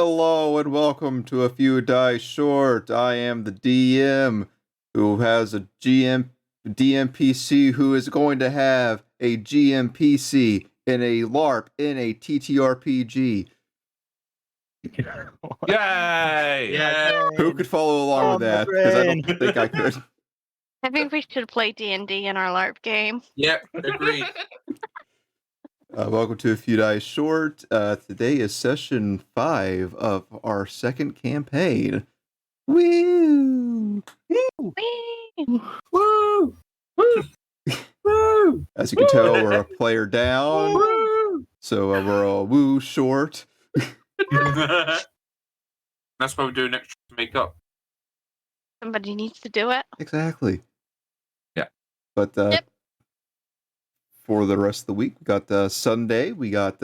Hello and welcome to A Few Dice Short. I am the DM who has a DMPC who is going to have a GMPC in a LARP in a TTRPG. Yay! Yeah. Who could follow along with that? Because I don't think I could. I think we should play D&D in our LARP game. Yep, agreed. Welcome to A Few Dice Short. Today is session 5 of our second campaign. Woo! Whee! Woo! Woo! Woo! As you can tell, we're a player down, Woo! so we're a woo short. That's what we're doing next to make up. Somebody needs to do it. Exactly. Yeah. But Yep. for the rest of the week, we got Sunday. We got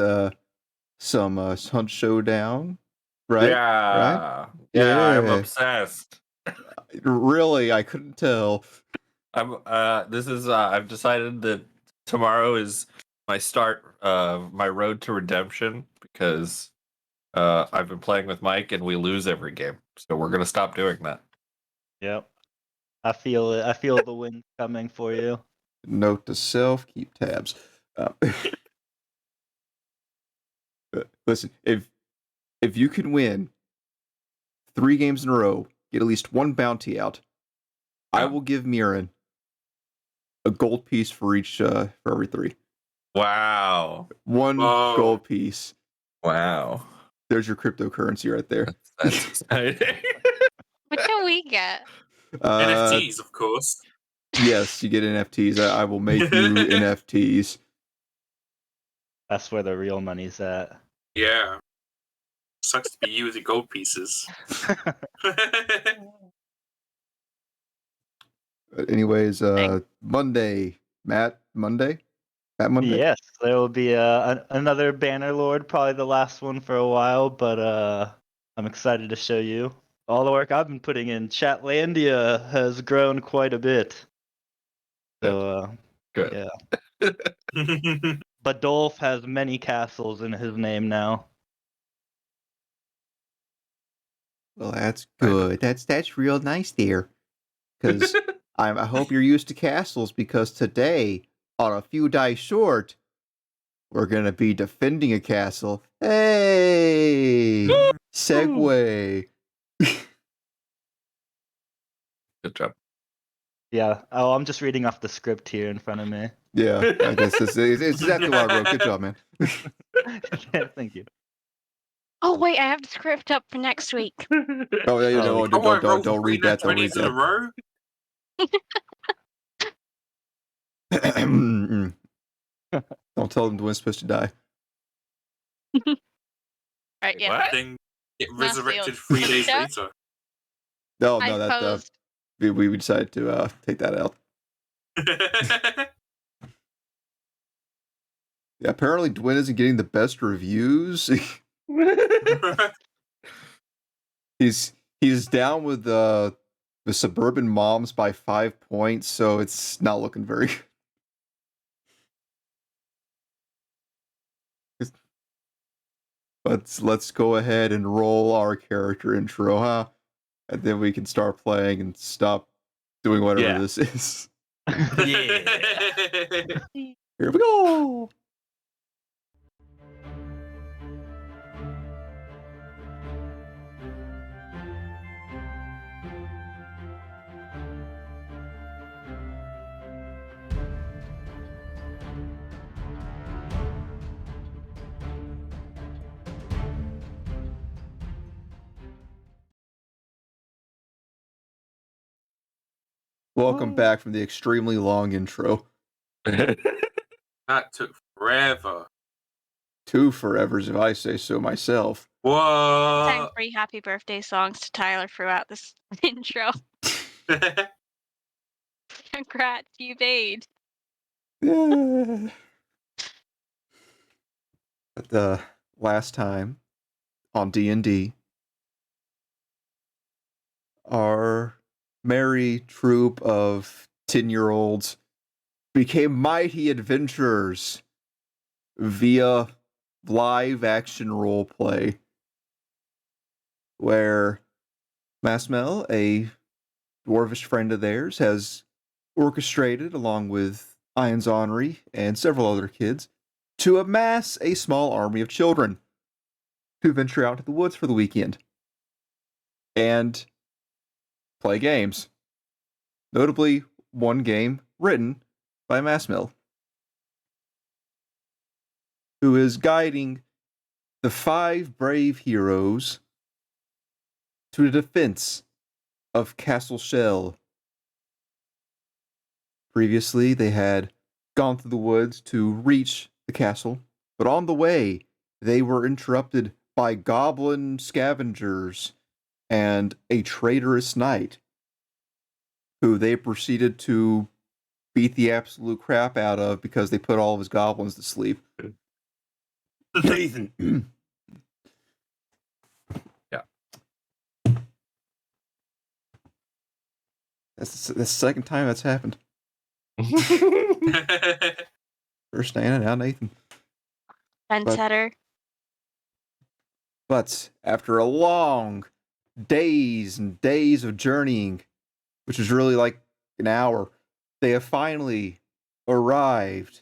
some Hunt Showdown. Right? Yeah. Right? Yeah, I'm Yeah. obsessed. Really, I couldn't tell. I've decided that tomorrow is my start of my road to redemption because I've been playing with Mike and we lose every game. So we're gonna stop doing that. Yep. I feel it. I feel the wind coming for you. Note to self: keep tabs. Listen, if you can win 3 games in a row, get at least 1 bounty out, I Yeah. will give Mirren a gold piece for each for every 3. Wow. 1 Whoa. gold piece. Wow. There's your cryptocurrency right there. That's exciting. What can we get? NFTs, of course. Yes, you get NFTs. I will make you NFTs. That's where the real money's at. Yeah. Sucks to be you with the gold pieces. But anyways, Monday. Matt Monday? Yes, there will be another Banner Lord, probably the last one for a while, but I'm excited to show you all the work I've been putting in. Chatlandia has grown quite a bit. So, Good. yeah. But Dolph has many castles in his name now. Well, that's good. That's real nice there. Because I hope you're used to castles, because today, on A Few Dice Short, we're going to be defending a castle. Hey! Segue. Good job. Yeah. Oh, I'm just reading off the script here in front of me. Yeah, I guess it's exactly what I wrote. Good job, man. Yeah, thank you. Oh, wait, I have the script up for next week. Oh, yeah, no, don't read that. Don't read 20s in a row? that. Don't tell them Dwayne's supposed to die. Right, yeah. What? Then get Last resurrected field. 3 days Yeah. later. No, I that posed. we decided to take that out. Yeah, apparently Dwayne isn't getting the best reviews. He's down with the Suburban Moms by 5 points, so it's not looking very good. But let's go ahead and roll our character intro, huh? And then we can start playing and stop doing whatever this is. Yeah. Here we go! Welcome back from the extremely long intro. That took forever. 2 forevers, if I say so myself. Sang What? 3 happy birthday songs to Tyler throughout this intro. Congrats, you made. Yeah. But the last time on D&D, our merry troop of 10-year-olds became mighty adventurers via live action roleplay. where Masmel, a dwarvish friend of theirs, has orchestrated, along with Ian's Henri and several other kids, to amass a small army of children to venture out to the woods for the weekend and play games. Notably, one game written by Masmel, who is guiding the 5 brave heroes to the defense of Castle Shell. Previously, they had gone through the woods to reach the castle, but on the way, they were interrupted by goblin scavengers and a traitorous knight, who they proceeded to beat the absolute crap out of because they put all of his goblins to sleep. Nathan. Yeah. That's the second time that's happened. First Anna, now Nathan. Trendsetter. But after a long days and days of journeying, which was really like an hour, they have finally arrived to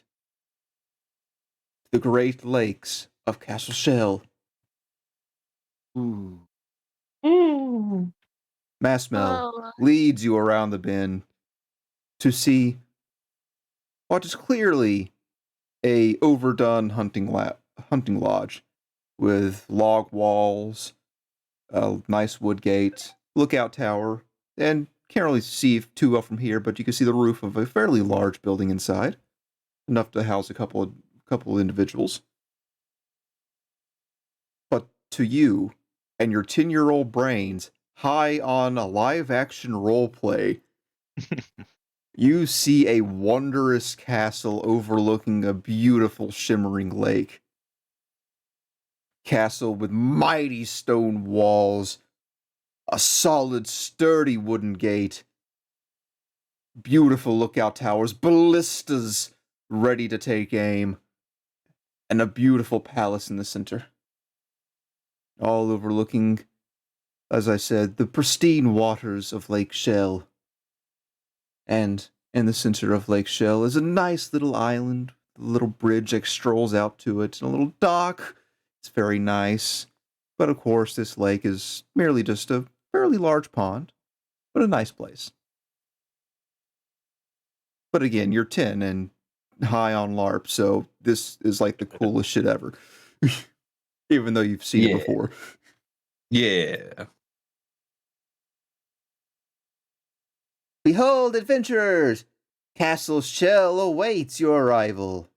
the Great Lakes of Castle Shell. Ooh. Masmel Oh. leads you around the bend to see what is clearly a overdone hunting lodge with log walls, a nice wood gate, lookout tower, and can't really see too well from here, but you can see the roof of a fairly large building inside, enough to house a couple of individuals. But to you and your 10-year-old brains, high on a live-action roleplay, you see a wondrous castle overlooking a beautiful shimmering lake. Castle with mighty stone walls, a solid, sturdy wooden gate, beautiful lookout towers, ballistas ready to take aim, and a beautiful palace in the center. All overlooking, as I said, the pristine waters of Lake Shell. And in the center of Lake Shell is a nice little island, a little bridge that strolls out to it, and a little dock. It's very nice. But of course, this lake is merely just a fairly large pond, but a nice place. But again, you're 10 and high on LARP, so this is like the coolest shit ever. Even though you've seen it before. Yeah. Behold, adventurers! Castle Shell awaits your arrival.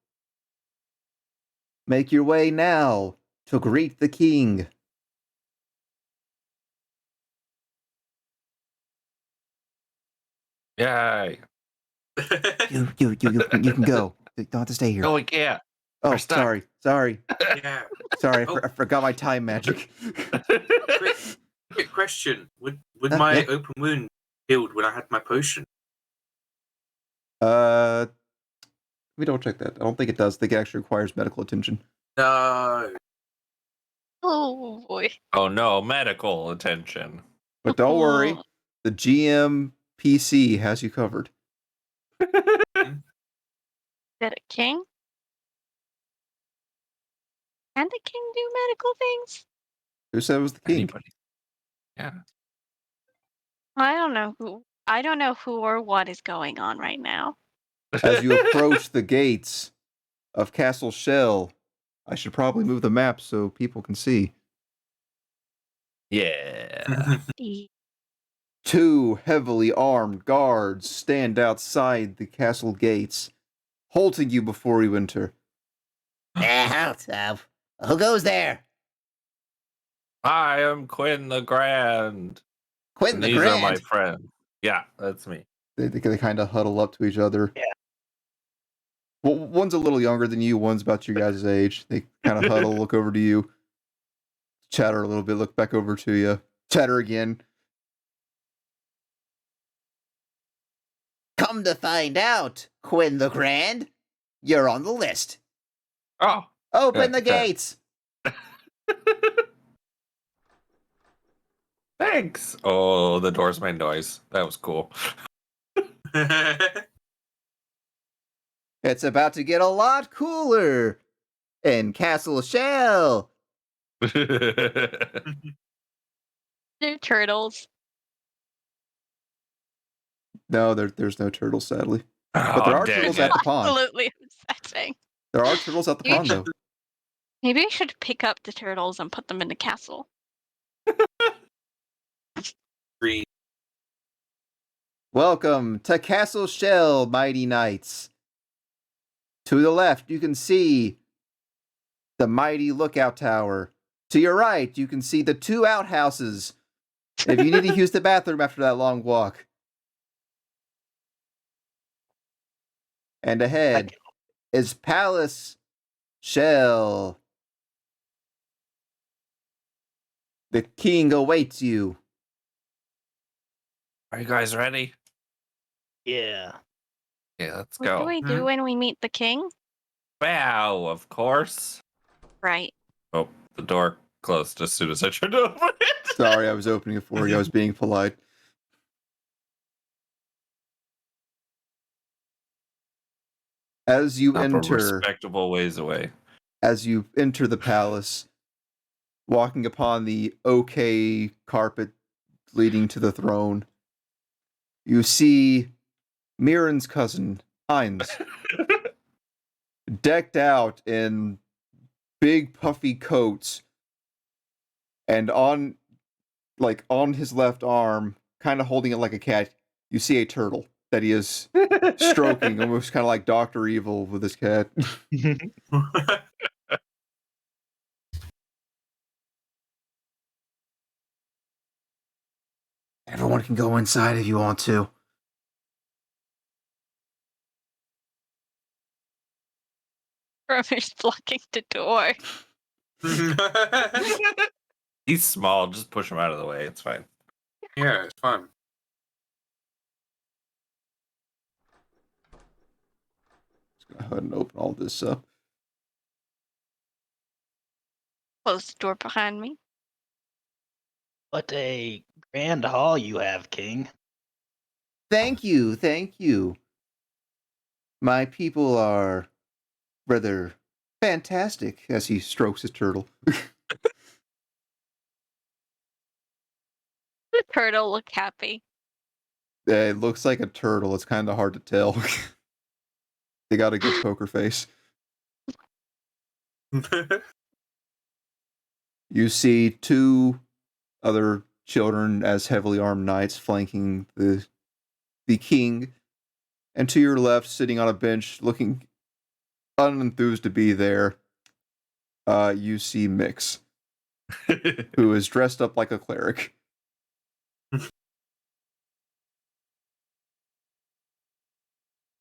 Make your way now to greet the king. Yay. You can go. You don't have to stay here. Oh, we can't. Oh, we're stuck. sorry. Yeah. Sorry, Oh. I forgot my time magic. Quick question: Would yeah. my open wound healed when I had my potion? Let me double check that. I don't think it does. I think it actually requires medical attention. No. Oh boy. Oh no, medical attention. But don't worry, the GM PC has you covered. Is that a king? Can the king do medical things? Who said it was the king? Anybody? Yeah. I don't know who or what is going on right now. As you approach the gates of Castle Shell, I should probably move the map so people can see. Yeah. 2 heavily armed guards stand outside the castle gates, halting you before you enter. Halt! Who goes there? I am Quinn the Grand. Quinn And the these are my Grand. friends. Yeah, that's me. They kind of huddle up to each other. Yeah. Well, one's a little younger than you, one's about your guys' age. They kind of huddle, look over to you, chatter a little bit, look back over to you, chatter again. Come to find out, Quinn the Grand, you're on the list. Oh. Open the Okay. gates. Thanks. Oh, the doors made noise. That was cool. It's about to get a lot cooler in Castle Shell. They're turtles. No, there's no turtles, sadly. But Oh, there are dang turtles it. at the pond. Absolutely upsetting. There are turtles at the You pond, though. Maybe I should pick up the turtles and put them in the castle. Green. Welcome to Castle Shell, mighty knights. To the left, you can see the mighty lookout tower. To your right, you can see the 2 outhouses. If you need to use the bathroom after that long walk. And ahead is Palace Shell. The king awaits you. Are you guys ready? Yeah. Okay, let's What do go. we do when we meet the king? Bow, of course. Right. Oh, the door closed as soon as I tried to open it. Sorry, I was opening it for you. I was being polite. As you Up a enter, respectable ways away. as you enter the palace, walking upon the okay carpet leading to the throne, you see Mirren's cousin, Heinz, decked out in big puffy coats, and on his left arm, kind of holding it like a cat, you see a turtle that he is stroking, almost kind of like Dr. Evil with his cat. Everyone can go inside if you want to. Romer's blocking the door. He's small. Just push him out of the way. It's fine. Yeah, it's fun. Let's go ahead and open all this up. Close the door behind me. What a grand hall you have, King. Thank you, thank you. My people are rather fantastic, as he strokes his turtle. The turtle look happy. It looks like a turtle. It's kind of hard to tell. They got a good poker face. You see 2 other children as heavily armed knights flanking the king, and to your left, sitting on a bench, looking unenthused to be there, you see Mix, who is dressed up like a cleric.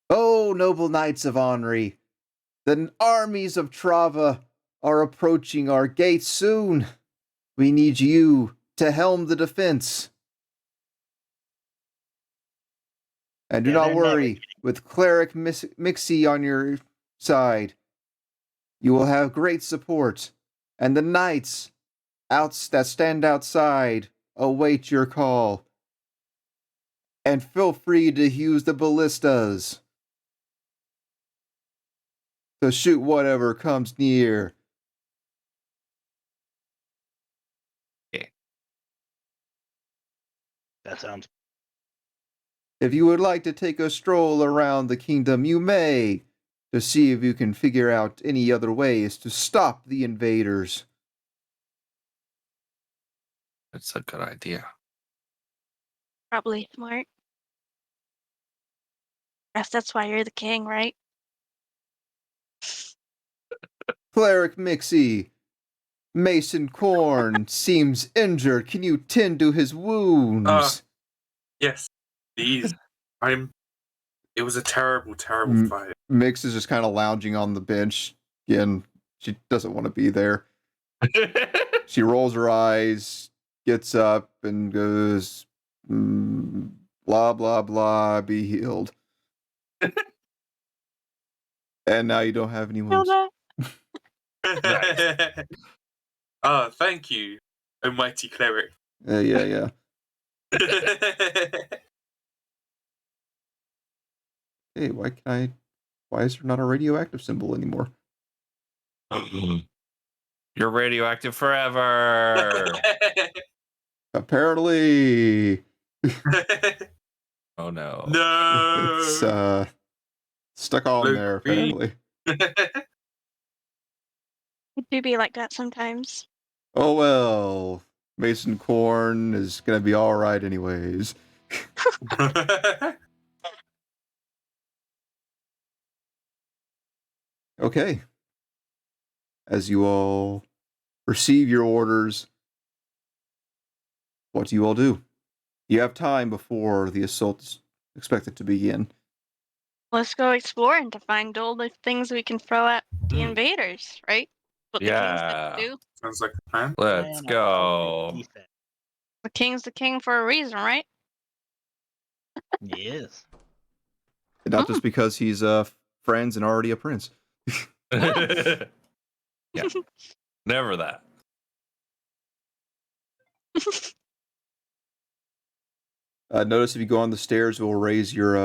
Oh, noble knights of Henri, the armies of Trava are approaching our gates soon. We need you to helm the defense. And do Yeah, not they're worry, with Cleric Mixie on your side, you will have great support, and the knights that stand outside await your call. And feel free to use the ballistas to shoot whatever comes near. That sounds. If you would like to take a stroll around the kingdom, you may, to see if you can figure out any other ways to stop the invaders. It's a good idea. Probably smart. Guess that's why you're the king, right? Cleric Mixie, Mason Corn seems injured. Can you tend to his wounds? Yes, these. It was a terrible, terrible fight. Mix is just kind of lounging on the bench. Again, she doesn't want to be there. She rolls her eyes, gets up, and goes, blah, blah, blah, be healed. And now you don't have any wounds. Thank you, almighty cleric. Yeah. Hey, why is there not a radioactive symbol anymore? You're radioactive forever. Apparently, Oh no. it's No. stuck on Luke, there. we- Apparently. It do be like that sometimes. Oh well, Mason Corn is gonna be all right anyways. Okay. As you all receive your orders, what do you all do? You have time before the assault is expected to begin. Let's go exploring to find all the things we can throw at the Mm. invaders, right? What the king's Yeah. to do. Sounds like a plan. Let's Man, I'll go. take defense. The king's the king for a reason, right? He is. And not just because he's friends and already a prince. Yeah. Never that. Notice if you go on the stairs, it will raise your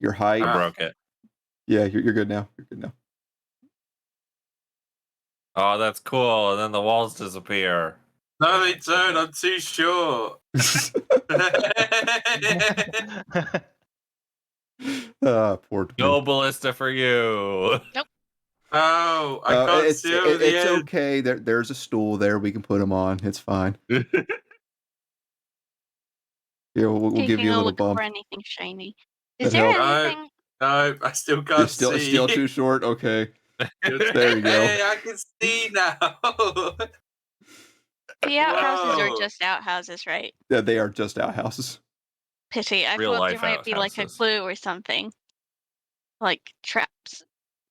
height. I broke it. Yeah, you're good now. You're good now. Oh, that's cool. And then the walls disappear. No, they don't. I'm too short. Poor twin. No ballista for you. Oh, I can't it's see over the it's edge. okay. There's a stool there. We can put him on. It's fine. Here, we'll give Taking you a little look bump. for anything shiny. That Is there helps. anything? No, I still You're can't still see. too short. Okay. There you go. Hey, I can see now. The outhouses are Whoa. just outhouses, right? Yeah, they are just outhouses. Pity. I Real thought there life might be like a outhouses. clue or something. Like traps.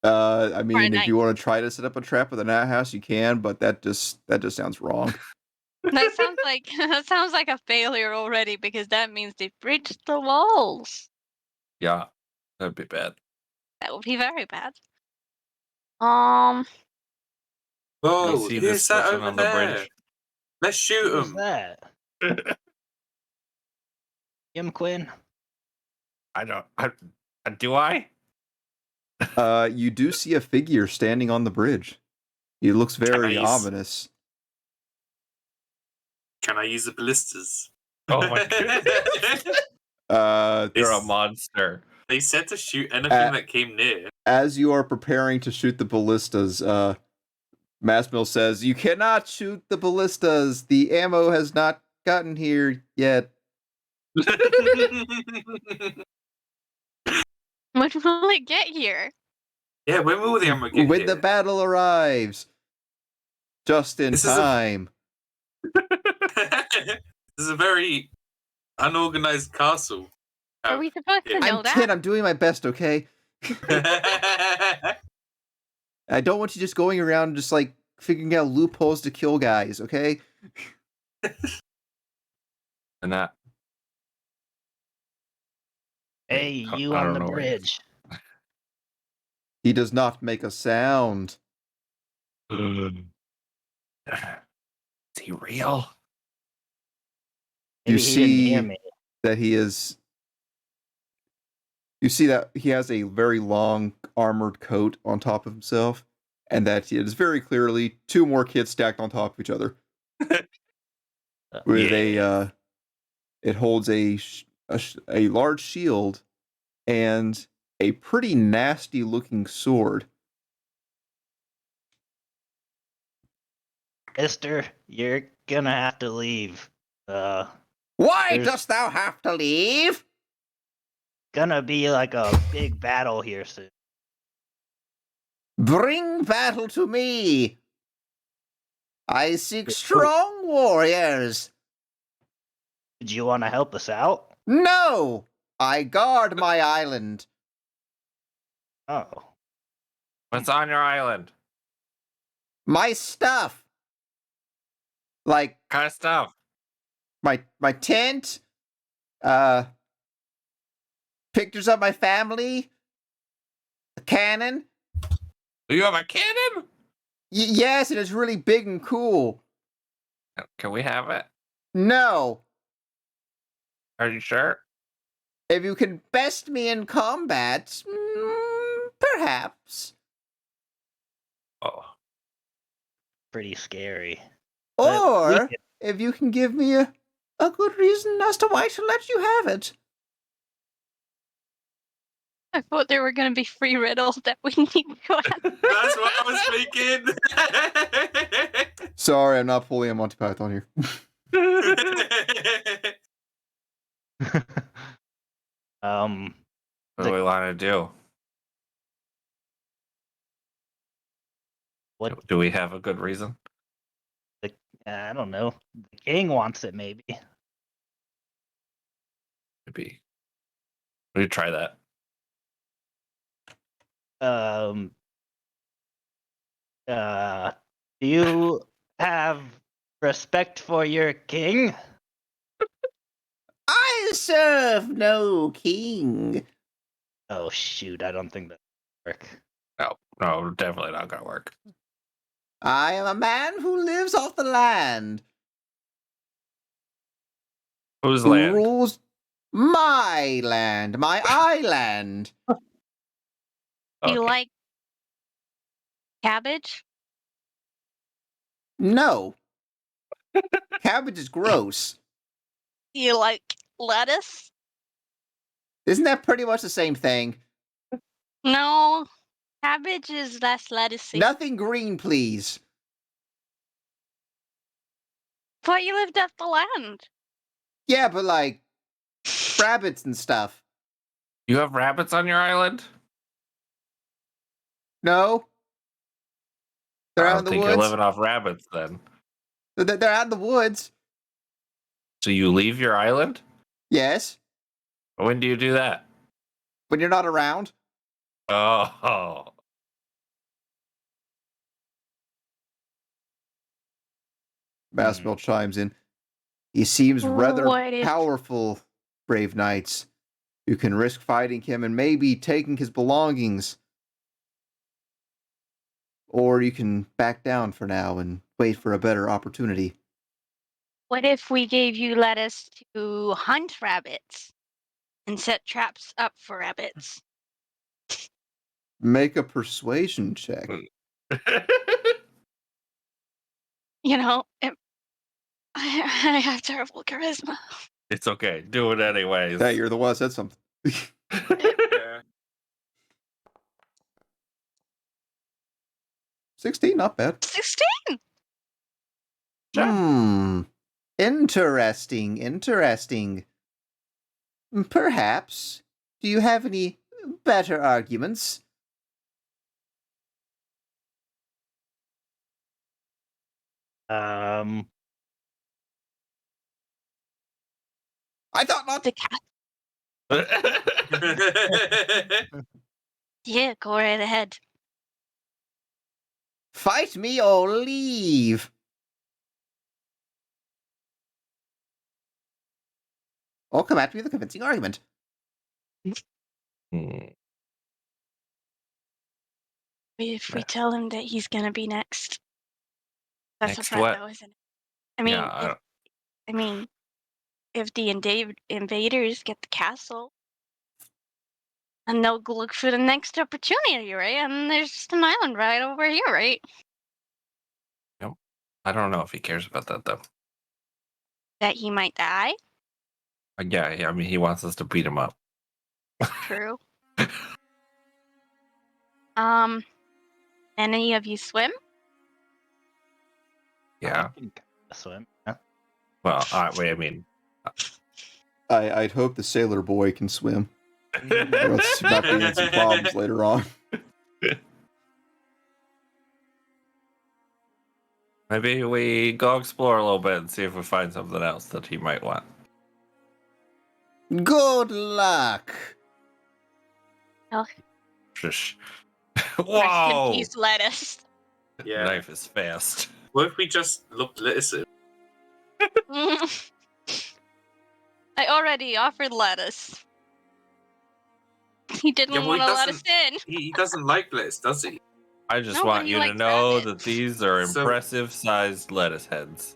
I mean, if night. you want to try to set up a trap with an outhouse, you can, but that just sounds wrong. That sounds like that sounds like a failure already because that means they've breached the walls. Yeah. That'd be bad. That would be very bad. You Whoa, see who's this that person over on the there? bridge? Let's shoot Who's him. that? Him, Quinn. Do I? You do see a figure standing on the bridge. He looks very Nice. ominous. Can I use the ballistas? Oh my goodness. You're a monster. They said to shoot anything that came near. As you are preparing to shoot the ballistas, Massmill says, "You cannot shoot the ballistas. The ammo has not gotten here yet." When will it get here? Yeah, when will the ammo get When here? the battle arrives. Just in This is a- time. This is a very unorganized castle. Are we supposed to yeah. know I'm that? 10, I'm doing my best, okay? I don't want you just going around just like figuring out loopholes to kill guys, okay? And that. Hey, I you on don't the know where he is. bridge. He does not make a sound. Is he real? You Maybe he didn't hear see me. that he is. You see that he has a very long armored coat on top of himself, and that it is very clearly two more kids stacked on top of each other. With it holds a large shield and a pretty nasty looking sword. Mister, you're gonna have to leave. Why There's- dost thou have to leave? Gonna be like a big battle here soon. Bring battle to me. I seek strong warriors. Do you want to help us out? No, I guard my island. Oh, What's on your island? My stuff. Like What kind of stuff? my tent, pictures of my family, a cannon. Do Oh, you have a cannon? Yes, it is really big and cool. Can we have it? No. Are you sure? If you can best me in combat, perhaps. Oh, Pretty scary. But we Or if you can give me a good reason as to why to let you have it. I thought there were going to be free riddles that we need to answer. That's what I was thinking. Sorry, I'm not pulling a Monty Python here. what do we want to do? What? Do we have a good reason? I don't know. The king wants it, maybe. Maybe we try that. Do you have respect for your king? I serve no king. Oh shoot! I don't think that work. No, definitely not gonna work. I am a man who lives off the land. Whose Who land? rules my land, my island? Do you Okay. like cabbage? No. Cabbage is gross. Do you like lettuce? Isn't that pretty much the same thing? No, cabbage is less lettucey. Nothing green, please. Thought you lived off the land. Yeah, but like rabbits and stuff. You have rabbits on your island? No. They're I out don't in the think you're woods. living off rabbits then. They're out in the woods. So you leave your island? Yes. When do you do that? When you're not around. Oh, Maspel chimes in. He seems rather What if- powerful, brave knights. You can risk fighting him and maybe taking his belongings. Or you can back down for now and wait for a better opportunity. What if we gave you lettuce to hunt rabbits and set traps up for rabbits? Make a persuasion check. You know, I have terrible charisma. it's okay. Do it anyways. Hey, you're the one that said something. Yeah. 16, not bad. 16. Sure. Interesting, interesting. Perhaps. Do you have any better arguments? Um, I thought not. The cat. Yeah, go right ahead. Fight me or leave. Or come at me with a convincing argument. Hmm. If we Yeah. tell him that he's gonna be next, that's Next a threat, what? though, isn't it? I mean, Yeah, if the invaders get the castle, and they'll go look for the next opportunity, right? And there's just an island right over here, right? I don't know if he cares about that though. That he might die. Yeah, I mean, he wants us to beat him up. True. Any of you swim? Yeah. I can swim. Yeah. Well, wait. I mean, I'd hope the sailor boy can swim. Let's not be in some problems later on. maybe we go explore a little bit and see if we find something else that he might want. Good luck. Shush. Rest in Whoa! peace, lettuce. Yeah. Knife is fast. What if we just looked lettuce? I already offered lettuce. He didn't Yeah, well, he want to let us in. He doesn't like lettuce, does he? I just No, want but he you to likes know rabbits. that these are So- impressive sized lettuce heads.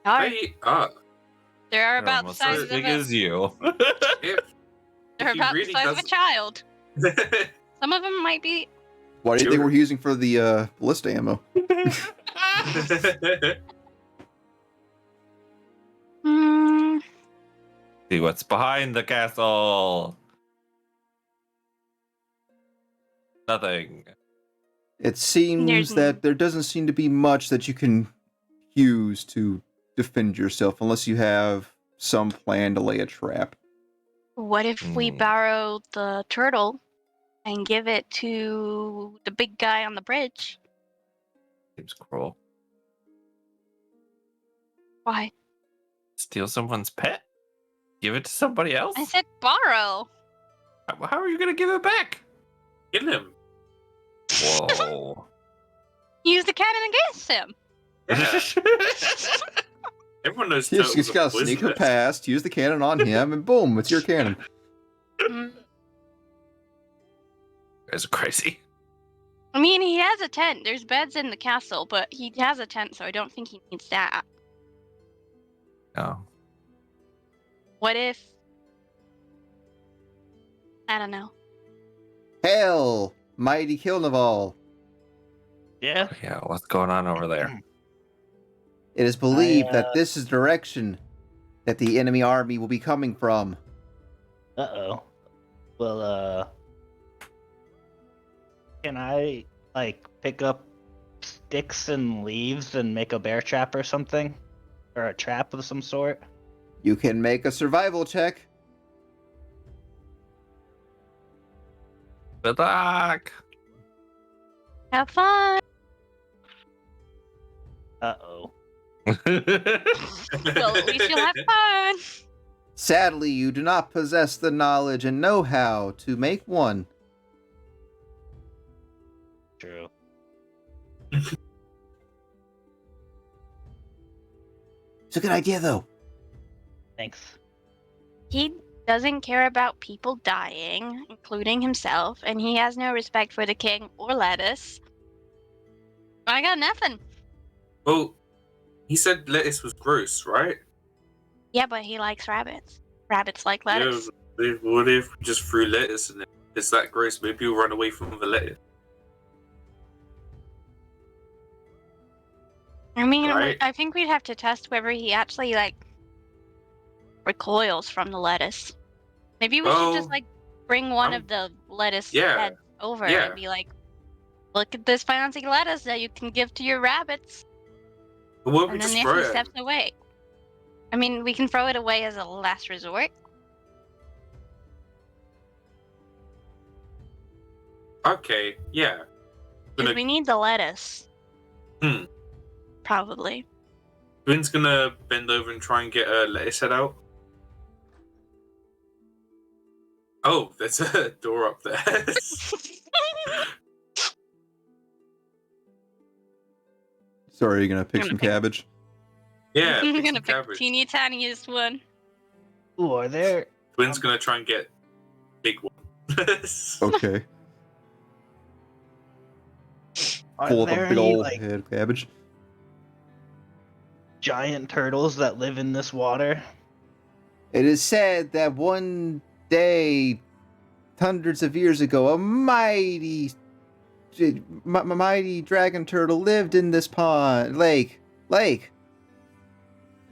Are. They are. There are They're about the almost size as of big a. as you. If, They're if he about the really size of a does. child. Some of them might be. What do you think Sure. we're using for the ballista ammo? Hmm. See what's behind the castle. Nothing. It seems There's that there doesn't seem to be much that you can use to defend yourself unless you have some plan to lay a trap. What if we Hmm. borrow the turtle and give it to the big guy on the bridge? Seems cruel. Why? Steal someone's pet? Give it to somebody else? I said borrow. How are you gonna give it back? Kill him. Whoa. Use the cannon against him. Yeah. Everyone knows You turtles just are gotta sneak her poisonous. past, use the cannon on him, and boom, it's your cannon. Mm. You guys are crazy. I mean, he has a tent. There's beds in the castle, but he has a tent, so I don't think he needs that. No. What if... I don't know. Hail, mighty Kilnaval! Yeah. Yeah, what's going on over there? It is believed that this is the direction that the enemy army will be coming from. Uh-oh. Well, can I, like, pick up sticks and leaves and make a bear trap or something? Or a trap of some sort? You can make a survival check. Good luck. Have fun! Uh-oh. Well, at least you'll have fun! Sadly, you do not possess the knowledge and know-how to make one. True. It's a good idea, though. Thanks. He doesn't care about people dying, including himself, and he has no respect for the king or lettuce. I got nothing. Well, he said lettuce was gross, right? Yeah, but he likes rabbits. Rabbits like lettuce. Yeah, what if we just threw lettuce in it? It's that gross, maybe we'll run away from the lettuce. I mean, Right. I think we'd have to test whether he actually, like, recoils from the lettuce. Maybe we should just, Well, like, bring one I'm- of the lettuce Yeah, heads over yeah. and be like, look at this fancy lettuce that you can give to your rabbits. But what if we And then just if throw he it? steps away. I mean, we can throw it away as a last resort. Okay, yeah. Because Gonna, we need the lettuce. Hmm. Probably. Quinn's gonna bend over and try and get a lettuce head out. Oh, there's a door up there. Sorry, you're gonna pick I'm some gonna pick- cabbage? Yeah, I'm pick gonna some pick the cabbage. teeny tiniest one. Ooh, are there... Quinn's gonna try and get big one. Okay. Are Full of there a big any, old like, head of cabbage. giant turtles that live in this water? It is said that one day, hundreds of years ago, a mighty dragon turtle lived in this lake.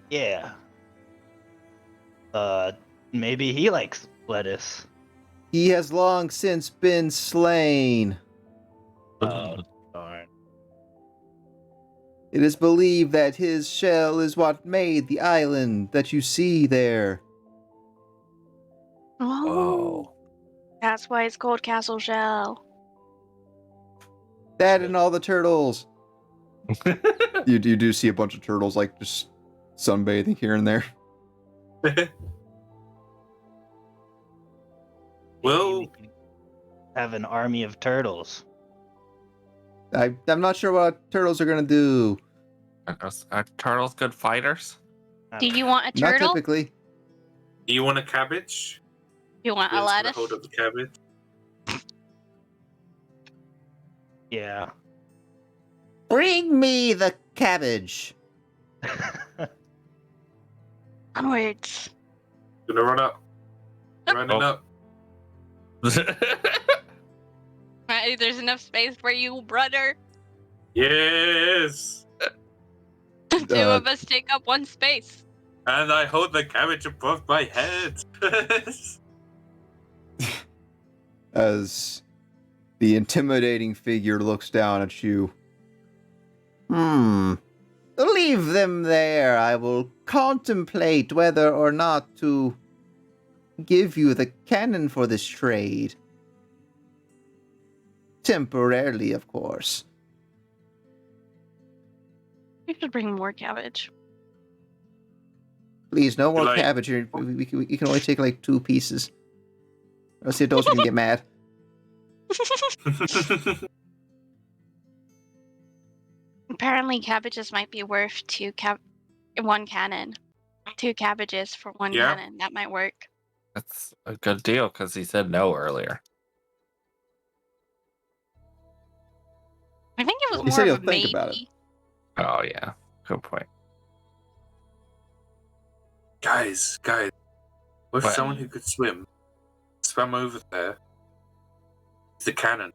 Yeah. Maybe he likes lettuce. He has long since been slain. Oh, darn. It is believed that his shell is what made the island that you see there. Oh, Whoa. that's why it's called Castle Shell. That and all the turtles. You do see a bunch of turtles like just sunbathing here and there. Well, Maybe we could have an army of turtles. I'm not sure what turtles are gonna do. Are turtles good fighters? I Do don't you know. want a Not turtle? typically. do you want a cabbage? You want a Quinn's gonna lettuce? hold up the cabbage. Yeah. Bring me the cabbage. Onwards. Gonna run up. Running up. Right, there's enough space for you, brother. Yes. The two of us take up one space. And I hold the cabbage above my head. As the intimidating figure looks down at you. Leave them there. I will contemplate whether or not to give you the cannon for this trade. Temporarily, of course. We should bring more cabbage. Please, no more Like- cabbage. We can only take like 2 pieces. Or else the adults are going to get mad. Apparently, cabbages might be worth one cannon. 2 cabbages for 1 Yeah. cannon. That might work. That's a good deal because he said no earlier. I think it was He more said of a he'll think about it. maybe. Oh yeah, good point. guys, with What? someone who could swim, swam over there. It's the cannon.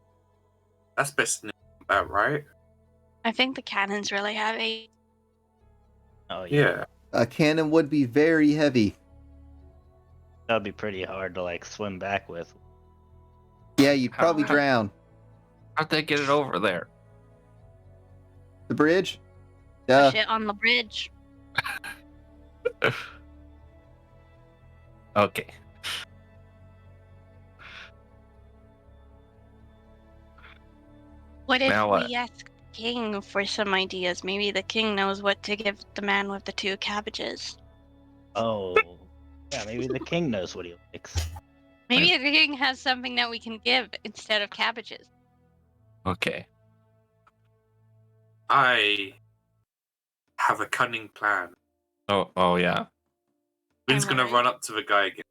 That's best in about, right? I think the cannon's really heavy. Oh Yeah. A cannon would be very heavy. That'd be pretty hard to like swim back with. Yeah, you'd How- probably how- drown. How'd they get it over there? The bridge? Push it on the bridge. Okay. What if Now what? we ask the king for some ideas? Maybe the king knows what to give the man with the 2 cabbages. Oh, yeah, maybe the king knows what he likes. Maybe the king has something that we can give instead of cabbages. Okay. I have a cunning plan. Oh yeah. Wynn's I'm gonna alright. run up to the guy again.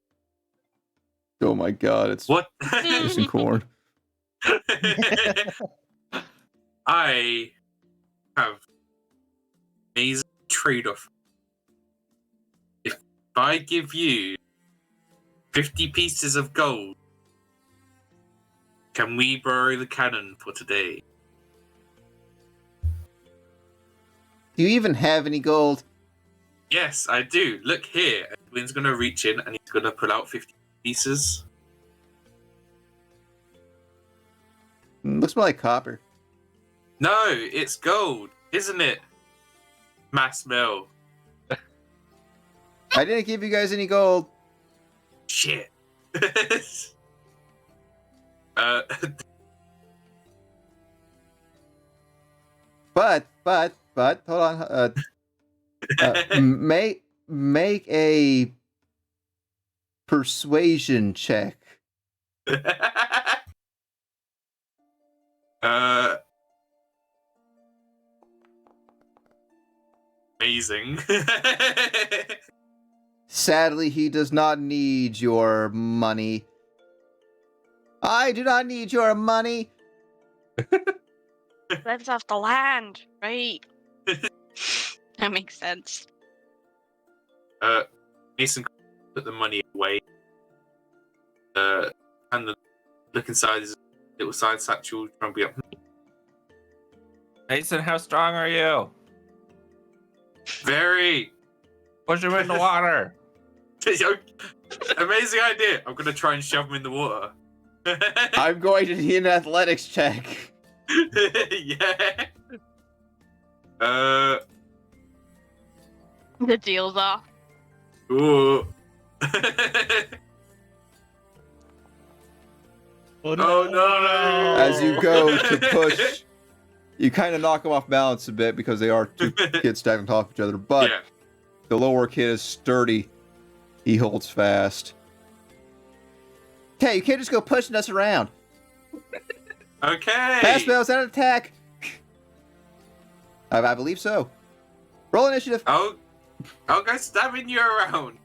Oh my god, it's What? Jason Corn. I have amazing trade-off. If I give you 50 pieces of gold, can we borrow the cannon for today? Do you even have any gold? Yes, I do. Look here. Wynn's gonna reach in and he's gonna pull out 50 pieces. Looks more like copper. No, it's gold, isn't it? Mass mill. I didn't give you guys any gold. Shit. But hold on. Make a persuasion check. Amazing. Sadly, he does not need your money. I do not need your money. Lives off the land, right? That makes sense. Mason put the money away. And look inside his little side satchel, trying to be up. Mason, how strong are you? Very Push him in the water. amazing idea. I'm gonna try and shove him in the water. I'm going to need an athletics check. Yeah. The deal's off. Ooh. Oh no. As you go to push, you kind of knock them off balance a bit because they are 2 kids stacked on top of each other. But Yeah. the lower kid is sturdy. He holds fast. Okay, you can't just go pushing us around. Okay. Pass fail, is that an attack? I believe so. Roll initiative. I'll go stabbing you around.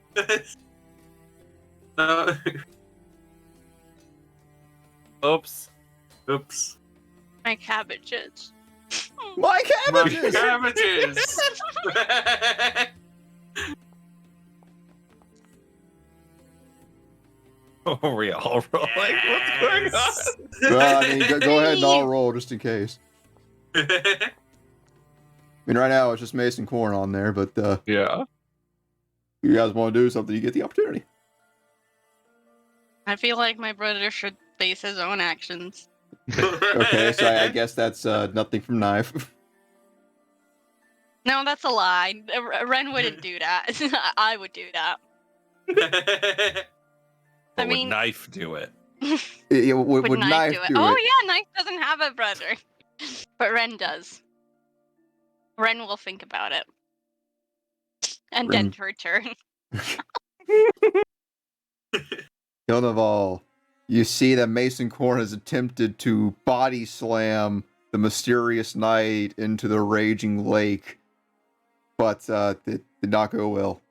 No. Oops. Oops. My cabbages. My My cabbages! cabbages. Are we all rolling? What's going on? Well, I mean, go ahead and I'll roll just in case. I mean, right now it's just Mason Corn on there, but Yeah. you guys want to do something, you get the opportunity. I feel like my brother should face his own actions. Okay, so I guess that's nothing from Knife. No, that's a lie. Ren wouldn't do that. I would do that. But I mean- would Knife do it? Would Knife do Oh it? yeah, Knife doesn't have a brother, but Ren does. Ren will think about it, and Ren- then return. Gilnaval, you see that Mason Corn has attempted to body slam the mysterious knight into the raging lake, but it did not go well.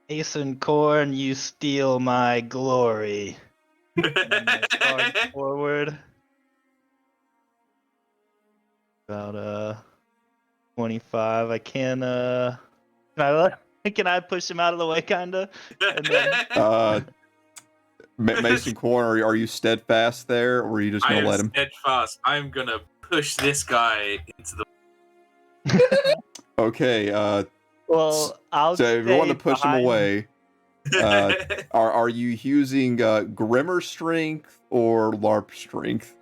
Mason Corn, you steal my glory. And I charge forward. About 25. I can can I push him out of the way kinda? And then Mason Corn, are you steadfast there, or are you just I gonna am let him? steadfast. I'm gonna push this guy into the. Okay, well, I'll so if you want to stay push him behind. away, are you using Grimmer strength or LARP strength?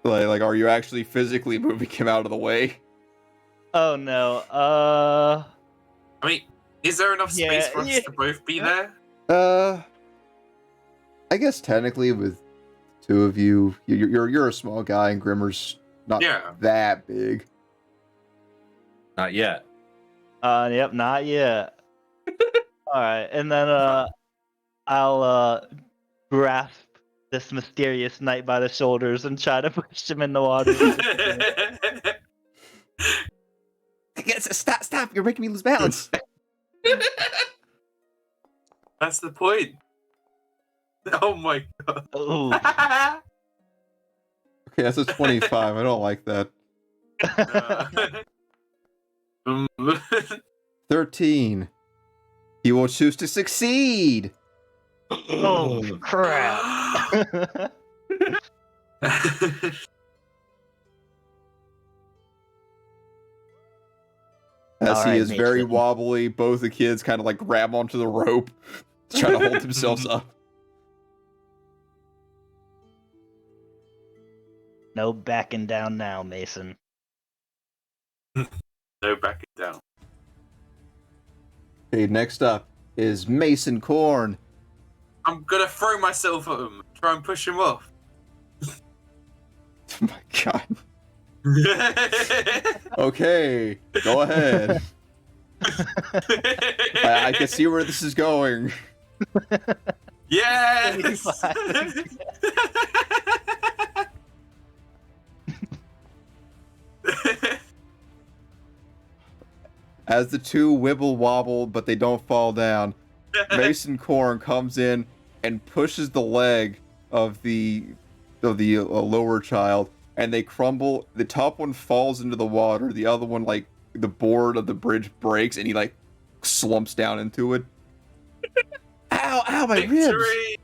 Like, are you actually physically moving him out of the way? Oh no. I mean, is there enough space Yeah, for us yeah. to both be there? I guess technically with two of you, you're a small guy, and Grimmer's not Yeah. that big. Not yet. Yep, not yet. Alright, and then I'll grasp this mysterious knight by the shoulders and try to push him in the water. Stop! You're making me lose balance. That's the point. Oh my god. Ooh. Okay, that's a 25. I don't like that. 13. You will choose to succeed. Oh crap. As All he right, is very Mason. wobbly, both the kids kind of like grab onto the rope, trying to hold themselves up. No backing down now, Mason. No backing down. Okay, next up is Mason Corn. I'm gonna throw myself at him. Try and push him off. Oh my god. Okay, go ahead. I can see where this is going. Yes! As the two wibble wobble, but they don't fall down, Mason Corn comes in and pushes the leg of the lower child, and they crumble. The top one falls into the water. The other one, like, the board of the bridge breaks, and he like slumps down into it. Ow, my ribs! Victory!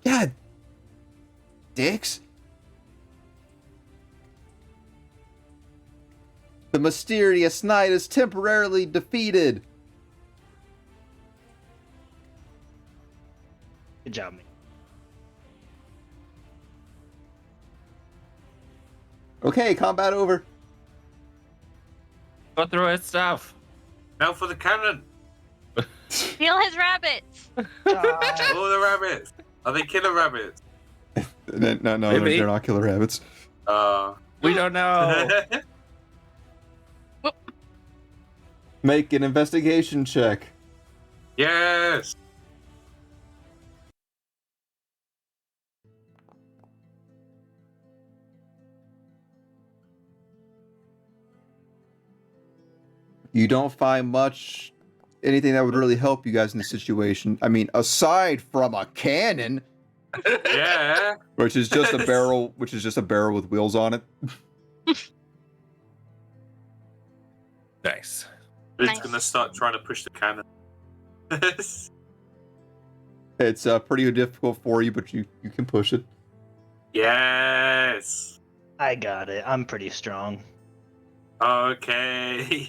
God, dicks. The mysterious knight is temporarily defeated. Good job, man. Okay, combat over. Go through his stuff. Now for the cannon. Steal his rabbits. All the rabbits. Are they killer rabbits? No, Maybe. they're not killer rabbits. We don't know. Make an investigation check. Yes. You don't find anything that would really help you guys in this situation. I mean, aside from a cannon, Yeah. which is just a barrel with wheels on it. Nice. It's Nice. gonna start trying to push the cannon. It's pretty difficult for you, but you can push it. Yes. I got it. I'm pretty strong. Okay.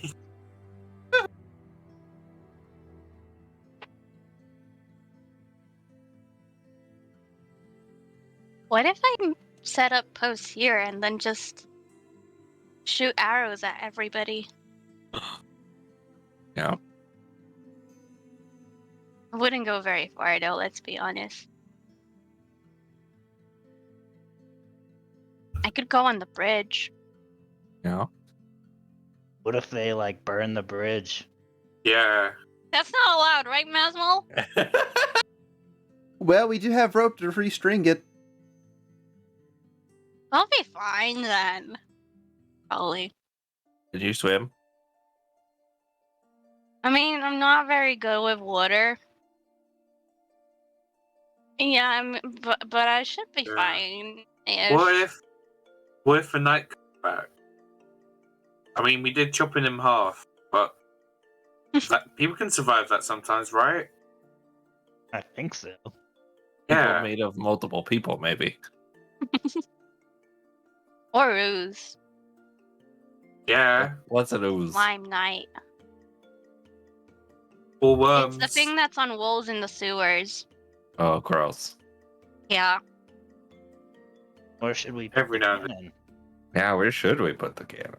What if I set up posts here and then just shoot arrows at everybody? Yeah. It wouldn't go very far though, let's be honest. I could go on the bridge. Yeah. What if they like burn the bridge? Yeah. That's not allowed, right, Masmal? Well, we do have rope to restring it. I'll be fine then. Probably. Did you swim? I mean, I'm not very good with water. Yeah, but I should be Yeah. fine. What if a knight comes back? I mean, we did chopping him half, but people can survive that sometimes, right? I think so. People Yeah. made of multiple people, maybe. Or ooze. Yeah. What's an ooze? Slime Knight. Or worms. It's the thing that's on walls in the sewers. Oh, gross. Yeah. Or should we Every put the now and then. cannon? Yeah, where should we put the cannon?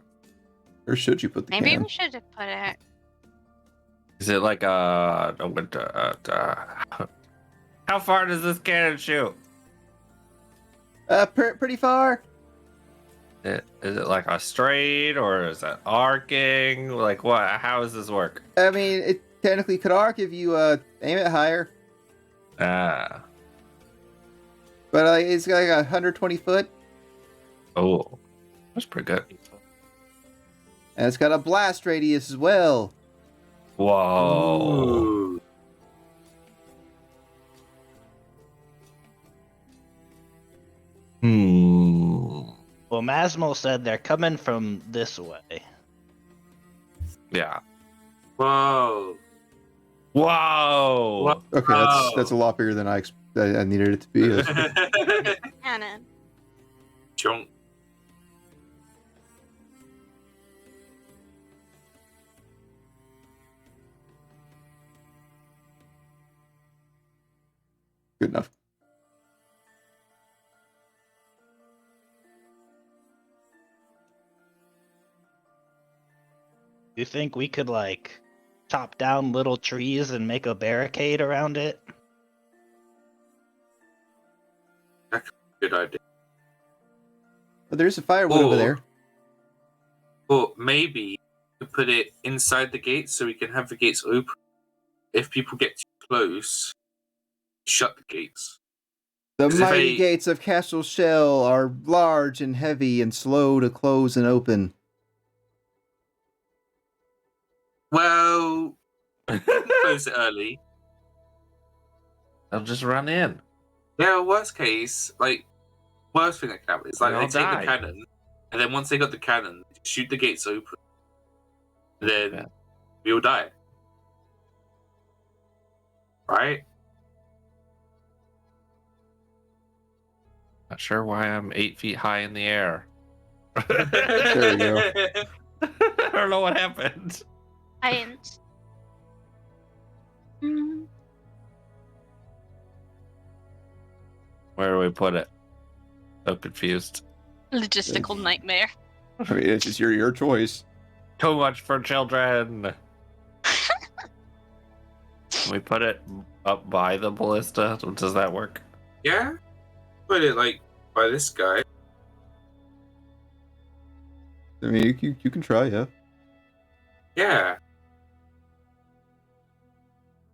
Or should you put the Maybe can? we should have put it. Is it like how far does this cannon shoot? Pretty far. Is it like a straight or is it arcing? Like what? How does this work? I mean, it technically could arc if you aim it higher, Ah. but it's got like 120 foot, Oh. That's pretty good. and it's got a blast radius as well. Whoa. Ooh. Well, Masmo said they're coming from this way. Yeah. Whoa. Whoa. Okay, Wow. that's a lot bigger than I needed it to be. Cannon. Chunk. Good enough. You think we could like chop down little trees and make a barricade around it? Good idea. But there's a firewood over Or- there. Or maybe we put it inside the gates so we can have the gates open. If people get too close, shut the gates. The 'Cause if mighty they- gates of Castle Shell are large and heavy and slow to close and open. Well, close it early. They'll just run in. Yeah, worst case, like, worst thing that can happen is like They'll they take die. the cannon, and then once they got the cannon, shoot the gates open. And then Yeah. we all die. Right? Not sure why I'm 8 feet high in the air. There we go. I don't know what happened. Science. Mm, Where do we put it? So confused. logistical nightmare. I mean, it's just your choice. Too much for children. Can we put it up by the ballista? Does that work? Yeah? Put it like by this guy. I mean, you can try, yeah. Yeah.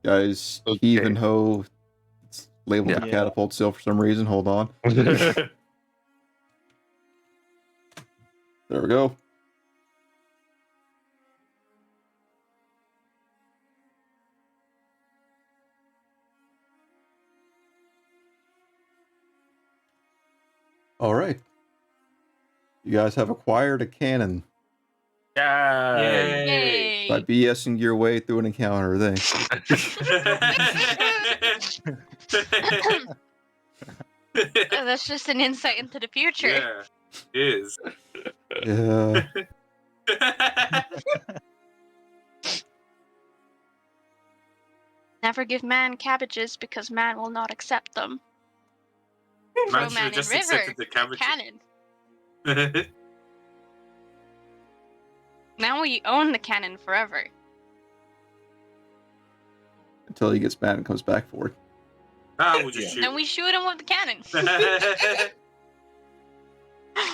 Guys, Okay. heave and hoe. It's labeled Yeah. the catapult still for some reason. Hold on. There we go. All right. You guys have acquired a cannon Yay! Yay! by BSing your way through an encounter thing. That's just an insight into the future. Yeah, it is. Yeah. Never give man cabbages because man will not accept them. Throw Man should man have in just river. accepted the cabbage. Cannon. Now we own the cannon forever. Until he gets mad and comes back for it. We'll just shoot. Then we shoot him with the cannon.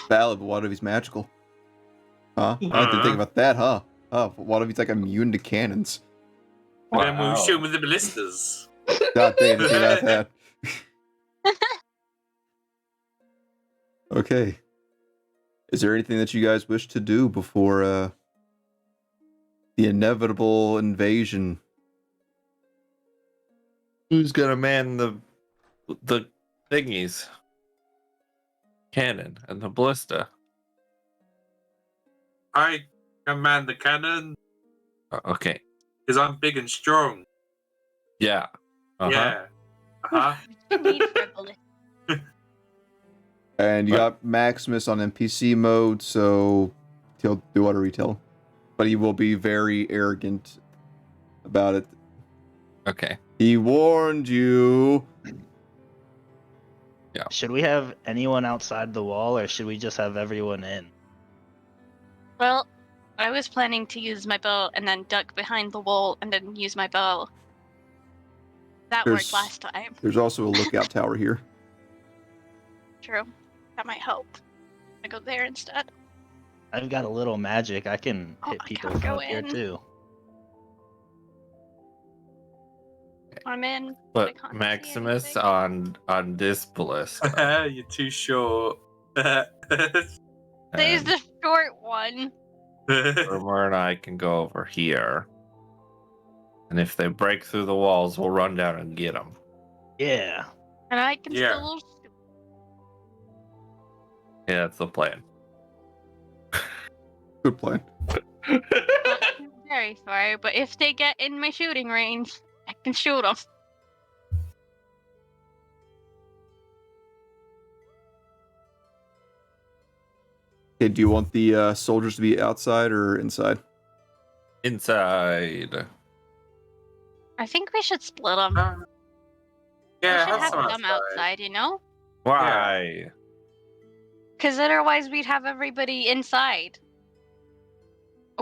Valid, but what if he's magical? Huh? I didn't think about that, huh? Oh, what if he's like immune to cannons? Then we'll shoot him with the ballistas. God damn, didn't think about that. Okay. Is there anything that you guys wish to do before the inevitable invasion? Who's gonna man the thingies? Cannon and the ballista. I can man the cannon Okay. because I'm big and strong. Yeah. Yeah. Uh-huh. Need for a bullet. And you What? got Maximus on NPC mode, so he'll do whatever you tell him. But he will be very arrogant about it. Okay. He warned you. Should we have anyone outside the wall, or should we just have everyone in? Well, I was planning to use my bow and then duck behind the wall and then use my bow. That There's- worked last time. There's also a lookout tower here. True. That might help. I go there instead. I've got a little magic. I can Oh, hit I people can't from go up here in. too. I'm in. I But can't see Maximus anything. on this ballista. You're too short. There's and the short one. Rumor and I can go over here. And if they break through the walls, we'll run down and get them. Yeah. And I can Yeah. still. Yeah, that's the plan. Good plan. Not very far, but if they get in my shooting range, I can shoot them. Okay, do you want the soldiers to be outside or inside? Inside. I think we should split them. Yeah, we should have have some them outside. outside, you know? Why? Because otherwise we'd have everybody inside.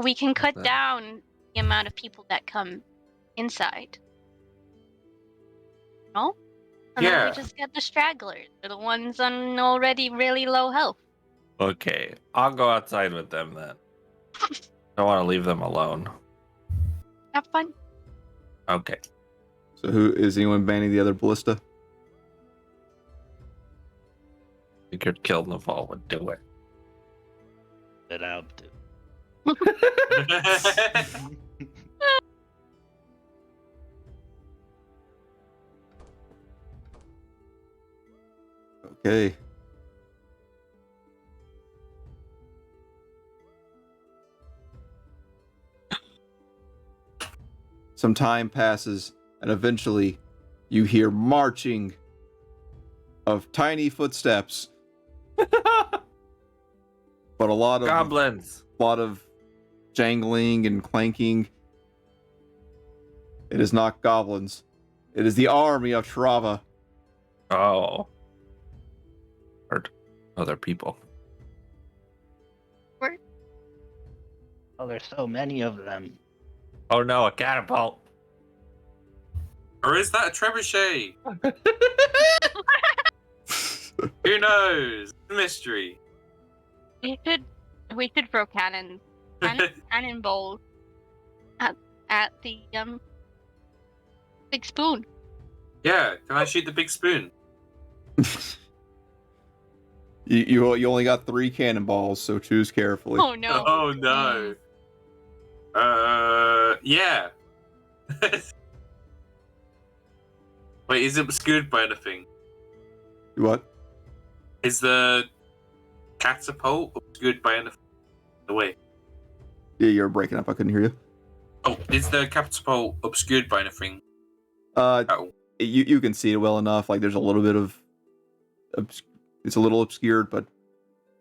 We can cut That- down the amount of people that come inside. No? And then Yeah. we just get the stragglers. They're the ones on already really low health. Okay, I'll go outside with them then. Don't want to leave them alone. Have fun. Okay. So who is anyone banning the other ballista? Figured kill Naval would do it. That out. Okay. Some time passes, and eventually you hear marching of tiny footsteps, but a lot of jangling and clanking. It is not goblins. It is the army of Trava. Oh. Or other people. Oh, there's so many of them. Oh no, a catapult. Or is that a trebuchet? Who knows? Mystery. We should throw cannonballs at the big spoon. Yeah, can I shoot the big spoon? You only got 3 cannonballs, so choose carefully. Oh no. Oh no. Yeah. Wait, is it obscured by anything? What? Is the catapult obscured by anything? No, wait. Yeah, you're breaking up. I couldn't hear you. Oh, is the catapult obscured by anything? Uh, Oh. you can see it well enough. Like there's a little bit of, it's a little obscured, but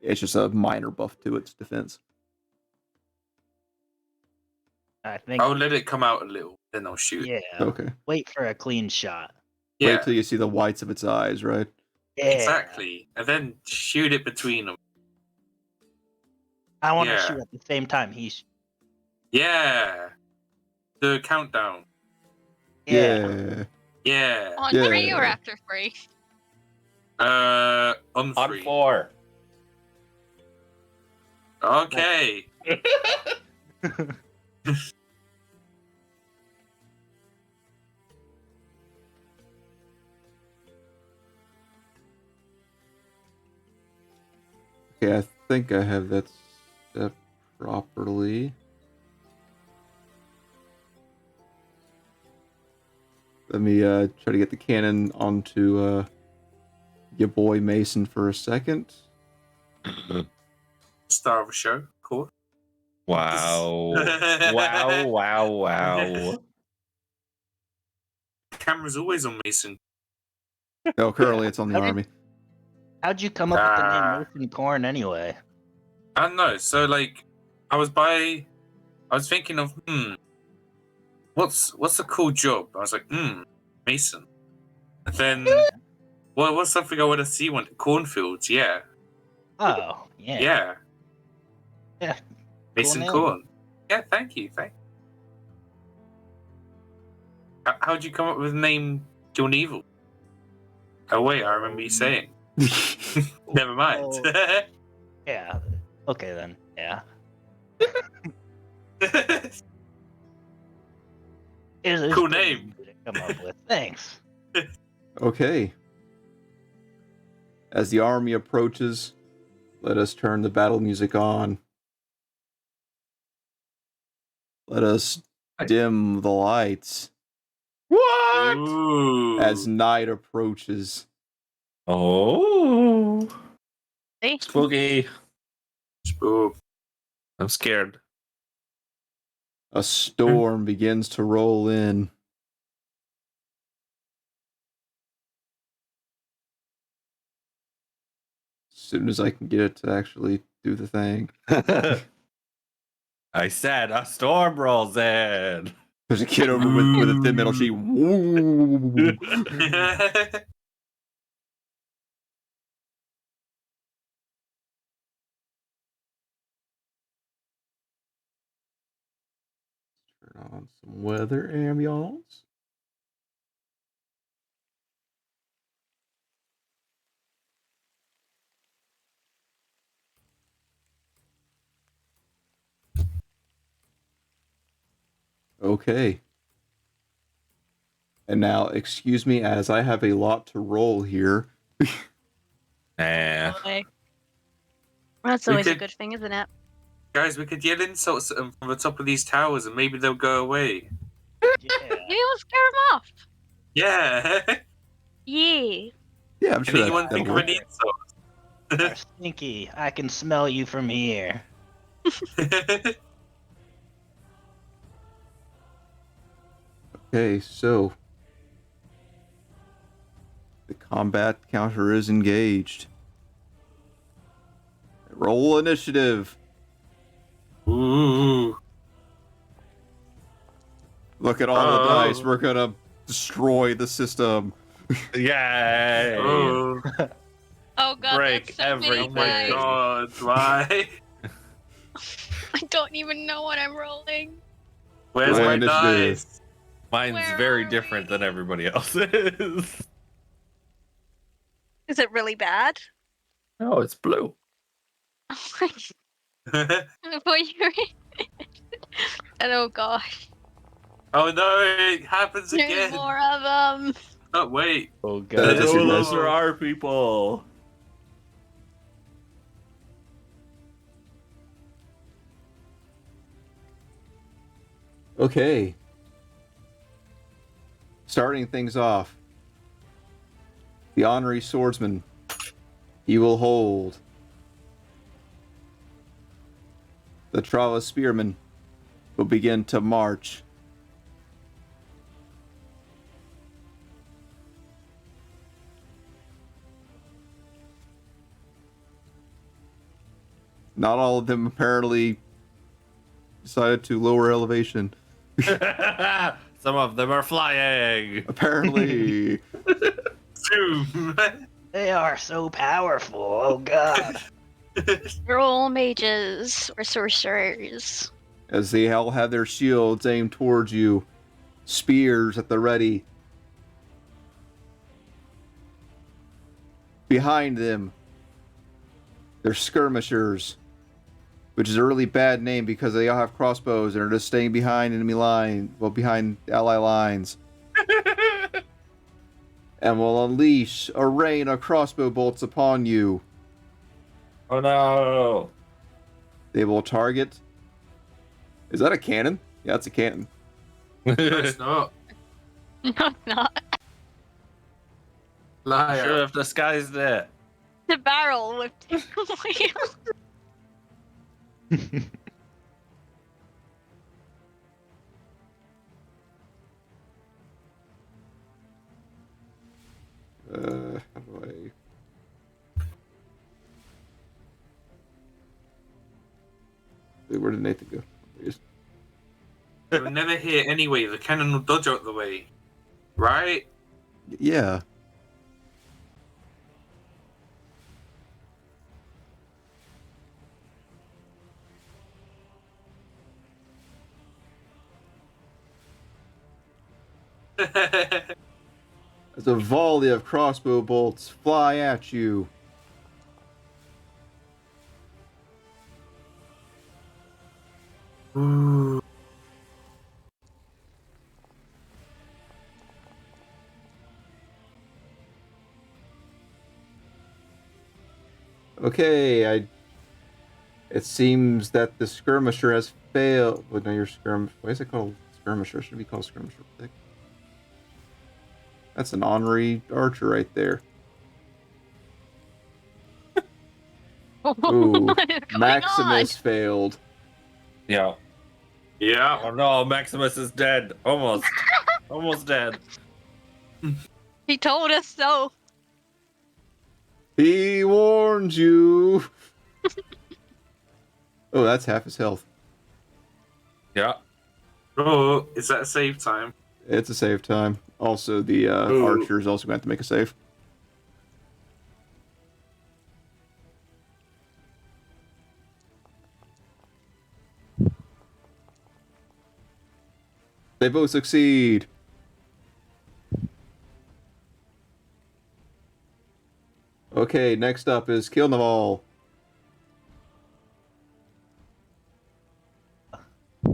it's just a minor buff to its defense. I think. I'll let it come out a little, then I'll shoot. Yeah. Okay. Wait for a clean shot. Yeah, Wait till you see the whites of its eyes, right? Yeah. exactly. And then shoot it between them. I want to Yeah. shoot at the same time he's. Yeah. The countdown. Yeah. Yeah. On Yeah. 3 or after 3? On On 3. 4. Okay. Okay, I think I have that set properly. Let me try to get the cannon onto your boy Mason for a second. Star of a show, of course. Wow. Wow. Camera's always on Mason. No, currently it's on the army. How'd you come up with the Ah. name Mason Corn anyway? I don't know. So like, I was thinking of what's a cool job? I was like, Mason. And then, well, what's something I want to see? Cornfields, yeah, Oh, yeah. yeah. Yeah. Mason name. Corn. Yeah, thank you. How'd you come up with the name John Evil? Oh wait, I remember you saying. Never mind. Oh. Yeah. Okay then. Yeah. It's Cool pretty name. easy to come up with. Thanks. Okay. As the army approaches, let us turn the battle music on. Let us dim the lights What? Ooh. as night approaches. Oh. See? Spooky. Spook. I'm scared. A storm begins to roll in. As soon as I can get it to actually do the thing. I said a storm rolls in. There's a kid over with a thin metal sheet. Woo. Turn on some weather ambience. Okay. And now, excuse me, as I have a lot to roll here. Nah. Boy. That's We always a could- good thing, isn't it? Guys, we could yell insults at them from the top of these towers and maybe they'll go away. Yeah. Maybe we'll scare them off. Yeah. Yeah. Yeah, I'm Can sure anyone that'll think of work. any insults? Are stinky. I can smell you from here. Okay, so the combat counter is engaged. Roll initiative. Ooh. Look at all the Oh. dice. We're gonna destroy the system. Yay. Oh. Oh god, Break that's so many everything. Oh my dice. god, why? I don't even know what I'm rolling. Where's Roll my initiative. dice? Mine's Where very are different we? than everybody else's. Is it really bad? Oh, it's blue. Oh my god, you're and oh gosh. Oh no, it happens There's again. more of them. Oh wait. Oh That's god. your Those dice. are our people. Okay. Starting things off. The honorary swordsman. He will hold. The Trava spearman will begin to march. Not all of them apparently decided to lower elevation. Some of them are flying. Apparently. Zoom. They are so powerful. Oh god. They're all mages or sorcerers. As they all have their shields aimed towards you, spears at the ready. Behind them, they're skirmishers, which is a really bad name because they all have crossbows and are just staying behind enemy line, well, behind ally lines, and will unleash a rain of crossbow bolts upon you. Oh no! They will target. Is that a cannon? Yeah, it's a cannon. No, it's not. No, not. Liar. Should have disguised it. The barrel whipped him away. How do I... Where did Nathan go? There he is. You'll never hear anyway. The cannon will dodge out the way. Right? Yeah. As a volley of crossbow bolts fly at you. Ooh. Okay, it seems that the skirmisher has failed. Well, no, why is it called skirmisher? It should be called skirmisher. That's an honorary archer right there. Ooh, What is going Maximus failed. Yeah. Yeah. Oh no, Maximus is dead. Almost. Almost dead. on? He told us so. He warned you. Oh, that's half his health. Yeah. Oh, is that a save time? It's a save time. Also, the Ooh. archer is also going to have to make a save. They both succeed. Okay, next up is Kill Naval.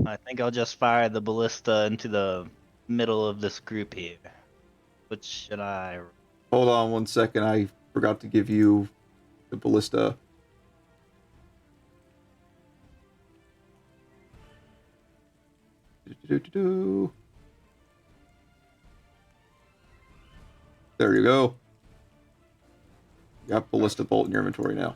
I think I'll just fire the ballista into the middle of this group here. Which should I? Hold on 1 second. I forgot to give you the ballista. Do-do-do-do. There you go. You got ballista bolt in your inventory now.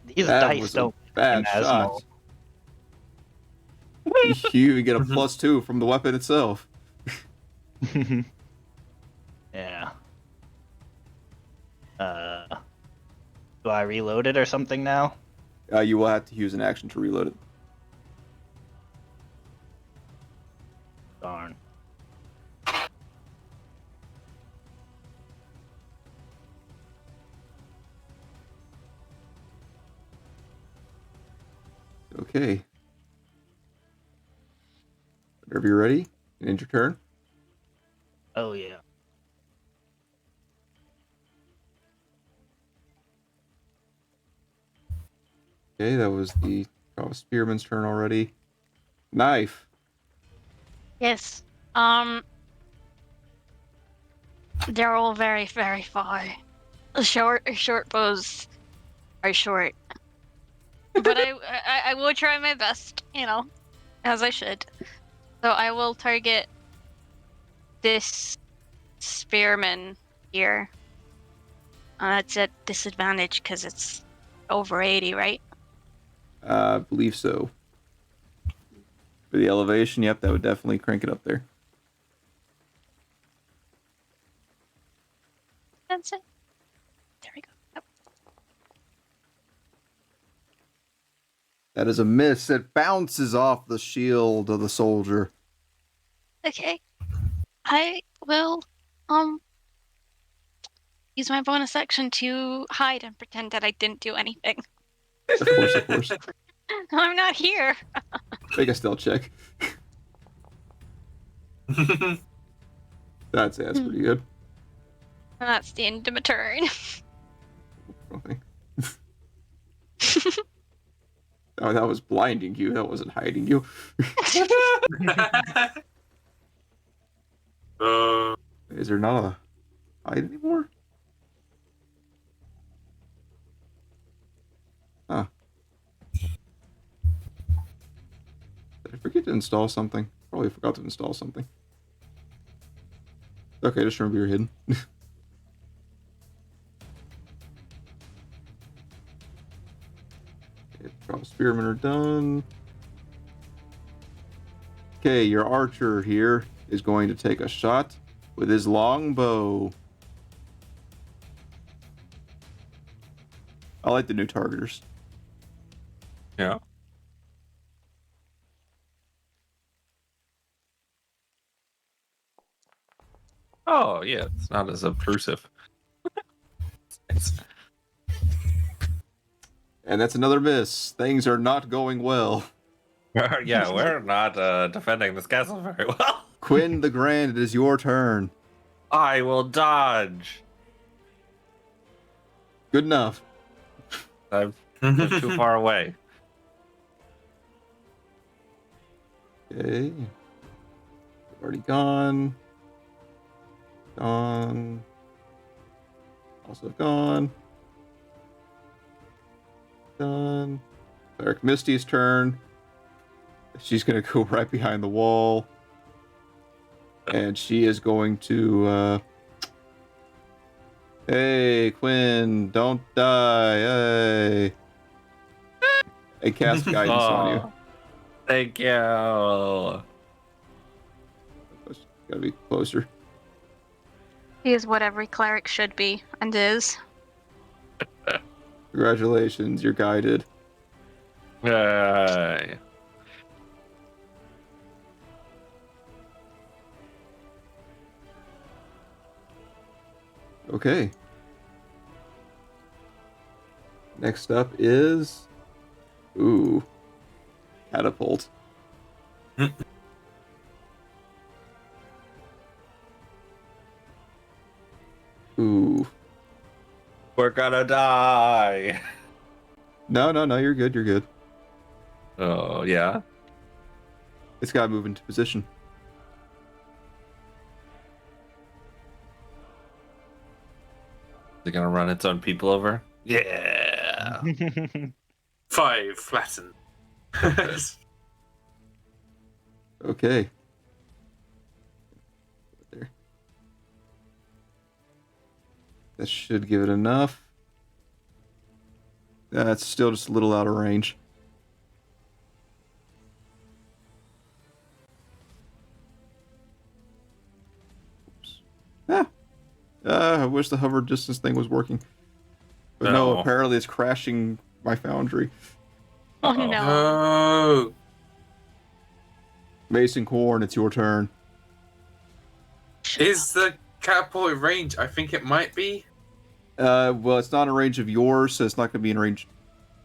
These That dice was a don't bad seem as shot. You even get a +2 from the weapon itself. Yeah. Do I reload it or something now? You will have to use an action to reload it. Darn. Okay. Whenever you're ready, end your turn. Oh yeah. Okay, that was the Spearman's turn already. Knife. Yes. They're all very, very far. Short bows are short. But I will try my best, as I should. So I will target this spearman here. It's a disadvantage because it's over 80, right? I believe so. For the elevation, yep, that would definitely crank it up there. That's it. There we go. Yep. That is a miss. It bounces off the shield of the soldier. Okay. I will use my bonus action to hide and pretend that I didn't do anything. Of course, of course. I'm not here. Make a stealth check. That's pretty good. That's the end of my turn. Okay. Oh, that was blinding you. That wasn't hiding you. Is there not a hide anymore? Huh. Did I forget to install something? Probably forgot to install something. Okay, just remember you're hidden. Okay, drop spearmen are done. Okay, your archer here is going to take a shot with his longbow. I like the new targeters. Yeah. Oh, yeah, it's not as obtrusive. Nice. And that's another miss. Things are not going well. Yeah, we're not defending this castle very well. Quinn the Grand, it is your turn. I will dodge. Good enough. I'm too far away. Okay. Already gone. Gone. Also gone. Done. Cleric Misty's turn. She's going to go right behind the wall. And she is going to... Hey, Quinn, don't die. Hey. I cast guidance on you. Thank you. Gotta be closer. He is what every cleric should be, and is. Congratulations, you're guided. Yay. Okay. Next up is... Ooh. Catapult. Ooh. We're gonna die. No, you're good, you're good. Oh, yeah? It's gotta move into position. Is it gonna run its own people over? Yeah. 5 flatten. Okay. There. That should give it enough. That's still just a little out of range. Oops. I wish the hover distance thing was working. But no, No. apparently it's crashing my foundry. Oh Uh-oh. no. Oh, Mason Corn, it's your turn. is the catapult in range? I think it might be. Well, it's not in range of yours, so it's not going to be in range.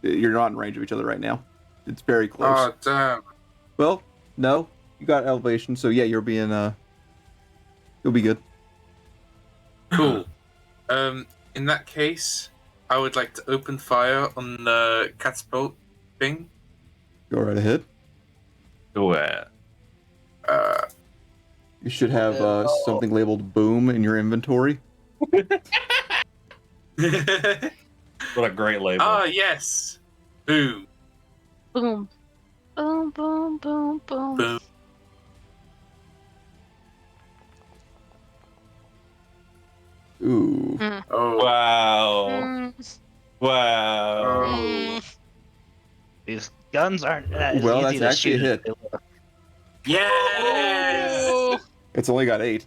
You're not in range of each other right now. It's very close. Oh, damn. Well, no, you got elevation, so yeah, you'll be good. Cool. In that case, I would like to open fire on the catapult thing. Go right ahead. Do it. You should have something labeled "boom" in your inventory. What a great label. Ah, yes. Boom. Boom. Boom, boom, boom, boom. Boom. Ooh. Oh. Wow. Mm, Wow. mm. These guns aren't as Well, easy that's to actually a shoot as hit. they look. Yes! Ooh. It's only got 8.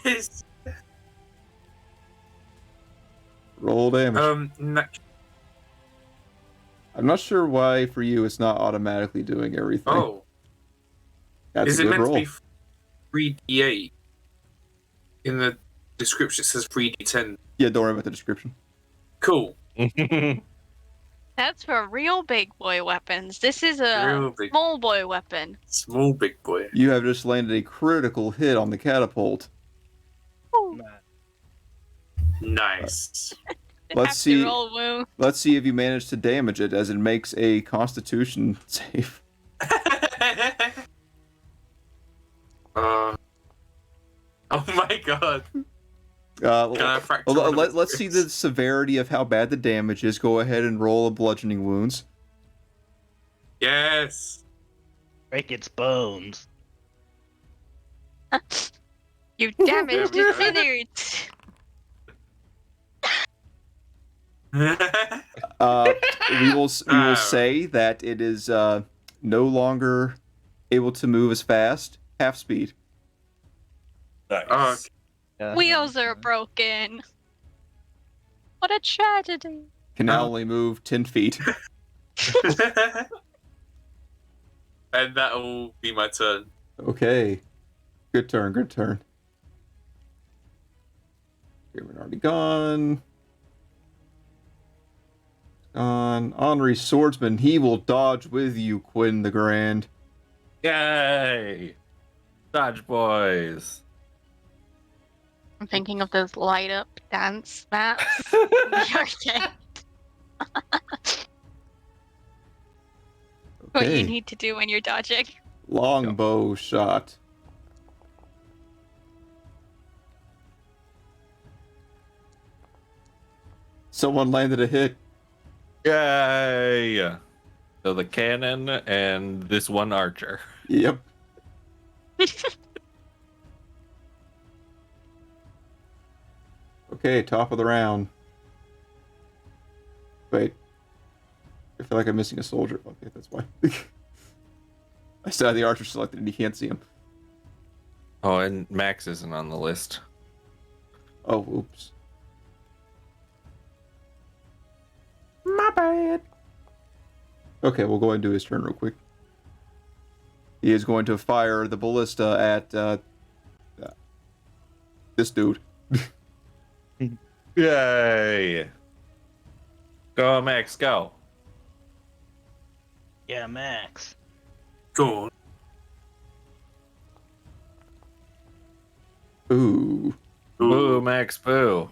Nice. Roll damage. I'm not sure why for you it's not automatically doing everything. Oh, That's is a it good meant roll. to be 3d8? In the description, it says 3d10. Yeah, don't worry about the description. Cool. That's for real big boy weapons. This is a Real big, small boy weapon. small big boy. You have just landed a critical hit on the catapult. Ooh. Nice. Let's Have to see. roll wound. Let's see if you manage to damage it as it makes a Constitution save. Oh my god. Can I fracture Well, one of its let's see the ribs? severity of how bad the damage is. Go ahead and roll a bludgeoning wounds. Yes. Break its bones. You damaged There we its go. innards. We will say that it is no longer able to move as fast, half speed. Nice. Oh, okay. Yeah, Wheels are broken. What a tragedy. Can now Oh. only move 10 feet. And that'll be my turn. Okay. Good turn, good turn. We're already gone. On Henri Swordsman, he will dodge with you, Quinn the Grand. Yay! Dodge boys. I'm thinking of those light up dance maps. in the arcade. What you Okay. need to do when you're dodging. Longbow shot. Someone landed a hit. Yay! So the cannon and this one archer. Yep. Okay, top of the round. Wait. I feel like I'm missing a soldier. Okay, that's why. I still have the archer selected and you can't see him. Oh, and Max isn't on the list. Oh, oops. My bad. Okay, we'll go ahead and do his turn real quick. He is going to fire the ballista at this dude. Yay! Go, Max, go. Yeah, Max. Go on. Ooh. Boo, Max, boo.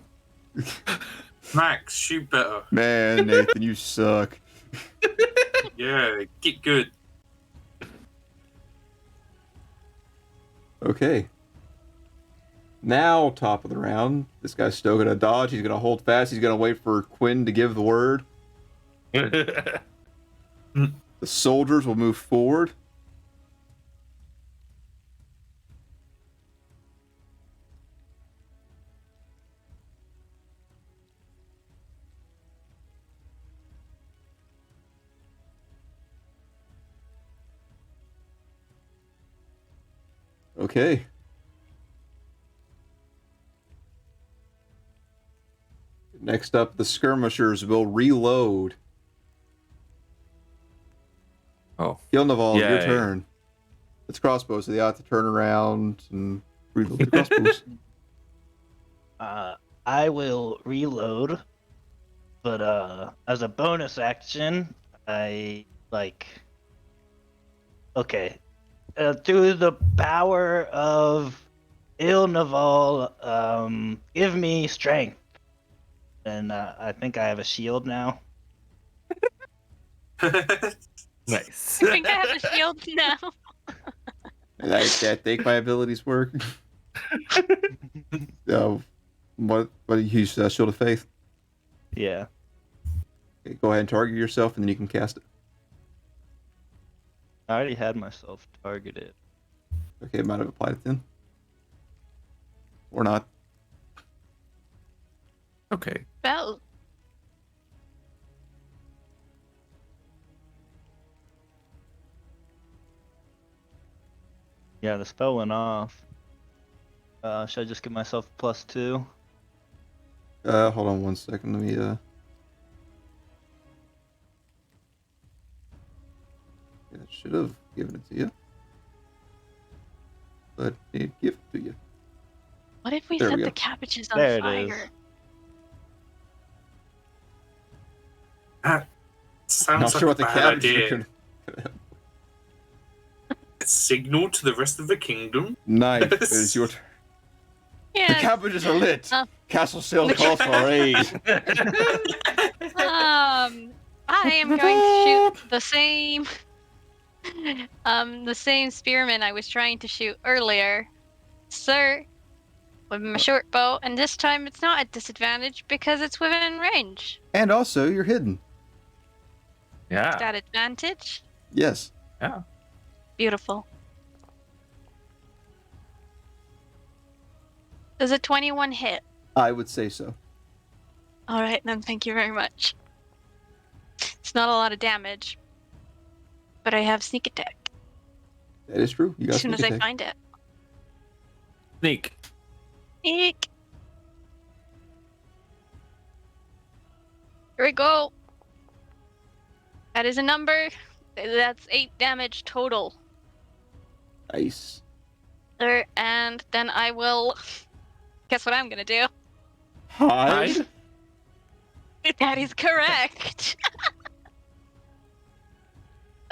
Max, shoot better. Man, Nathan, you suck. Yeah, get good. Okay. Now, top of the round. This guy's still going to dodge. He's going to hold fast. He's going to wait for Quinn to give the word. The soldiers will move forward. Okay. Next up, the skirmishers will reload. Oh. Gilnaval, your Yay. turn. It's crossbows, so they have to turn around and reload the crossbows. I will reload, but as a bonus action, I okay. Through the power of Il Naval, give me strength. And I think I have a shield now. Nice. I think I have a shield now. I think my abilities work. What do you use? Shield of Faith? Yeah. Okay, go ahead and target yourself, and then you can cast it. I already had myself targeted. Okay, might have applied it then. Or not. Okay. Spell. Yeah, the spell went off. Should I just give myself +2? Hold on one second. Let me yeah, I should have given it to you. But it give it to you. What if we There we set go. the cabbages on There it fire? That sounds Not like sure a what the bad cabbages idea. are gonna. Signal to the rest of the kingdom. Knife, it is your turn. The Yes. cabbages are lit. Uh, Castle still the calls for aid. I am going to shoot the same spearman I was trying to shoot earlier, sir, with my short bow, and this time it's not at disadvantage because it's within range. And also, you're hidden. Yeah. That advantage? Yes. Yeah. Beautiful. Does a 21 hit? I would say so. Alright then, thank you very much. It's not a lot of damage, but I have sneak attack That is true. You got as soon sneak as I attack. find it. Sneak. Eek! Here we go. That is a number. That's 8 damage total. Nice. There, and then I will. Guess what I'm gonna do? Hide? That is correct.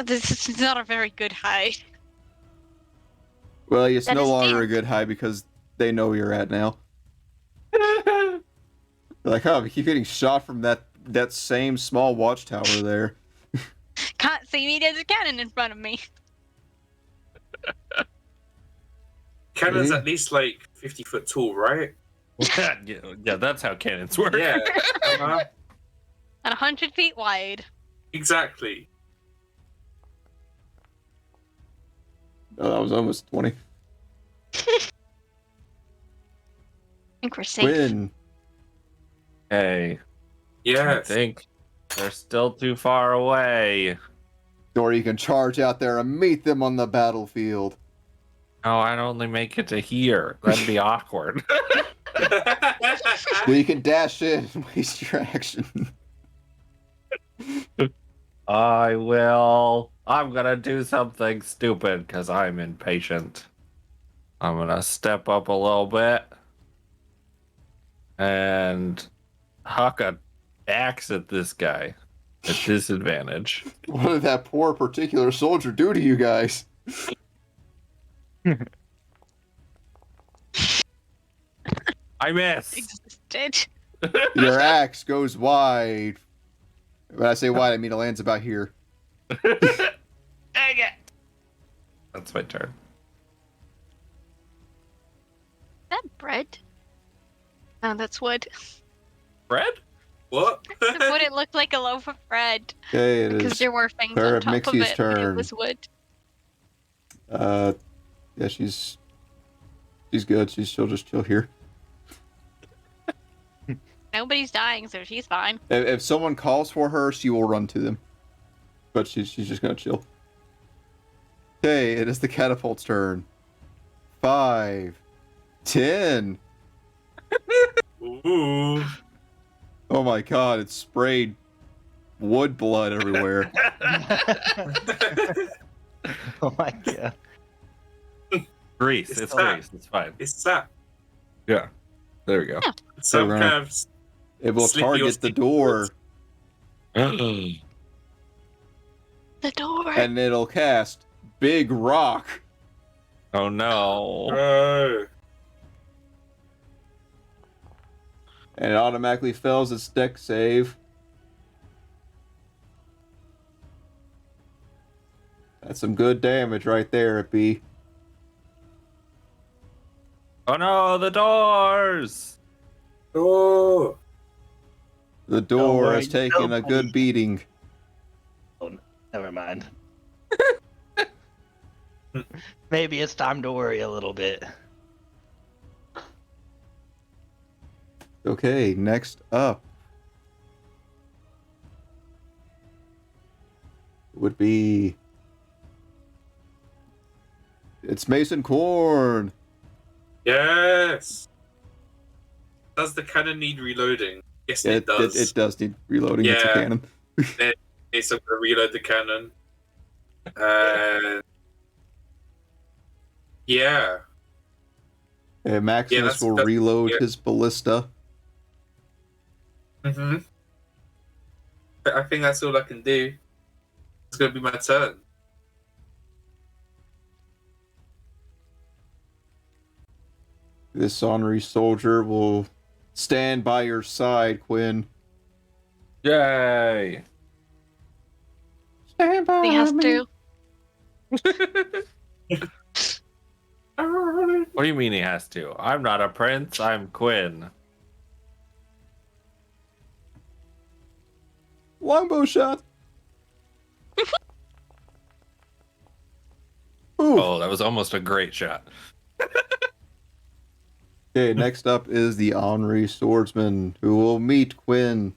This is not a very good hide. Well, it's That no is longer damn. a good hide because they know where you're at now. They're like, oh, we keep getting shot from that same small watchtower there. Can't see me. There's a cannon in front of me. Cannon's Okay. at least like 50 foot tall, right? Yeah, that's how cannons work. Yeah. uh-huh. And 100 feet wide. Exactly. Oh, that was almost 20. I think we're safe. Quinn. Hey, I Yes. think they're still too far away. Or you can charge out there and meet them on the battlefield. Oh, I'd only make it to here. That'd be awkward. Well, you can dash in and waste your action. I will. I'm gonna do something stupid because I'm impatient. I'm gonna step up a little bit and huck a axe at this guy at disadvantage. What did that poor particular soldier do to you guys? I miss. Existed. Your axe goes wide. When I say wide, I mean it lands about here. Dang it! That's my turn. That bread? Oh, that's wood. Bread? What? Would it look like a loaf of bread? Okay, it Because is. there were things Clara on top of Mixie's it. And it turn. was wood. Yeah, she's good. She'll just chill here. Nobody's dying, so she's fine. If someone calls for her, she will run to them. But she's just gonna chill. Okay, it is the catapult's turn. 5, 10. Ooh. Oh my god, it sprayed wood blood everywhere. Oh my god. Grease. It's It's that. grease. It's fine. It's that. Yeah. There we go. Some Right. kind of. It will Slippy or target the sticky door, The door. and it'll cast Big Rock. Oh no. Oh. And it automatically fails its deck save. That's some good damage right there, it be. Oh no, the doors! Oh. The door worry, has taken a nobody- good beating. Never mind. Maybe it's time to worry a little bit. Okay, next up would be... It's Mason Corn! Yes. Does the cannon need reloading? Yes, it does. It does need reloading. It's a Yeah. cannon. Okay, so I'm gonna reload the cannon. Yeah. Maximus will that's reload yeah. his ballista. Mm-hmm. I think that's all I can do. It's gonna be my turn. This honorary soldier will stand by your side, Quinn. Yay! Stand by He has me. to. What do you mean he has to? I'm not a prince, I'm Quinn. Longbow shot. Ooh. Oh, that was almost a great shot. Okay, next up is the honorary swordsman who will meet Quinn.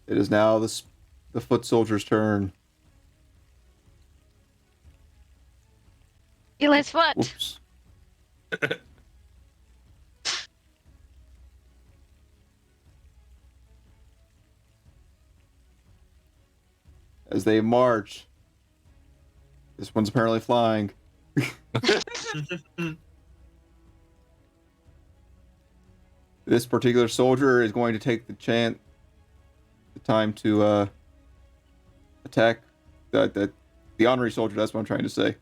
It is now the foot soldier's turn. Eli's what? Whoops. As they march, this one's apparently flying. This particular soldier is going to take the time to attack the honorary soldier. That's what I'm trying to say.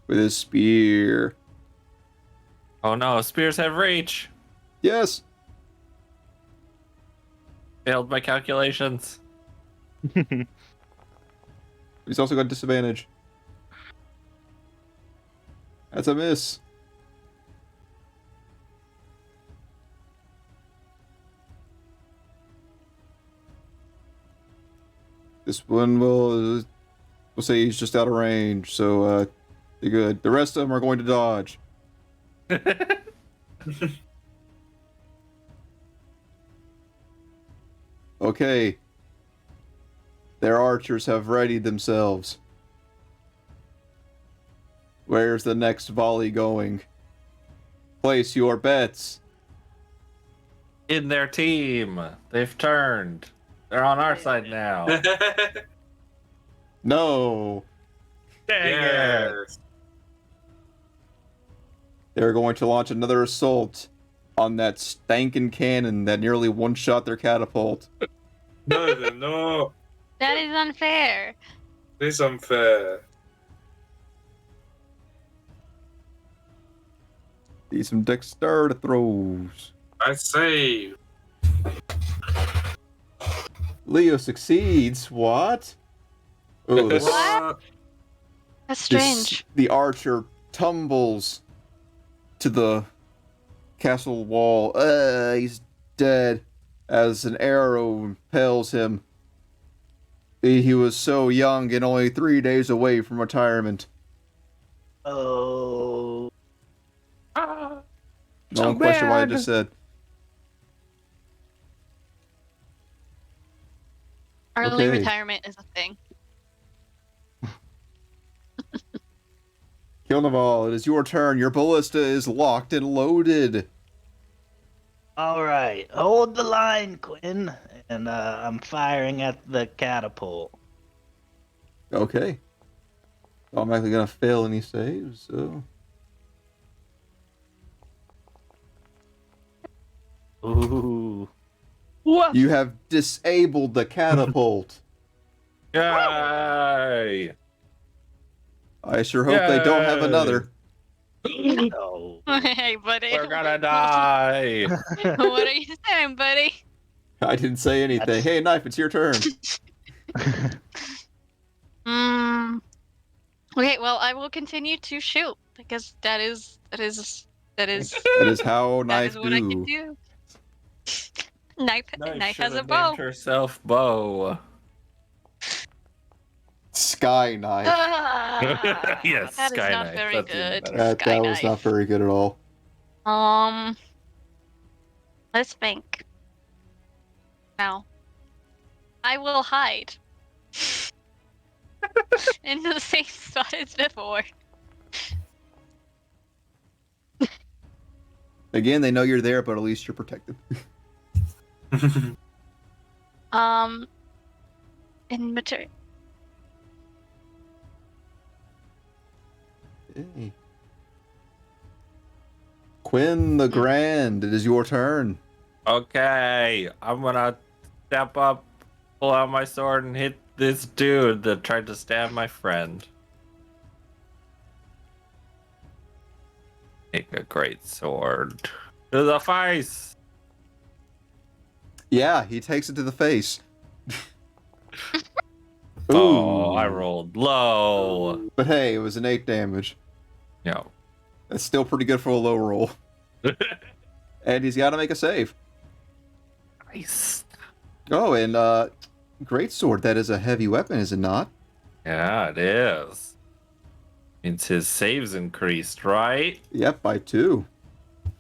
With his spear. Oh no, spears have reach. Yes. Failed my calculations. He's also got disadvantage. That's a miss. This one we'll say he's just out of range, so you're good. The rest of them are going to dodge. Okay. Their archers have readied themselves. Where's the next volley going? Place your bets. In their team. They've turned. They're on our side now. No. Dang it. Yes. They're going to launch another assault on that stankin' cannon that nearly one-shot their catapult. No. That is unfair. This is unfair. Need some dexterity throws. I say. Leo succeeds. What? Oh, this, What? That's strange. the archer tumbles to the castle wall. He's dead as an arrow impales him. He was so young and only 3 days away from retirement. Oh. Ah, No so one questioned what I bad. just said. Early okay. retirement is a thing. Kilnaval, it is your turn. Your ballista is locked and loaded. All right, hold the line, Quinn, and I'm firing at the catapult. Okay. Automatically gonna fail any saves, so... Ooh. What? You have disabled the catapult. Yay! I sure hope they don't have Yay. another. No. Hey, buddy. We're gonna die. What are you saying, buddy? I didn't say anything. That's- Hey, Knife, it's your turn. Okay, well, I will continue to shoot because that is That is how that Knife is what I can do. do. Knife has a should've bow. named herself Bow. Sky knife. Yes, that is sky not knife. very That's even good. better. That Sky was not knife. very good at all. Let's think. Now, I will hide in the same spot as before. Again, they know you're there, but at least you're protected. In material. Hey. Quinn the Grand, it is your turn. Okay, I'm gonna step up, pull out my sword, and hit this dude that tried to stab my friend. Make a great sword to the face. Yeah, he takes it to the face. Oh, I Ooh. rolled low. But hey, it was an 8 damage. Yeah. That's still pretty good for a low roll. And he's got to make a save. Nice. Oh, and greatsword, that is a heavy weapon, is it not? Yeah, it is. Means his saves increased, right? Yep, by 2.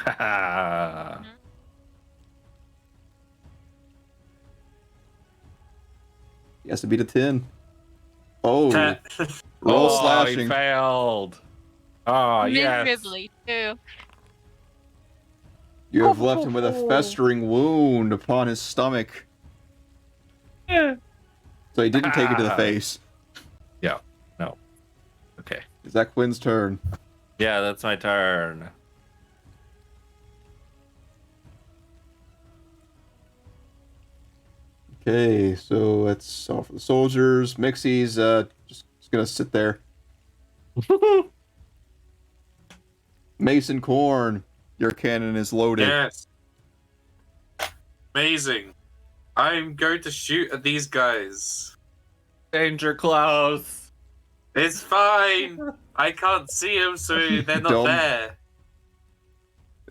Haha. He has to beat a 10. Oh, roll Oh, slashing. he failed. Oh, yes. Miserably, too. You have left him with a festering wound upon his stomach. So he didn't take it to the face. Yeah, no. Okay. Is that Quinn's turn? Yeah, that's my turn. Okay, so that's all for the soldiers. Mixie's just gonna sit there. Mason Corn, your cannon is loaded. Yes. Amazing. I'm going to shoot at these guys. Danger close. It's fine. I can't see them, so they're not Don't- there.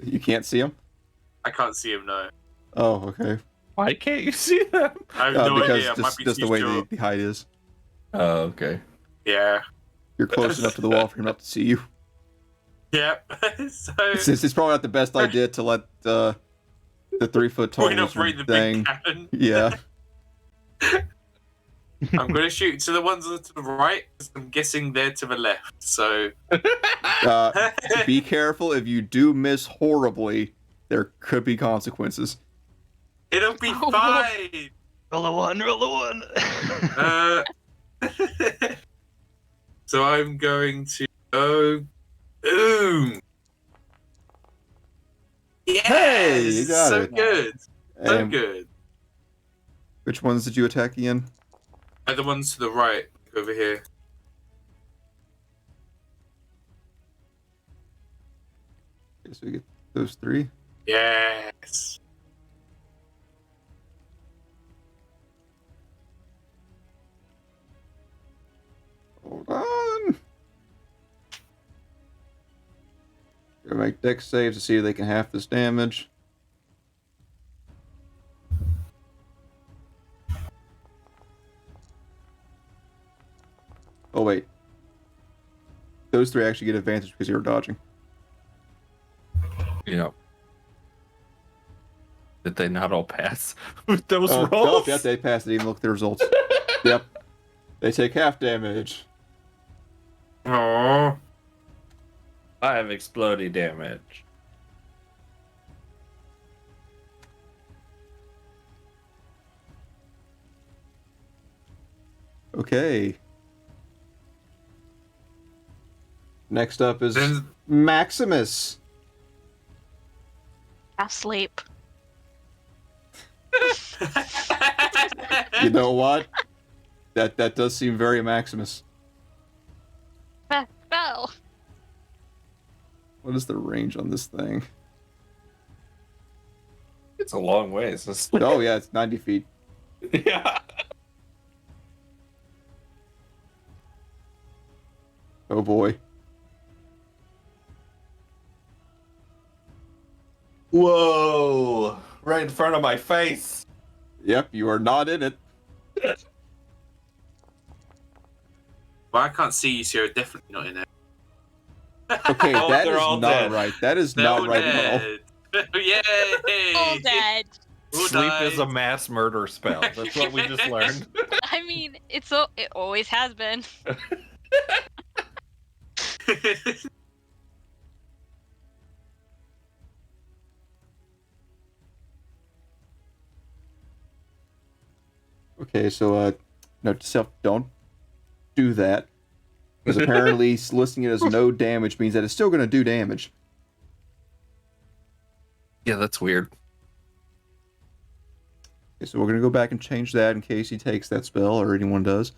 You can't see him? I can't see them, no. Oh, okay. Why can't you see them? I have no Because idea. It might be just too the way short. the height is. Oh, okay. Yeah. You're close enough to the wall for him not to see you. Yep. So It's probably not the best idea to let the 3-foot tall point operate the big thing. cannon. Yeah. I'm going to shoot to the ones to the right, because I'm guessing they're to the left. So Be careful. If you do miss horribly, there could be consequences. it'll be fine. Roll a 1, roll a 1. So I'm going to go. Boom. Yes! Hey, you got so it. good. So And good. which ones did you attack again? And the ones to the right, over here. Okay, so we get those 3. Yes. Hold on. Gonna make dex saves to see if they can half this damage. Oh wait. Those 3 actually get advantage because you're dodging. Yeah. Did they not all pass with those Oh, rolls? yep, they passed. They didn't even look at the results. Yep. They take half damage. Oh. 5 exploding damage. Okay. Next up is Then Maximus. Asleep. You know what? That does seem very Maximus. Fell. What is the range on this thing? It's a long ways. Oh yeah, it's 90 feet. Yeah. Oh boy. Whoa! Right in front of my face. Yep, you are not in it. Well, I can't see you, so you're definitely not in it. Okay, Oh, that they're is all not dead. right. That is They're not all right at all. dead. Yay! All dead. Who Sleep is a died? mass murder spell. That's what we just learned. I mean, it always has been. Okay, so note to self: don't do that, because apparently listing it as no damage means that it's still going to do damage. Yeah, that's weird. Okay, so we're going to go back and change that in case he takes that spell or anyone does.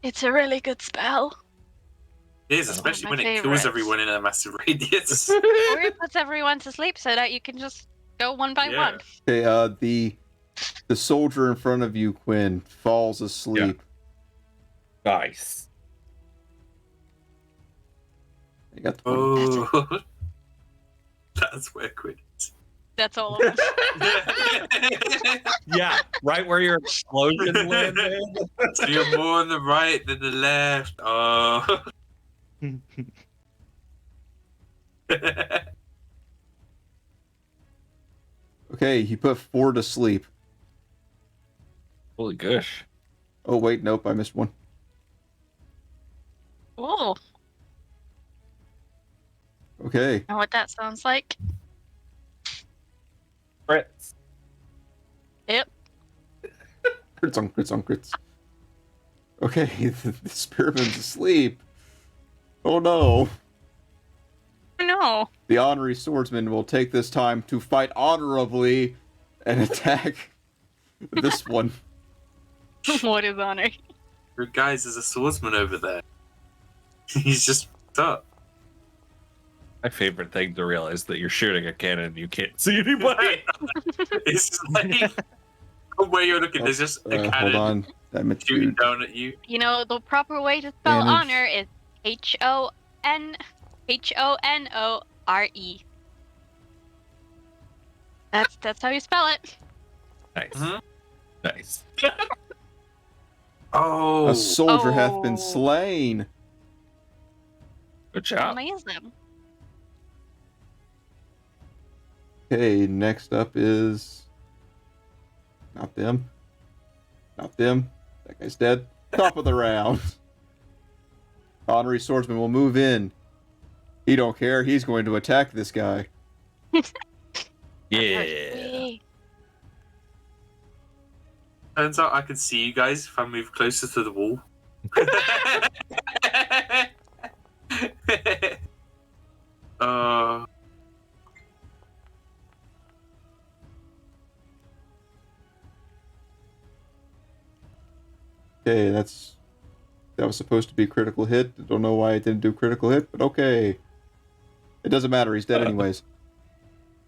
It's a really good spell. It is, especially my when it kills favorites. everyone in a massive radius. Or it puts everyone to sleep so that you can just go one by Yeah. one. Okay, the soldier in front of you, Quinn, falls asleep. Nice. You got the one. Oh, that's where Quinn is. That's all of them. Yeah, right where your explosion landed. So you're more on the right than the left. Oh. Okay, he put 4 to sleep. Holy gosh. Oh wait, nope, I missed one. Oh, Okay, know what that sounds like? Fritz. Yep. crits on crits on crits. Okay, the spearman's asleep. Oh no. No. The honorary swordsman will take this time to fight honorably and attack this one. What is honor? Your guys, there's a swordsman over there. He's just fucked up. My favorite thing to realize that you're shooting a cannon and you can't see anybody. It's just like from where you're looking, there's just a Hold cannon on. That meant shooting you. down at you. You know, the proper way to spell Damage. honor is Honore. That's how you spell it. Nice. Mhm. Nice. Oh, A soldier hath been Oh. slain. Good job. Amazing. Okay, next up is not them. Not them. That guy's dead. Top of the round. Honorary swordsman will move in. He don't care. He's going to attack this guy. Yeah. Yay. turns out I can see you guys if I move closer to the wall. uh, Okay, that was supposed to be critical hit. I don't know why it didn't do critical hit, but okay. It doesn't matter. He's dead anyways.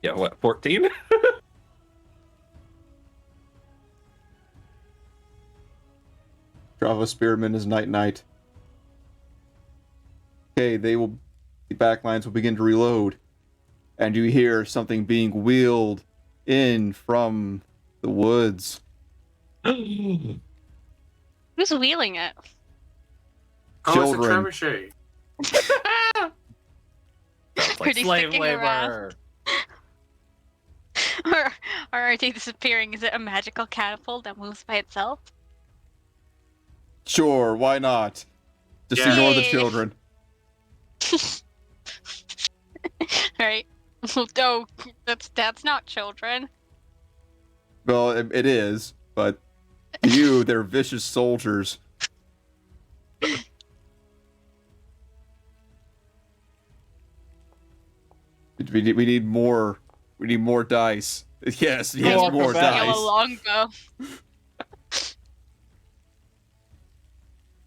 Yeah, what, 14? Drava Spearman is night. Okay, the backlines will begin to reload. And you hear something being wheeled in from the woods. Who's wheeling it? oh, Children. it's a trebuchet. Sounds Are like they slave sticking around? labor. or are they disappearing? Is it a magical catapult that moves by itself? Sure, why not? Just Yeah. ignore the Yay. children. Right. Oh, that's not children. Well, it is, but to you, they're vicious soldiers. We need more. We need more dice. Yes, yes, More more acrobatics. Yellow dice. longbow.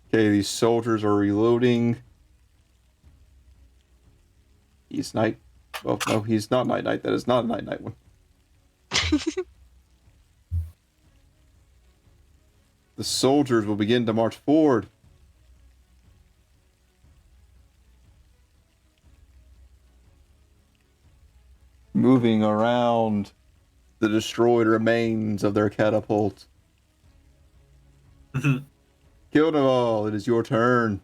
Okay, these soldiers are reloading. He's night. Well, no, he's not night. That is not a night one. The soldiers will begin to march forward. Moving around the destroyed remains of their catapult. Killed them all. It is your turn.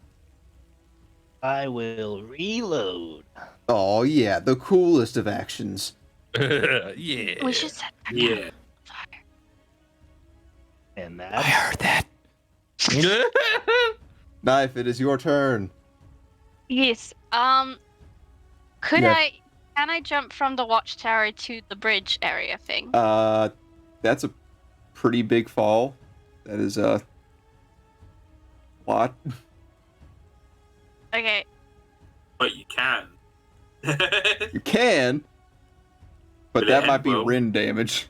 I will reload. Oh, yeah, the coolest of actions. Yeah. We should set that Yeah. down. Fire. And I that's heard that. Knife, it is your turn. Yes. Could Yeah. can I jump from the watchtower to the bridge area thing? That's a pretty big fall. That is a lot. Okay. But you can. You can, but Will it that end might be well? Rin damage.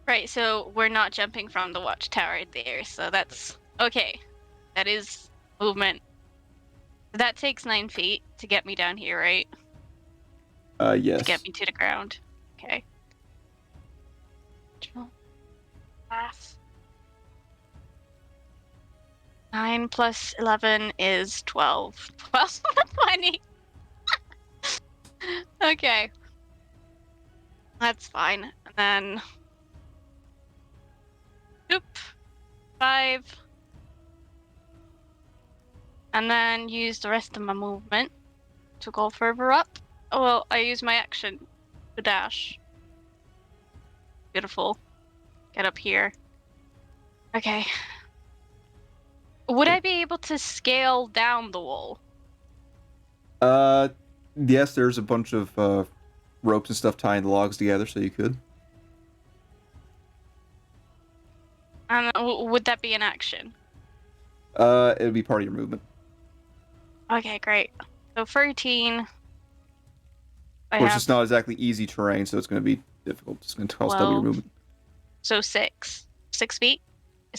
Right, so we're not jumping from the watchtower there, so that's okay. That is movement. That takes 9 feet to get me down here, right? Yes. To get me to the ground. Okay. Half. 9 plus 11 is 12. 12 20. Okay. That's fine. And then. Oop. 5. And then use the rest of my movement to go further up. Oh, well, I use my action to dash. Beautiful. Get up here. Okay. Would I be able to scale down the wall? Yes, there's a bunch of ropes and stuff tying the logs together, so you could. And would that be an action? It would be part of your movement. Okay, great. So 13. Of I course, have it's not exactly easy terrain, so it's going to be difficult. It's going to cost double your 12. movement. so 6. 6 feet?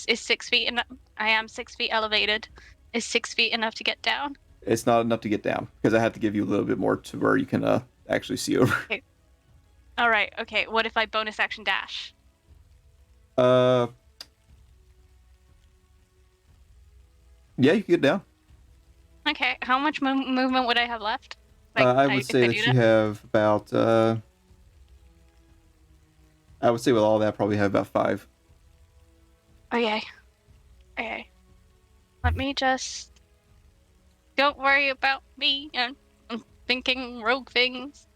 Is 6 feet enough? I am 6 feet elevated. Is 6 feet enough to get down? It's not enough to get down, because I have to give you a little bit more to where you can actually see over. Alright, okay. What if I bonus action dash? Yeah, you can get down. Okay, how much movement would I have left? I would if say I that do you have about, I would say with all that, probably have about 5. Okay. Okay. Let me just. Don't worry about me. I'm thinking rogue things.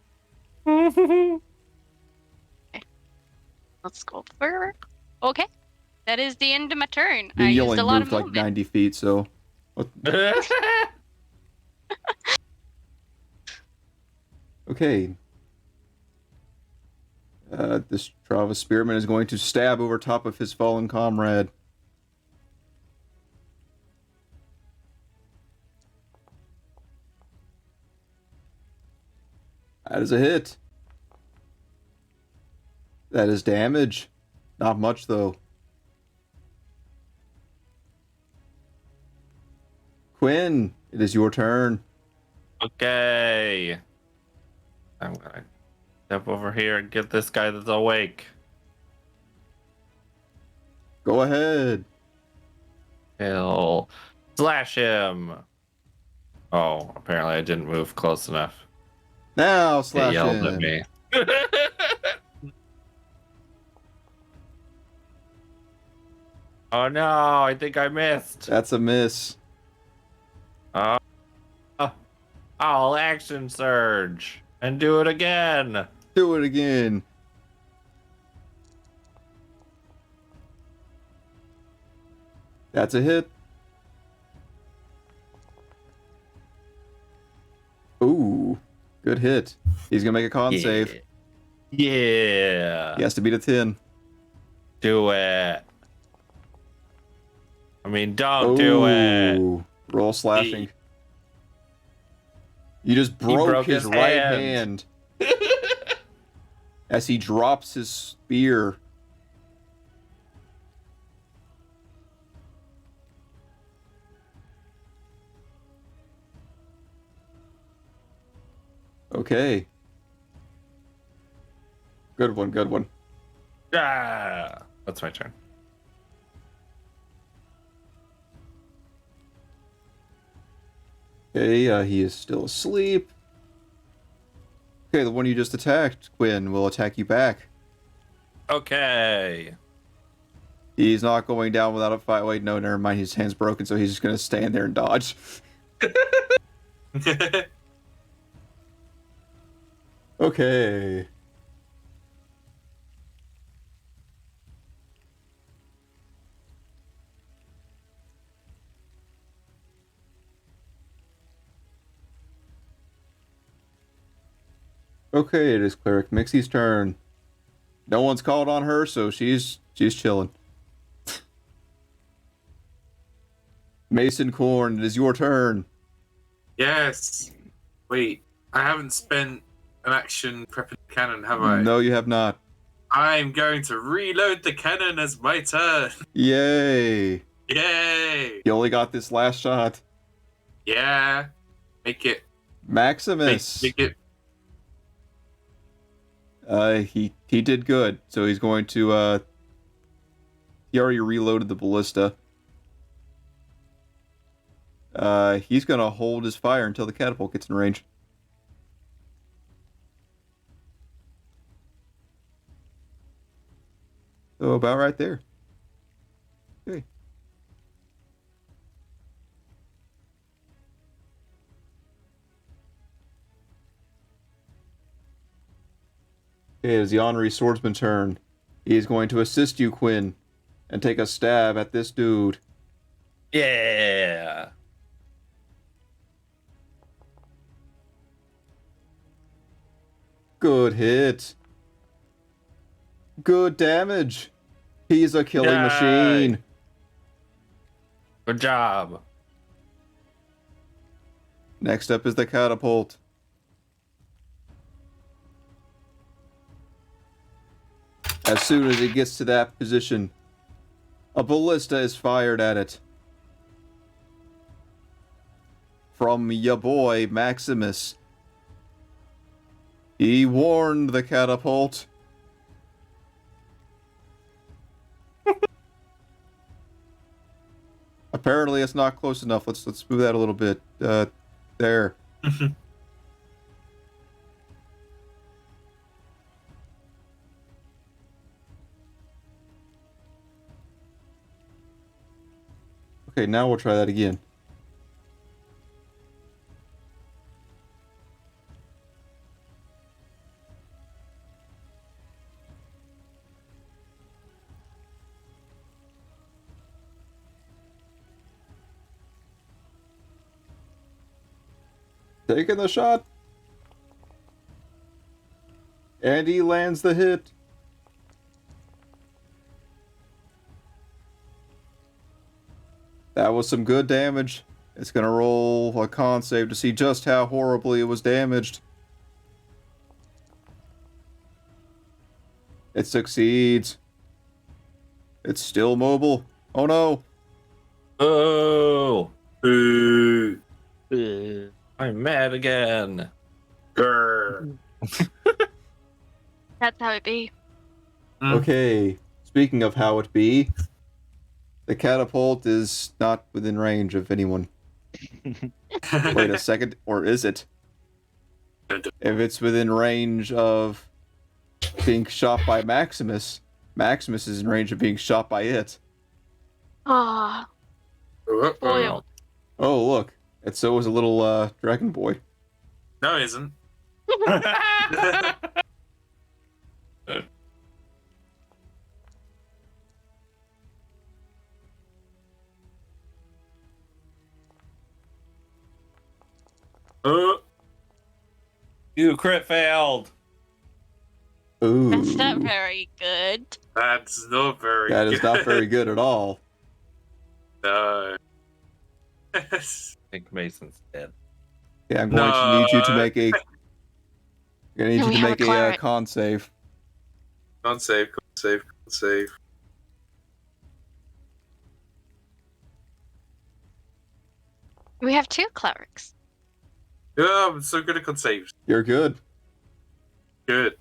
Okay. Let's go forward. Okay. That is the end of my turn. I mean, I you used only a lot moved of like movement. 90 feet, so... Okay. This Travis Spearman is going to stab over top of his fallen comrade. That is a hit. That is damage. Not much, though. Quinn, it is your turn. Okay. I'm gonna step over here and get this guy that's awake. Go ahead. He'll slash him. Oh, apparently I didn't move close enough. Now He slash yelled at him. me. Oh no, I think I missed. That's a miss. I'll action surge and do it again. Do it again. That's a hit. Ooh, good hit. He's gonna make a con save. Yeah. He has to beat a 10. Do it. I mean, don't do it. Ooh, roll slashing. You just broke his right hand as he drops his spear. Okay. Good one, good one. Ah, that's my turn. Okay, he is still asleep. Okay, the one you just attacked, Quinn, will attack you back. Okay. He's not going down without a fight. Wait, no, never mind. His hand's broken, so he's just gonna stand there and dodge. Okay. Okay, it is Cleric Mixie's turn. No one's called on her, so she's chilling. Mason Corn, it is your turn. Yes. Wait, I haven't spent an action prepping the cannon, have I? No, you have not. I'm going to reload the cannon as my turn. Yay! Yay! You only got this last shot. Yeah. Make it. Maximus. Make it. He did good. So he's going to he already reloaded the ballista. He's gonna hold his fire until the catapult gets in range. So about right there. Okay. Okay, it is the honorary swordsman turn. He is going to assist you, Quinn, and take a stab at this dude. Yeah. Good hit. Good damage. He's a killing Yay. machine. Good job. Next up is the catapult. As soon as it gets to that position, a ballista is fired at it. From ya boy, Maximus. He warned the catapult. Apparently it's not close enough. Let's move that a little bit. There. Okay, now we'll try that again. Taking the shot. And he lands the hit. That was some good damage. It's gonna roll a con save to see just how horribly it was damaged. It succeeds. It's still mobile. Oh no. Oh, Boo. I'm mad again. Grr. That's how it be. Okay. Speaking of how it be, the catapult is not within range of anyone. Wait a second, or is it? If it's within range of being shot by Maximus, Maximus is in range of being shot by it. Ah, Uh-oh. spoiled. Oh, look. And so is a little dragon boy. No, it isn't. You crit failed. Ooh. That's not very good. That's not very That good. is not very good at all. No. I think Mason's dead. Yeah, I'm going to need you to make a. I'm gonna need Yeah, you we to have make a a cleric. con save. Can't save, can't save, can't save. We have 2 clerics. Yeah, I'm so good at con saves. You're good. Good.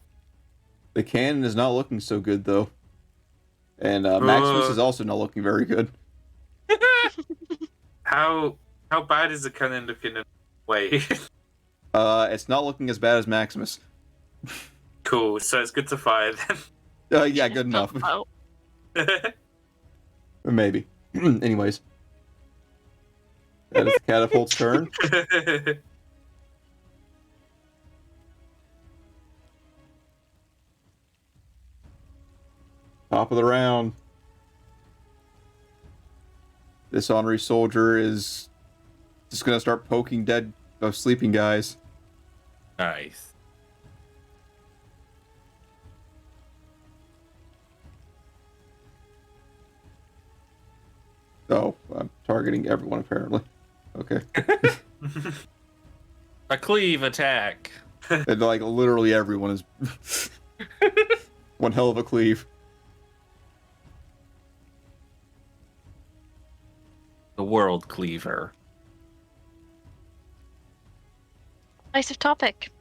The cannon is not looking so good though, and Maximus is also not looking very good. How bad is the cannon looking in a way? It's not looking as bad as Maximus. Cool, so it's good to fire then. Yeah, good enough. Oh, Maybe. Anyways. That is the catapult's turn. Top of the round. This honorary soldier is just gonna start poking sleeping guys. Nice. Oh, I'm targeting everyone apparently. Okay. A cleave attack. And like literally everyone is one hell of a cleave. The world cleaver. Nice topic.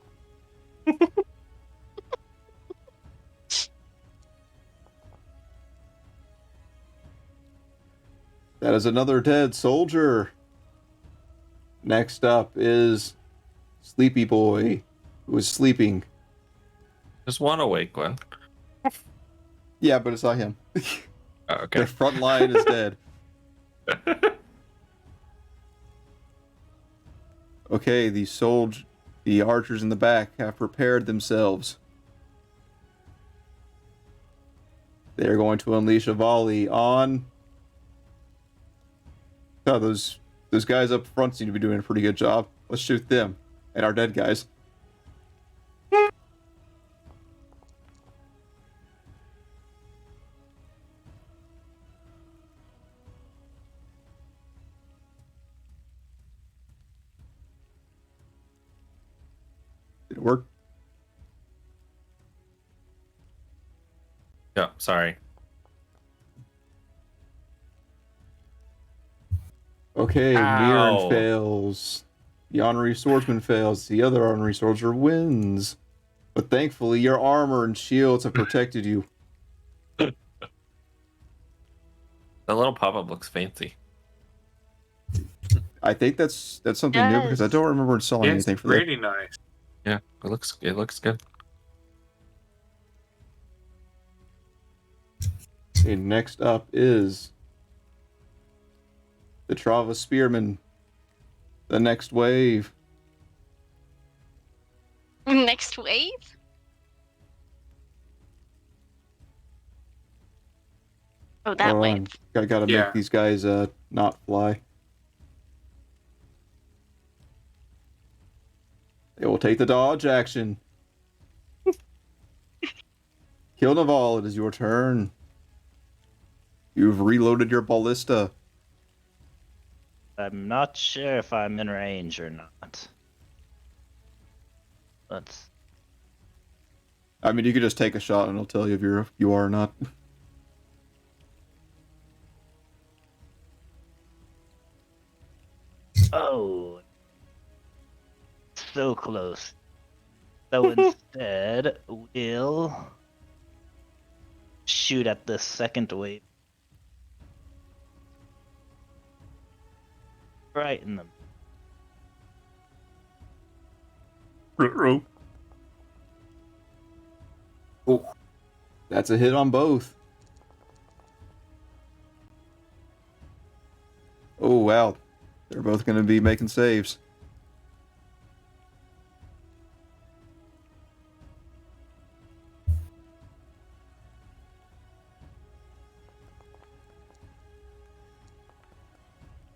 That is another dead soldier. Next up is Sleepy Boy, who is sleeping. Just one awake one. Yeah, but it's not him. Oh, okay. The front line is dead. Okay, the archers in the back have prepared themselves. They are going to unleash a volley on. Oh, those guys up front seem to be doing a pretty good job. Let's shoot them and our dead guys. Did it work? Yeah, sorry. Okay, Ow. Mirren fails. The honorary swordsman fails. The other honorary soldier wins. But thankfully, your armor and shields have protected you. The little pop-up looks fancy. I think that's something new because I don't remember installing Yeah, it's anything for that. really nice. Yeah, it looks good. Okay, next up is the Trava Spearman. The next wave. Next wave? Oh, that Hold wave. on. I gotta Yeah. make these guys not fly. They will take the dodge action. Kill Naval, it is your turn. You've reloaded your ballista. I'm not sure if I'm in range or not. Let's. I mean, you could just take a shot and it'll tell you if you are or not. Oh. So close. So instead, we'll shoot at the second wave. Right in them. Oh, That's a hit on both. Oh, wow. They're both going to be making saves.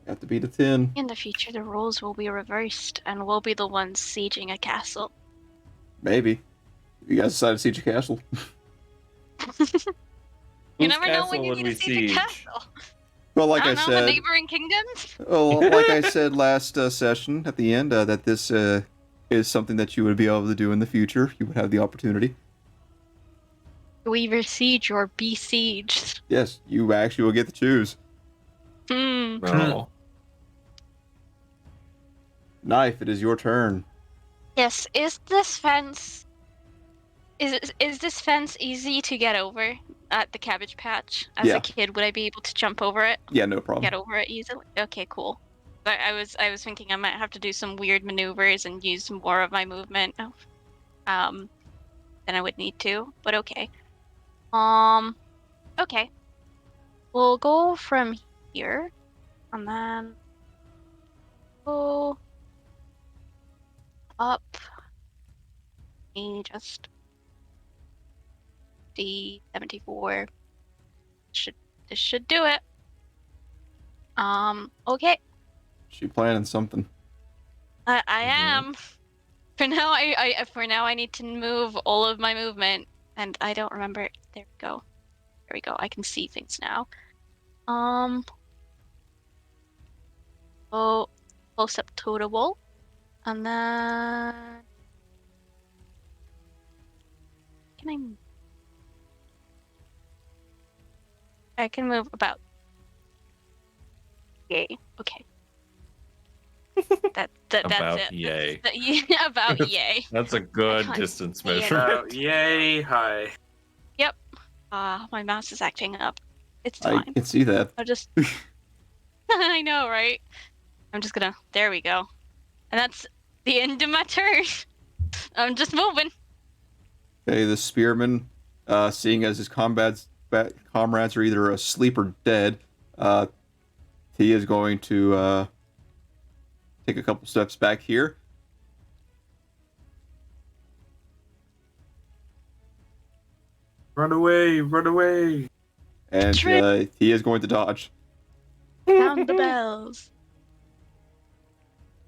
Have to beat a 10. In the future, the roles will be reversed, and we'll be the ones sieging a castle. Maybe. You guys decide to siege a castle. You Whose never know when castle you would need we to siege a siege? castle. Well, like I I don't know, the said, neighboring kingdoms? well, like I said last session at the end, that this is something that you would be able to do in the future. You would have the opportunity. Do we either siege or besieged? Yes, you actually will get to choose. No. Knife, it is your turn. Yes, is this fence easy to get over at the Cabbage Patch? As Yeah. a kid, would I be able to jump over it? Yeah, no problem. Get over it easily? Okay, cool. But I was thinking I might have to do some weird maneuvers and use more of my movement than I would need to, but okay. Okay. we'll go from here, and then go up. Just D74. This should do it. Okay. She planning something. I am. For now, I need to move all of my movement, and I don't remember. There we go. There we go. I can see things now. Oh, close up to the wall, and then can I can move about. Yay. Okay. That's About it. yay. Yeah, about yay. That's a good can't distance see it. measurement. Yay, hi. Yep. My mouse is acting up. It's I fine. can see that. I'll just. I know, right? I'm just gonna. There we go. And that's the end of my turn. I'm just moving. Okay, the spearman, seeing as his comrades are either asleep or dead, he is going to take a couple steps back here. Run away, run away. And Trip. he is going to dodge. Sound the bells.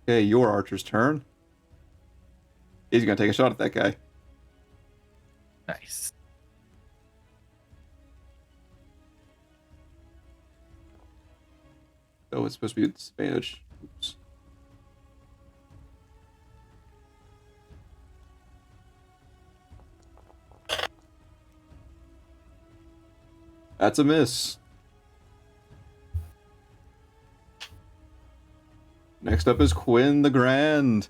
Okay, your archer's turn. He's going to take a shot at that guy. Nice. Oh, it's supposed to be a disadvantage. Oops. That's a miss. Next up is Quinn the Grand.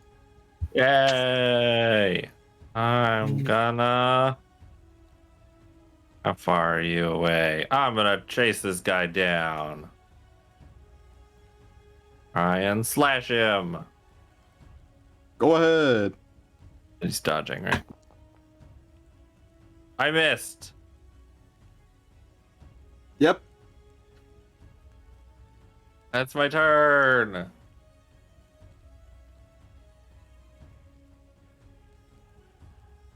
Yay! I'm gonna. How far are you away? I'm gonna chase this guy down. Try and slash him. Go ahead. He's dodging, right? I missed. Yep. That's my turn.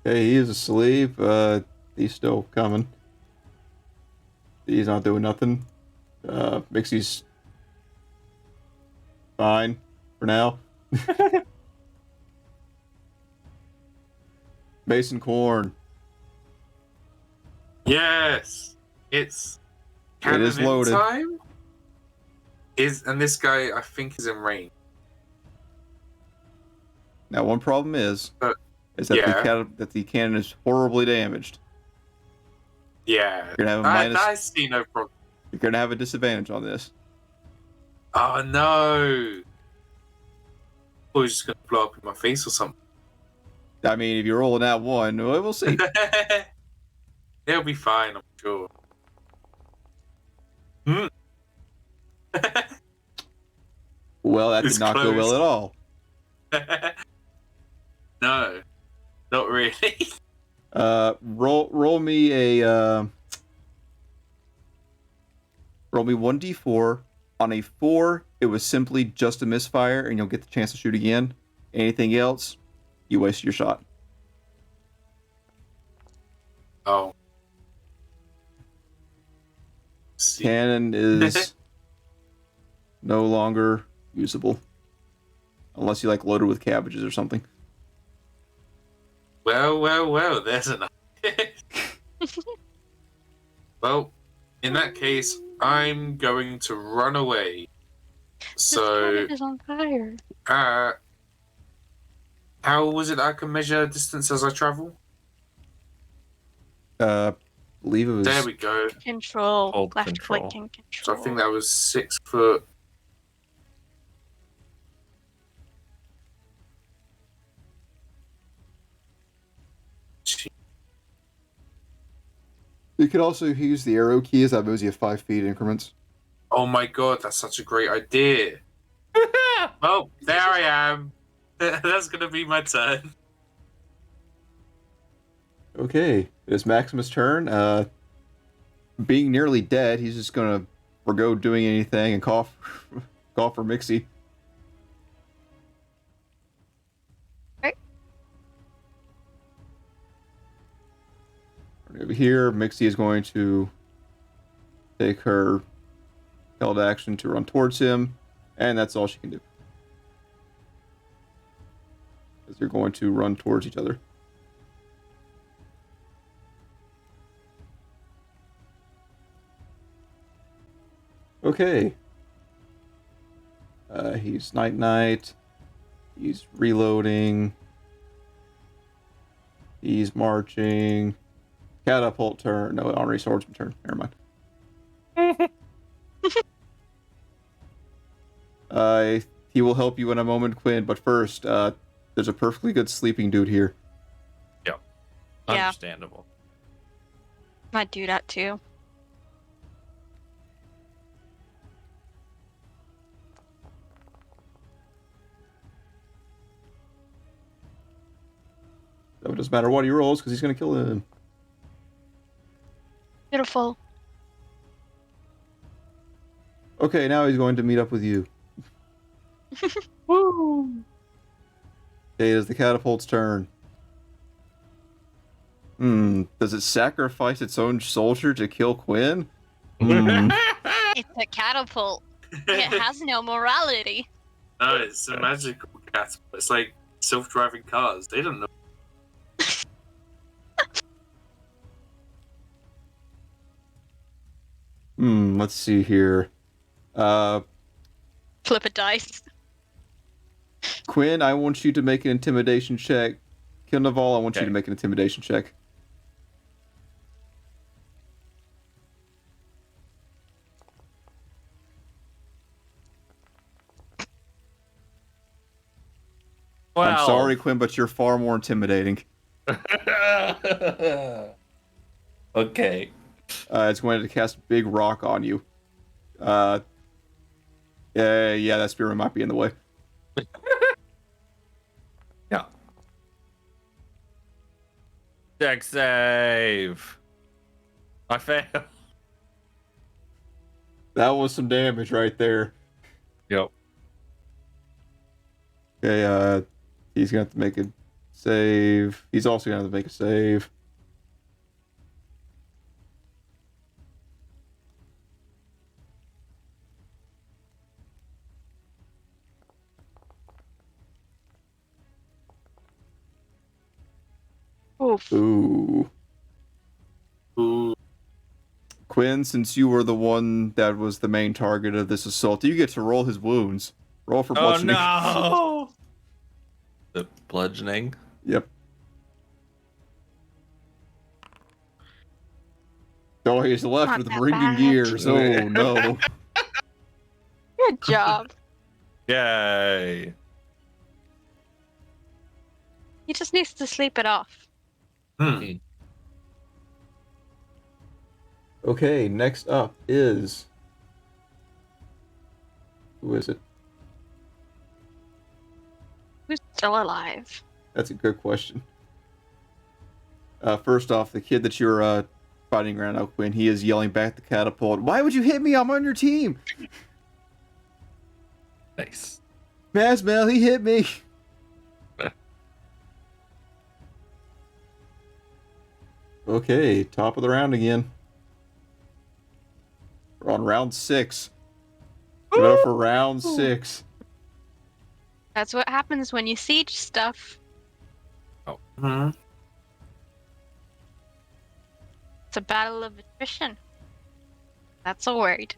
Okay, he is asleep. He's still coming. He's not doing nothing. Mixie's fine for now. Mason Corn. Yes, it's It is cannon loaded. time. And this guy I think is in range. Now, one problem is that yeah. the cannon is horribly damaged. Yeah, You're gonna have a I see no problem. You're gonna have a disadvantage on this. Oh no! I was just gonna blow up in my face or something. I mean, if you're rolling that one, we'll see. They'll be fine, I'm sure. Well, that It's did not go well close. at all. No, not really. Roll me a roll me 1d4. On a 4, it was simply just a misfire, and you'll get the chance to shoot again. Anything else, you wasted your shot. Oh. Cannon is no longer usable. Unless you load it with cabbages or something. Well, there's enough. Well, in that case, I'm going to run away. So, This is on fire. how was it I can measure distance as I travel? Believe it was. There we go. Control. Hold Left control. click and So control. I think that was 6 foot. You could also use the arrow keys that moves you 5 feet increments. Oh my god, that's such a great idea. Well, there I am. That's gonna be my turn. Okay, it is Maximus' turn. being nearly dead, he's just gonna forgo doing anything and call for Mixie. Right. Over here, Mixie is going to take her held action to run towards him, and that's all she can do. Because they're going to run towards each other. Okay. He's night. He's reloading. He's marching. Catapult turn. No, honorary swordsman turn. Never mind. He will help you in a moment, Quinn, but first, there's a perfectly good sleeping dude here. Yep. Yeah. Understandable. Might do that too. So it doesn't matter what he rolls, because he's going to kill him. Beautiful. Okay, now he's going to meet up with you. Woo! Okay, it is the catapult's turn. Does it sacrifice its own soldier to kill Quinn? It's a catapult. It has no morality. No, it's a magical catapult. It's like self-driving cars. They don't know. Let's see here. Flip a dice. Quinn, I want you to make an intimidation check. Kilnaval, I want you Okay. to make an intimidation check. I'm sorry, Quinn, but you're far more intimidating. Okay. It's going to cast a big rock on you. Yeah, that spearman might be in the way. Yeah. Deck save. I fail. That was some damage right there. Yep. Okay, he's going to have to make a save. He's also going to have to make a save. Oof. Ooh. Ooh. Quinn, since you were the one that was the main target of this assault, you get to roll his wounds. Roll for Oh bludgeoning. no! The bludgeoning. Yep. Oh, he's left Not with that ringing bad. gears. Oh, no. Good job. Yay! He just needs to sleep it off. Okay, next up is... Who is it? Who's still alive? That's a good question. First off, the kid that you're fighting right now, Quinn, he is yelling back at the catapult. Why would you hit me? I'm on your team. Nice. Masmel, he hit me. Okay, top of the round again. We're on round 6. Give it up for round 6. That's what happens when you siege stuff. Mm-hmm. It's a battle of attrition. That's a word.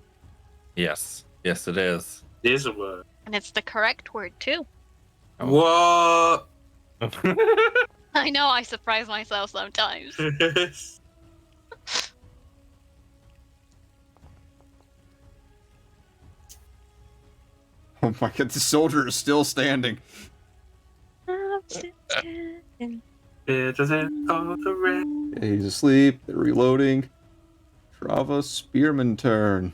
Yes. Yes, it is. There's a word. And it's the correct word, too. What? I know I surprise myself sometimes. Oh my god, the soldier is still standing. Better than all the rest. Okay, he's asleep. They're reloading. Trava Spearman turn.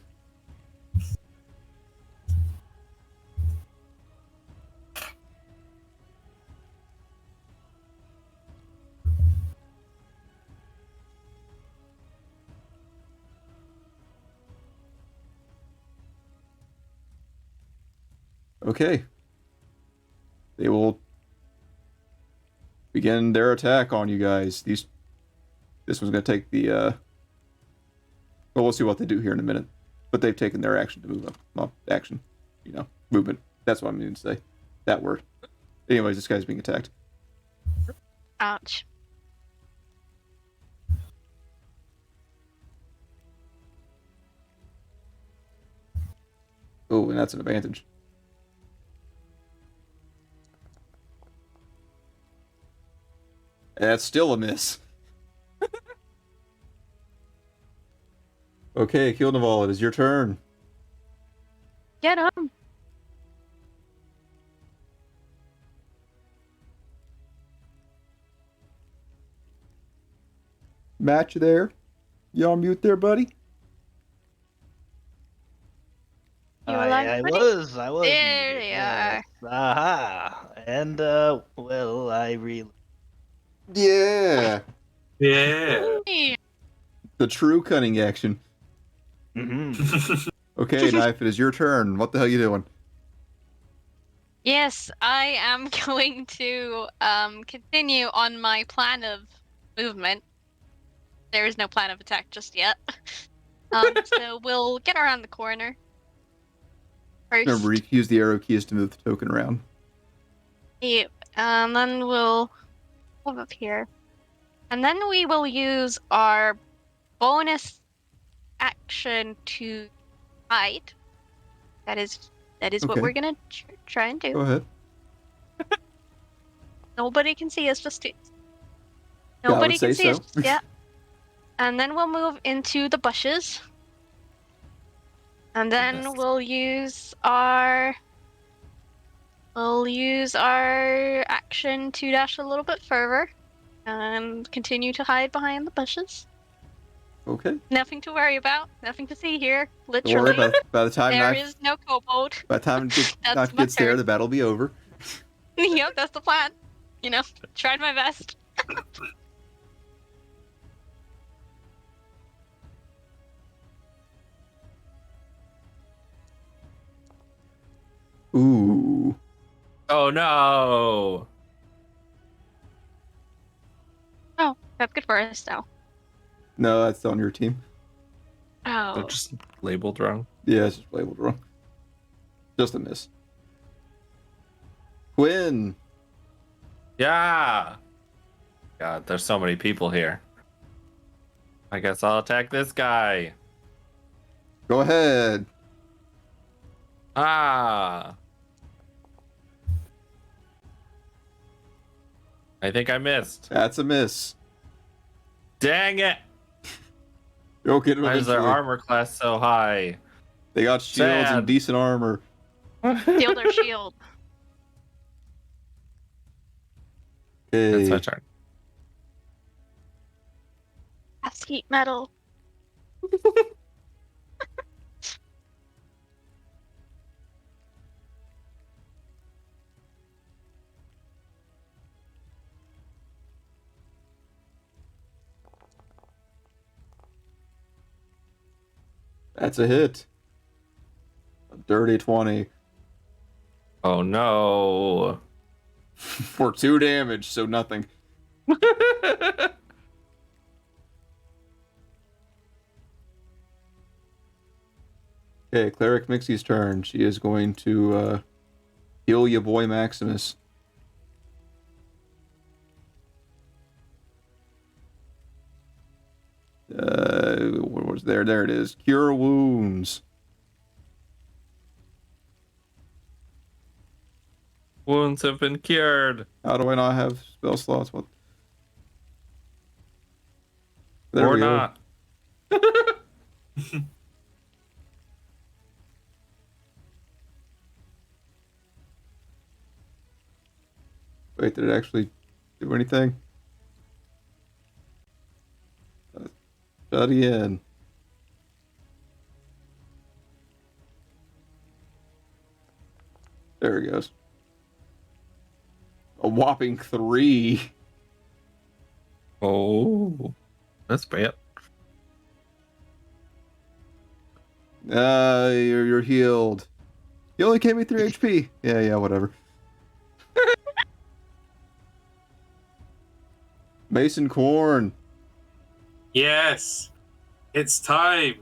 Okay. They will begin their attack on you guys. This one's going to take the... Well, we'll see what they do here in a minute. But they've taken their action to move up. Well, action. Movement. That's what I'm going to say. That word. Anyways, this guy's being attacked. Ouch. Oh, and that's an advantage. That's still a miss. Okay, Kilnaval, it is your turn. Get him. Matt, you there? You on mute there, buddy? You alive, I buddy? was. There muted, they yes. Aha. And, well, I really... Yeah. Yeah. Hey. The true cunning action. Mm-hmm. Okay, Knife, it is your turn. What the hell you doing? Yes, I am going to continue on my plan of movement. There is no plan of attack just yet. So we'll get around the corner first. Remember, you can use the arrow keys to move the token around. Yep. And then we'll move up here. And then we will use our bonus action to hide. That is what Okay. we're gonna try and do. Go ahead. Nobody can see us just yet. Yeah, I would Nobody can say see us so. just yet. And then we'll move into the bushes. And then Yes. we'll use our action to dash a little bit further and continue to hide behind the bushes. Okay. Nothing to worry about. Nothing to see here. Don't worry, Literally, by the time there Knife, is no kobold. by the time That's Knife my gets there, turn. the battle will be over. Yep, that's the plan. Tried my best. Ooh. Oh no! Oh, that's good for us now. No, that's on your team. They're Oh, just labeled wrong. Yeah, it's just labeled wrong. Just a miss. Quinn. Yeah! God, there's so many people here. I guess I'll attack this guy. Go ahead. Ah! I think I missed. That's a miss. Dang it! You'll get it Why is their eventually. armor class so high? They got shields and Sad. decent armor. steal their shield. It's my Okay. turn. Mesquite metal. That's a hit. A dirty 20 Oh no. for 2 damage, so nothing. Okay, Cleric Mixie's turn. She is going to heal your boy Maximus. What was there? There it is. Cure wounds. Wounds have been cured. How do I not have spell slots? What? There Or we go. not. Wait, did it actually do anything? Study in. There it goes. A whopping 3. Oh. That's bad. You're healed. He only gave me 3 HP. Yeah, whatever. Mason Corn. Yes, it's time.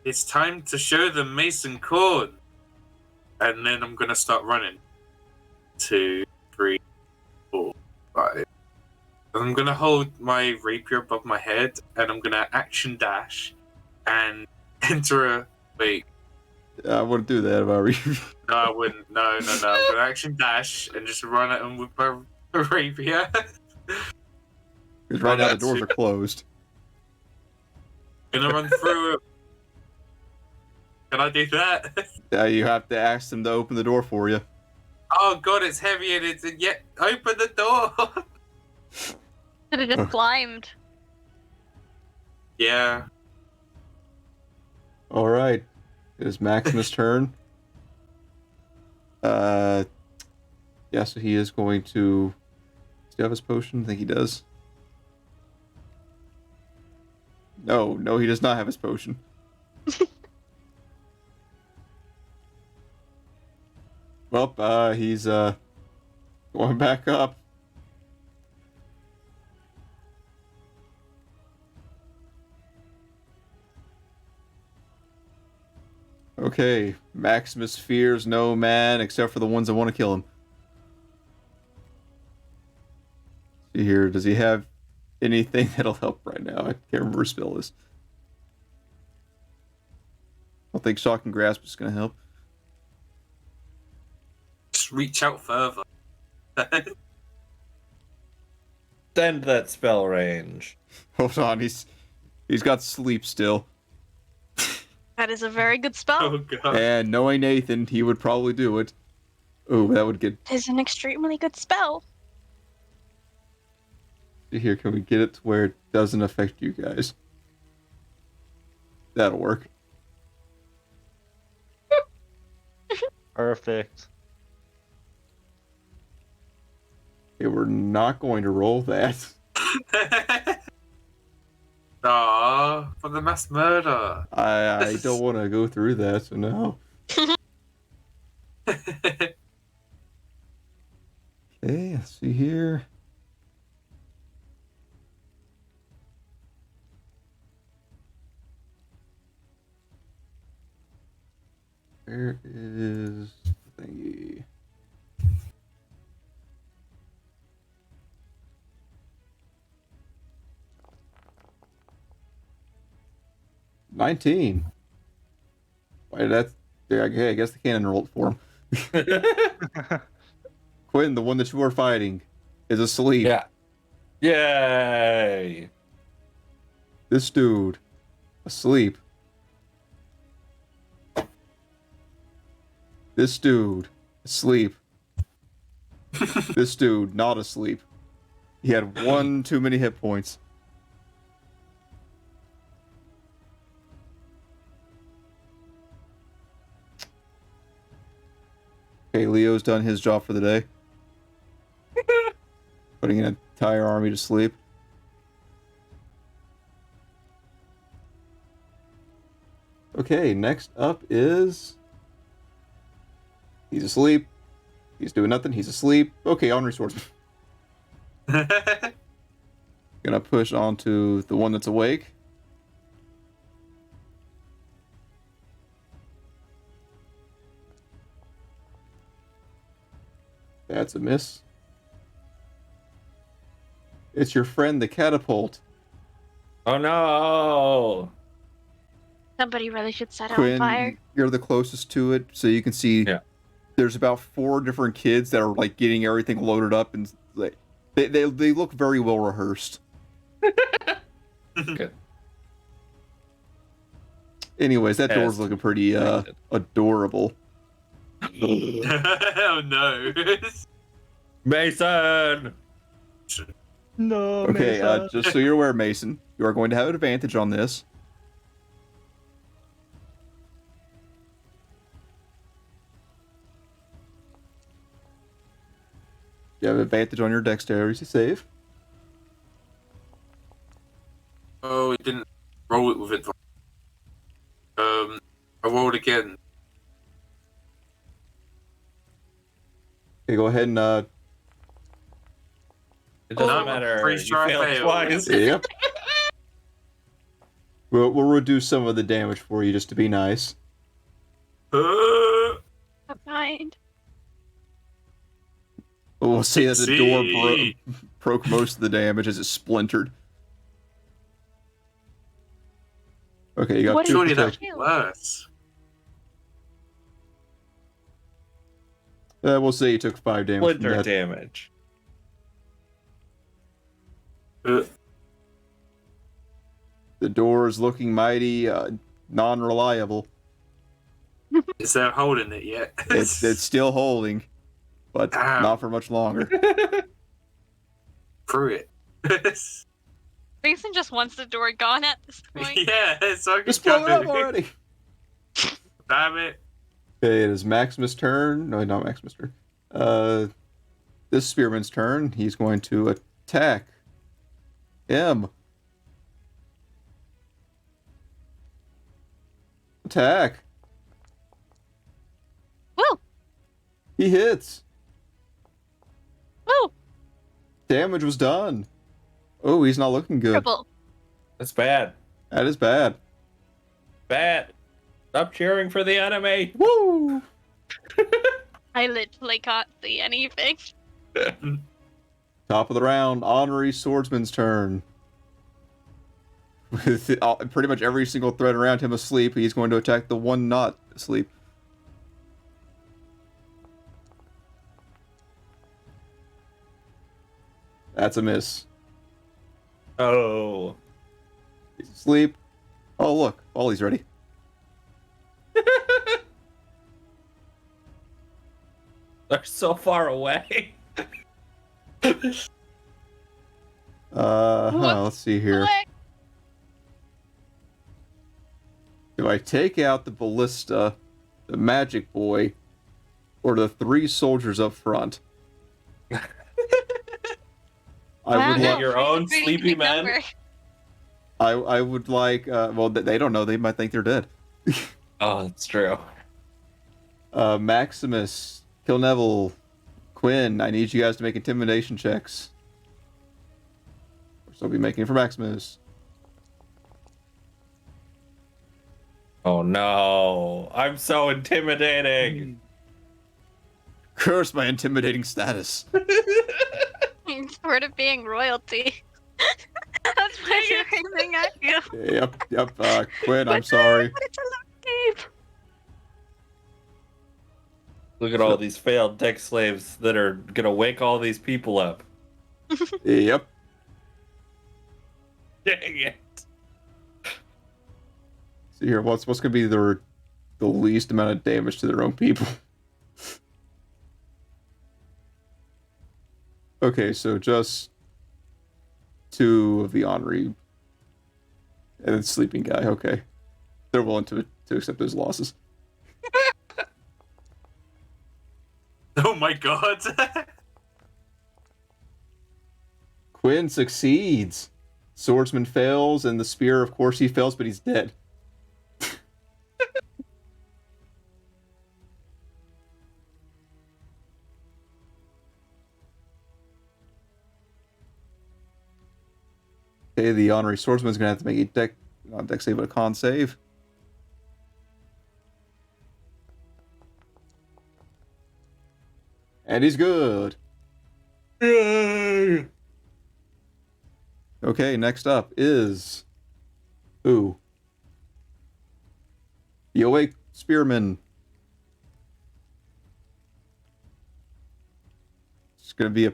It's time to show them Mason Corn. And then I'm gonna start running. 2, 3, 4, 5. I'm gonna hold my rapier above my head, and I'm gonna action dash, and enter a wait. I wouldn't do that if I were you. No, I wouldn't. No. I'm gonna action dash and just run at him with my rapier. Because right now the doors are closed. Gonna run through it. Can I do that? You have to ask them to open the door for you. Oh god, it's heavy and it's yet. Open the door. Could have just climbed. Yeah. All right, it is Maximus' turn. Yeah, so he is going to. Does he have his potion? I think he does. No, he does not have his potion. Well, he's going back up. Okay, Maximus fears no man except for the ones that want to kill him. See here, does he have anything that'll help right now? I can't remember his spell is. I don't think Shock and Grasp is going to help. Just reach out further. Extend that spell range. Hold on, he's got sleep still. That is a very good spell. Oh god. And knowing Nathan, he would probably do it. Oh, that would get... It is an extremely good spell. See here, can we get it to where it doesn't affect you guys? That'll work. Perfect. Okay, we're not going to roll that. Aww, for the mass murder. I don't want to go through that, so no. Okay, let's see here. Where is the thingy? $19. Why that's okay, I guess the cannon rolled for him. Quinn, the one that you are fighting, is asleep. Yeah. Yay! This dude, asleep. This dude, asleep. This dude, not asleep. He had one too many hit points. Okay, Leo's done his job for the day. Putting an entire army to sleep. Okay, next up is... He's asleep. He's doing nothing. He's asleep. Okay, Honorary Swordsman. Gonna push onto the one that's awake. That's a miss. It's your friend, the catapult. Oh no! Somebody really should set it on Quinn, fire. you're the closest to it, so you can see there's about 4 different kids that are like getting everything loaded up, and like they look very well rehearsed. Good. Anyways, that door's looking pretty adorable. Oh no. Mason! No, Okay, Mesa. just so you're aware, Mason, you are going to have an advantage on this. You have advantage on your dexterity save. Oh, it didn't roll it with advantage. I rolled again. Okay, go ahead and It doesn't Oh. matter. Pretty sure I You failed failed. twice. yep. We'll reduce some of the damage for you just to be nice. Uh, I'm fine. We'll say that the door see. broke most of the damage as it splintered. Okay, you got What two Surely protect. that's worse. We'll say you took 5 damage from Splinter that. damage. Uh, The door is looking mighty non-reliable. is there holding it yet? It's still holding, but Damn. not for much longer. Through it. Mason just wants the door gone at this point. Yeah, it's okay. Just blow it up already. Damn it. Okay, it is Maximus' turn. No, not Maximus' turn. This Spearman's turn. He's going to attack him. Attack. Woo! He hits. Woo! Damage was done. Oh, he's not looking good. Triple. That's bad. That is bad. Bad. Stop cheering for the enemy. Woo! I literally can't see anything. Top of the round, Honorary Swordsman's turn. With pretty much every single thread around him asleep, he's going to attack the one not asleep. That's a miss. Oh. He's asleep. Oh, look. Ollie's ready. They're so far away. Let's see here. What? Do I take out the ballista, the magic boy, or the 3 soldiers up front? I Wow, would no. like. Your pretty- own pretty sleepy big men? number. I would like. Well, they don't know. They might think they're dead. Oh, that's true. Maximus, Kill Neville, Quinn. I need you guys to make intimidation checks. So I'll be making it for Maximus. Oh no. I'm so intimidating. Curse my intimidating status. Sort of being royalty. That's why you're aiming at you. Yep. Quinn, I'm sorry. But it's a live Look at all these failed tech slaves that are gonna wake all these people up. Yep. Dang it. See here, what's gonna be the least amount of damage to their own people? Okay, so just 2 of the honorary and then sleeping guy. Okay, they're willing to accept those losses. Oh my god. Quinn succeeds. Swordsman fails, and the spear, of course, he fails, but he's dead. Okay, the honorary swordsman's gonna have to make a not deck save, but a con save. And he's good. Yay! Okay, next up is who? The awake spearman. It's gonna be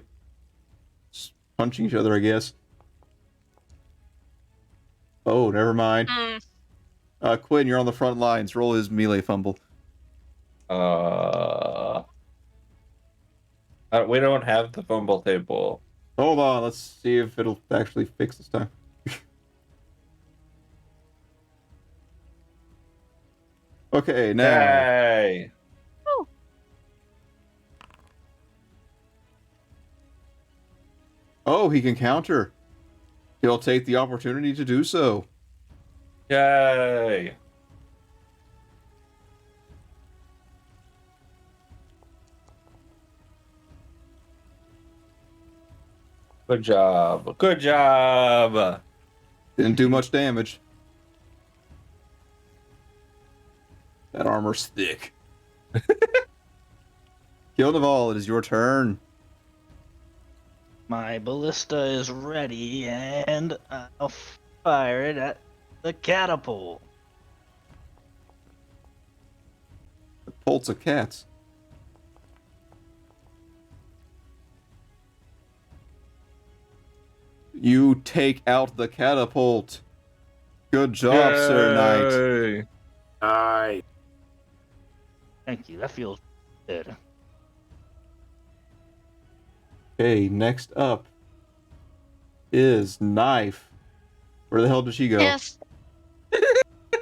punching each other, I guess. Oh, never mind. Quinn, you're on the front lines. Roll his melee fumble. We don't have the fumble table. Hold on, let's see if it'll actually fix this time. Okay, now. Yay! Oh, he can counter. He'll take the opportunity to do so. Yay! Good job. Good job. Didn't do much damage. That armor's thick. Gildeval, it is your turn. My ballista is ready, and I'll fire it at the catapult. The pulse of cats. You take out the catapult. Good job, Sir Knight. Yay. Aye. Thank you. That feels good. Okay, next up is Knife. Where the hell did she go? Yes. Oh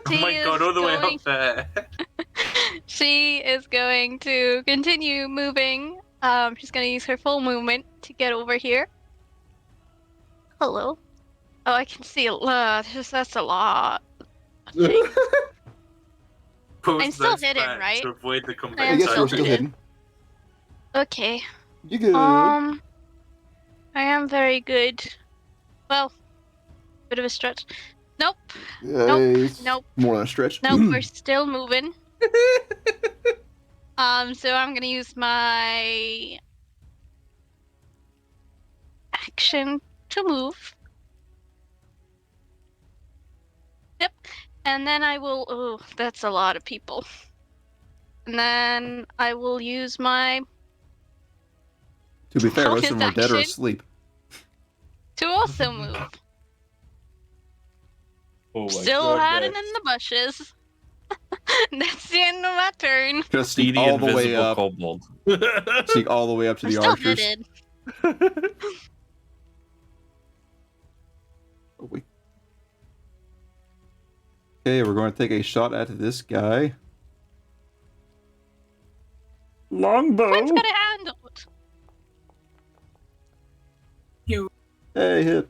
my god, all the way up there. She is going to continue moving. She's going to use her full movement to get over here. Hello. Oh, I can see a lot. That's a lot. Pause I'm still those hidden, back right? To avoid the I am I guess combat. you're still still hidden. Okay. You good? I am very good. Well, bit of a stretch. Nope. It's nope. More than a stretch. Nope. We're still moving. So I'm gonna use my action to move. Yep. And then I will. Oh, that's a lot of people. And then I will use my To be fair, most of bonus them are dead or action asleep. to also move. Oh my Still hiding goodness. in the bushes. That's the end of my turn. Just sneak Speedy all the way invisible up. kobold. Sneak all the way up to I'm the still archers. hidden. Oh, wait. Okay, we're going to take a shot at this guy. Longbow. Quinn's got it handled. Hey, hit.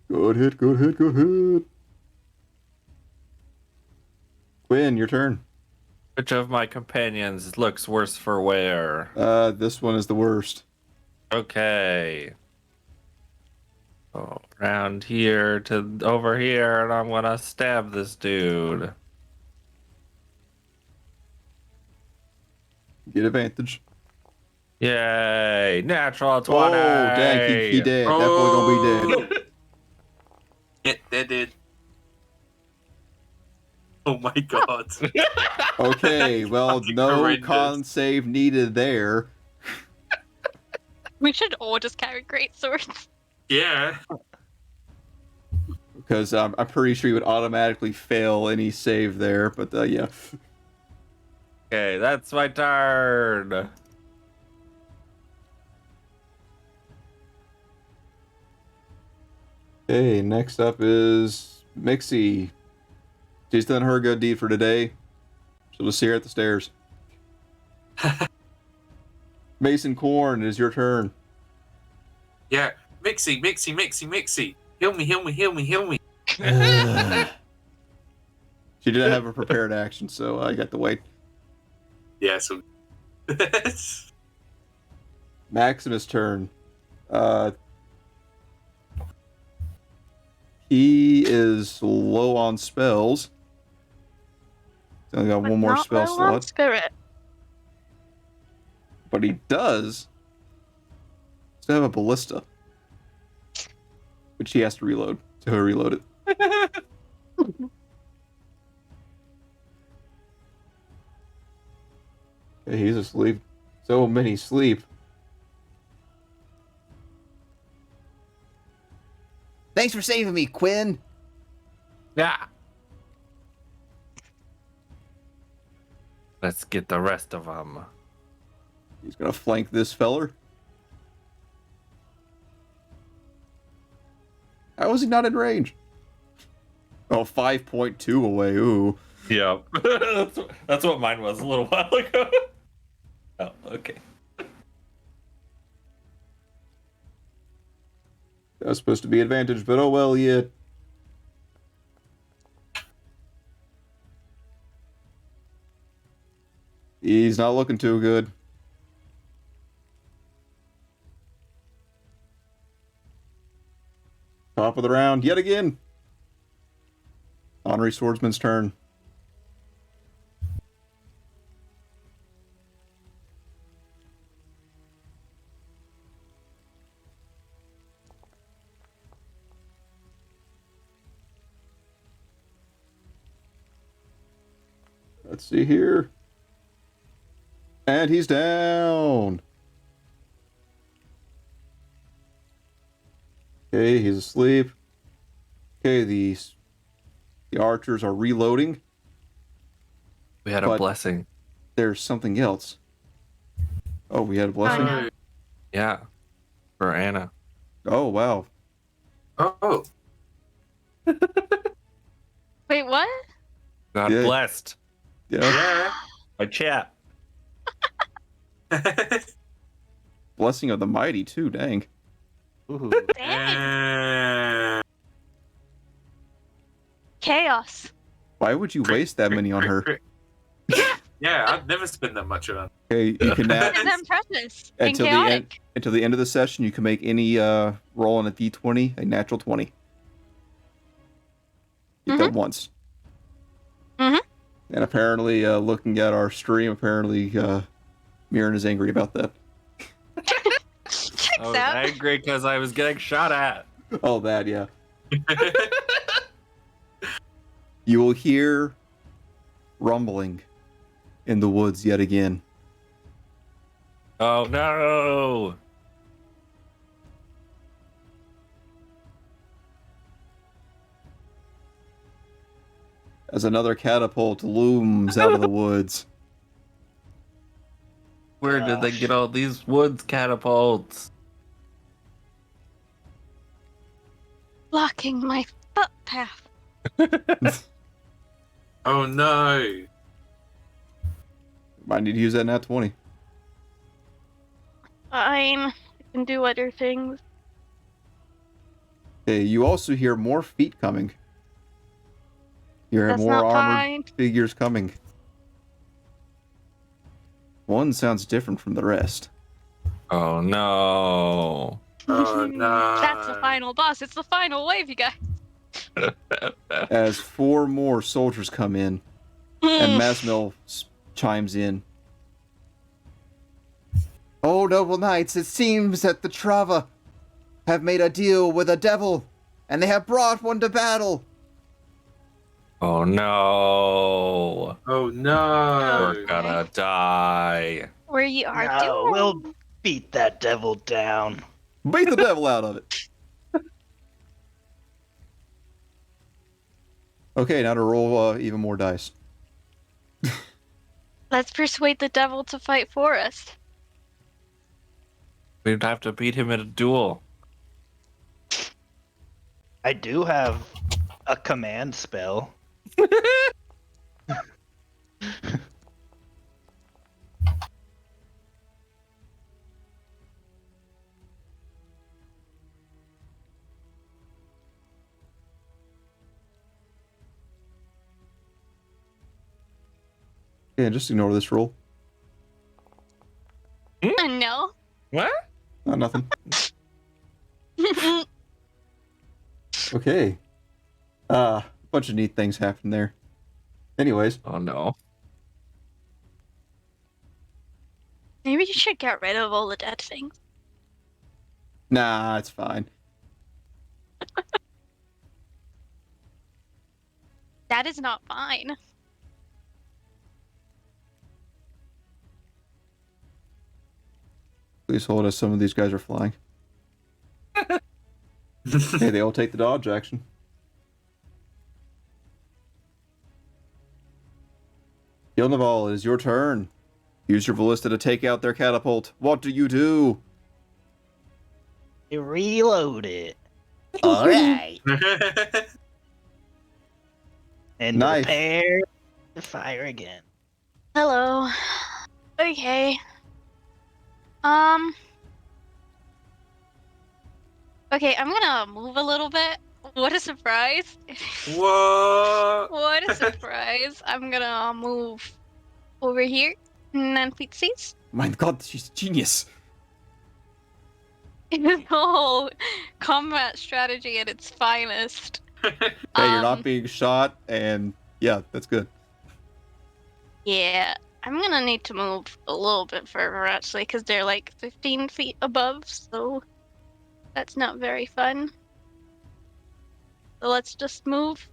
Good hit, good hit, good hit. Quinn, your turn. Which of my companions looks worse for wear? This one is the worst. Okay. Oh, around here to over here, and I'm gonna stab this dude. Get advantage. Yay! Natural 20! Oh, dang, he dead. That boy gonna be dead. They did. Oh my god. Okay, well, Fucking no horrendous. con save needed there. We should all just carry great swords. Yeah. Because I'm pretty sure he would automatically fail any save there, but yeah. Okay, that's my turn. Okay, next up is Mixie. She's done her good deed for today. She'll just see her at the stairs. Mason Corn, it is your turn. Yeah. Mixie. Heal me. She didn't have a prepared action, so I got to wait. Yeah, so Maximus' turn. He is low on spells. He's only got one more Not spell low on slot. spirit. But he does still have a ballista, which he has to reload. So he'll reload it. Okay, he's asleep. So many sleep. Thanks for saving me, Quinn. Yeah. Let's get the rest of them. He's gonna flank this feller. How is he not in range? Oh, 5.2 away. Ooh. Yep. That's what mine was a little while ago. Oh, okay. That was supposed to be advantage, but oh well, yeah. He's He's not looking too good. Top of the round, yet again. Honorary Swordsman's turn. Let's see here. And he's down. Okay, he's asleep. Okay, the archers are reloading. We had a But- blessing. There's something else. Oh, we had a blessing? no. Yeah. For Anna. Oh, wow. Oh, Wait, what? God Yeah. blessed. Yeah. My chat. yeah. Blessing of the mighty, too, dang. Ooh. Dang. Chaos. Why would you waste that many on her? Yeah, I'd never spend that much on her. Okay, you can now, It's then precious and until the end chaotic. until the end of the session, you can make any roll on a d20, a natural 20. Get that once. Mhm. And apparently, looking at our stream, apparently Mirren is angry about that. Checks I was out. angry because I was getting shot at. Oh, that, yeah. You will hear rumbling in the woods yet again. Oh no! As another catapult looms out of the woods. Where did they Gosh. get all these woods catapults? Blocking my footpath. Oh no. Might need to use that nat 20. Fine. I can do other things. Okay, you also hear more feet coming. You hear That's more not armored fine. figures coming. One sounds different from the rest. Oh no! Oh no. That's the final boss. It's the final wave, you guys. As 4 more soldiers come in, and Masmil chimes in. Oh, noble knights, it seems that the Trava have made a deal with a devil, and they have brought one to battle. Oh no! Oh no. We're gonna die. Where you are No, doing. we'll beat that devil down. Beat the devil out of it. Okay, now to roll even more dice. Let's persuade the devil to fight for us. We'd have to beat him in a duel. I do have a command spell. Yeah, just ignore this roll. No. What? Not nothing. Okay. A bunch of neat things happened there. Anyways, Oh no! Maybe you should get rid of all the dead things. nah, it's fine. That is not fine. Please hold as some of these guys are flying. Hey, they all take the dodge action. Gilnaval, it is your turn. Use your ballista to take out their catapult. What do you do? You reload it All right. and Nice. prepare to fire again. Hello. Okay. Okay, I'm gonna move a little bit. What a surprise. What? What a surprise. I'm gonna move over here. 9 feet seas. My God, she's a genius. No, combat strategy at its finest. Hey, you're not being shot, and yeah, that's good. Yeah, I'm gonna need to move a little bit further actually, because they're like 15 feet above, so that's not very fun. So let's just move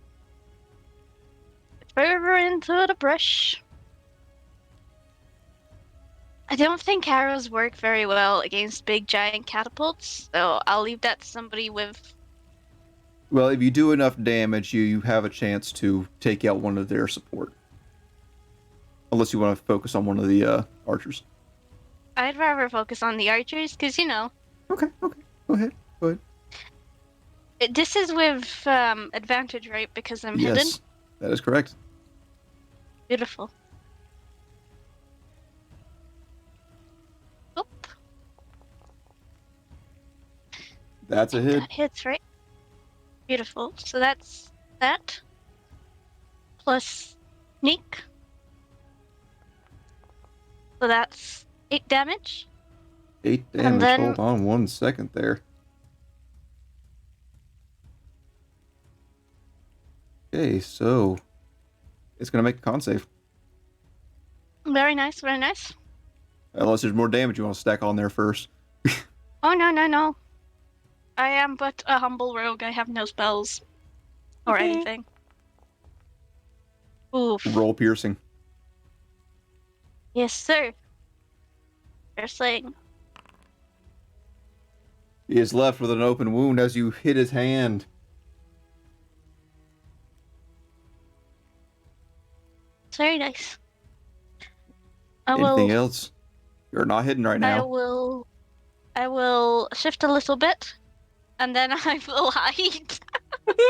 further into the brush. I don't think arrows work very well against big giant catapults, so I'll leave that to somebody with. Well, if you do enough damage, you have a chance to take out one of their support. Unless you want to focus on one of the archers. I'd rather focus on the archers, because, Okay. Go ahead. this is with advantage, right? Because I'm hidden. Yes, that is correct. Beautiful. Oop. That's a hit. That hits, right? Beautiful. So that's that. Plus sneak. So that's 8 damage. 8 damage. And then- Hold on 1 second there. Okay, so it's gonna make a con save. Very nice, very nice. Unless there's more damage you want to stack on there first. Oh, no. I am but a humble rogue. I have no spells. Or Okay. anything. Oof. Roll piercing. Yes, sir. They're saying. He is left with an open wound as you hit his hand. It's very nice. Anything else? You're not hidden right now. I will shift a little bit, and then I will hide.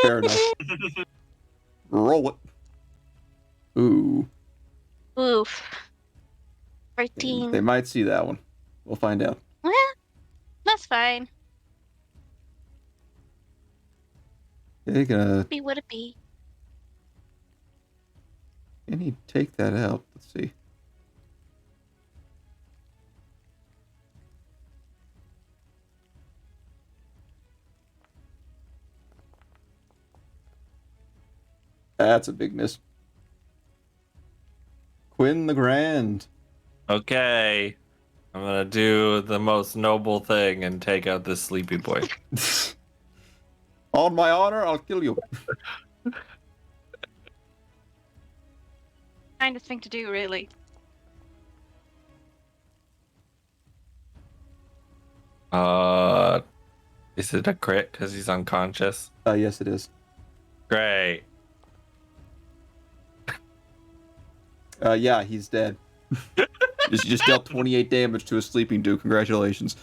Fair enough. Roll it. Ooh. Oof. 13. They might see that one. We'll find out. Eh, that's fine. Okay, gonna. Be what it be. Can he take that out? Let's see. That's a big miss. Quinn the Grand. Okay. I'm gonna do the most noble thing and take out this sleepy boy. On my honor, I'll kill you. Kind of thing to do, really. Is it a crit because he's unconscious? Yes, it is. Great. Yeah, he's dead. just dealt 28 damage to a sleeping dude. Congratulations.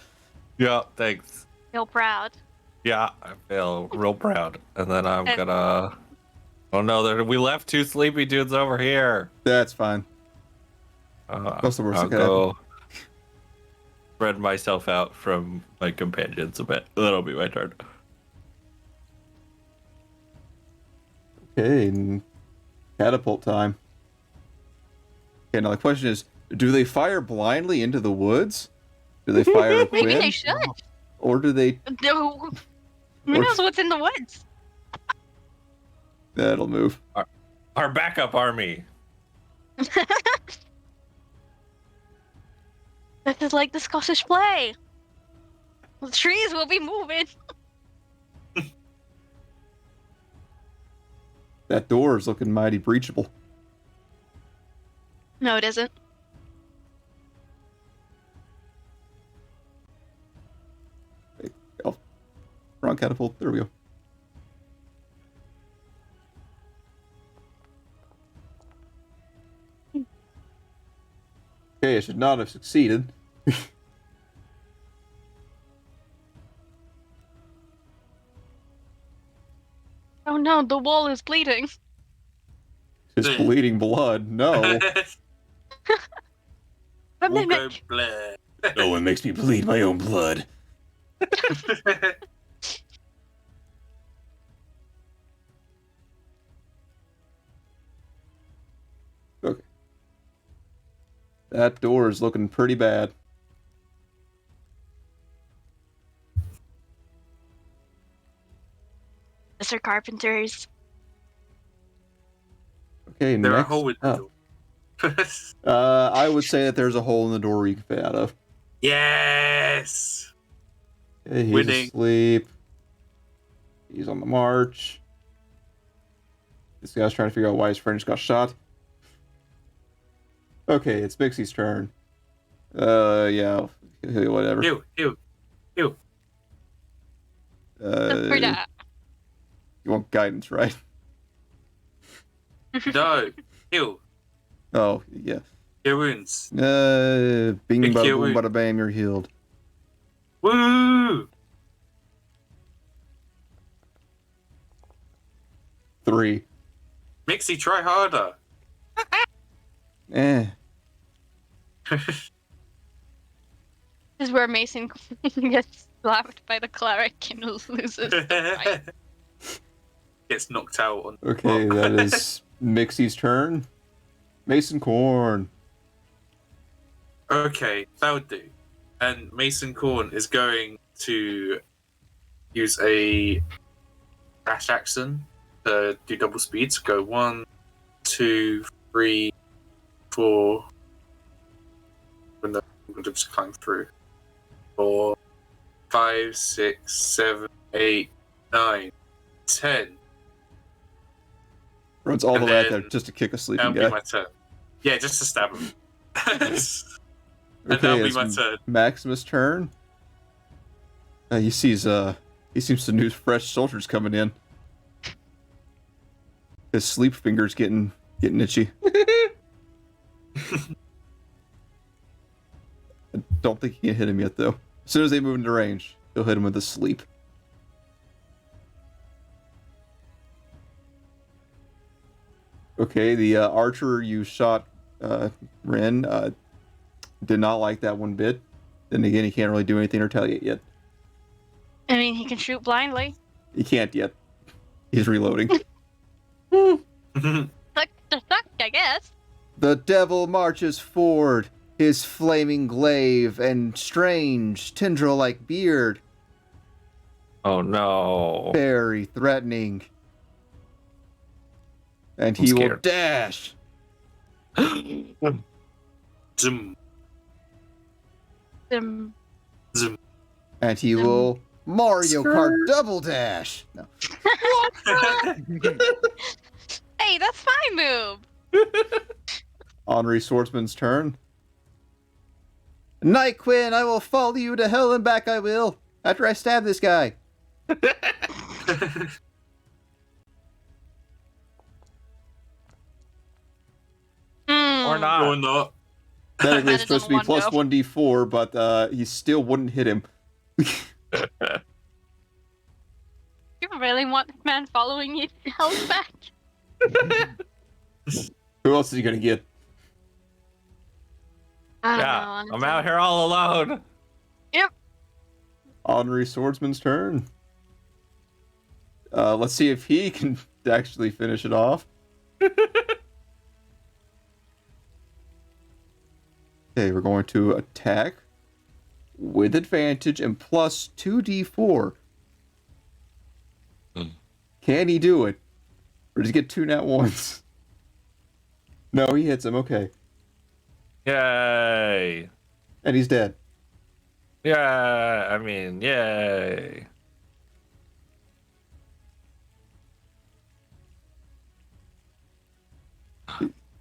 Yeah, thanks. Feel proud. Yeah, I feel real proud. And then I'm gonna. Oh no, we left 2 sleepy dudes over here. That's fine. That's the worst I'll that could go spread myself out from my companions a bit. That'll be my turn. Okay, and catapult time. Okay, now the question is, do they fire blindly into the woods? Do they fire at Maybe Quinn? they should. Or do they... No. Who Or- knows what's in the woods? That'll move. Our backup army. This is like the Scottish play. The trees will be moving. That door is looking mighty breachable. No, it isn't. Oh, wrong catapult. There we go. Okay, I should not have succeeded. Oh no, the wall is bleeding. It's bleeding blood. No. The We'll go mimic. bleh. No one makes me bleed my own blood. Okay. That door is looking pretty bad. Mr. Carpenters. Okay, There are next holes in the up. door. I would say that there's a hole in the door you can fit out of. Yes. Okay, he's Winning. asleep. He's on the march. This guy's trying to figure out why his friend just got shot. Okay, it's Mixie's turn. Yeah, whatever. Ew. For that. You want guidance, right? No. Ew. Oh, yeah. Your wounds. Bing, Big bada kill boom, wound. bada bam, you're healed. Woo! 3. Mixie, try harder. Eh. This is where Mason gets slapped by the cleric and loses. Right. Gets knocked out on. Okay, that is Mixie's turn. Mason Corn. Okay, that'll do. And Mason Corn is going to use a dash action to do double speed. So go 1, 2, 3, 4. I'm going to just climb through. 4, 5, 6, 7, 8, 9, 10. Runs all the And way out there then just to kick a sleeping That'll be guy. my turn. Yeah, just to stab him. And Okay, that'll be it's my turn. Maximus' turn. He seems to notice fresh soldiers coming in. His sleep finger's getting itchy. I don't think he can hit him yet, though. As soon as they move into range, he'll hit him with his sleep. Okay, the archer you shot, Ren, did not like that one bit. Then again, he can't really do anything to retaliate yet. I mean, he can shoot blindly. He can't yet. He's reloading. Suck, I guess. The devil marches forward, his flaming glaive and strange tendril-like beard, Oh no. very threatening. And I'm he will scared. dash. Zoom. Um, Zoom. And he will Mario Kart double dash. No. hey, that's my move. Henri Swordsman's turn. Night Quinn, I will follow you to hell and back, I will, after I stab this guy. Or not. Or not. Technically, That it's is supposed to a be plus one 1d4, but he still wouldn't hit him. You really want this man following you to hell's back? Who else is he gonna get? I don't Yeah, know, I'm honestly. out here all alone. Henri Swordsman's turn. Let's see if he can actually finish it off. Okay, we're going to attack with advantage and plus 2d4. Can he do it? Or does he get 2 nat ones? No, he hits him. Okay. Yay. And he's dead. Yeah, I mean, yay.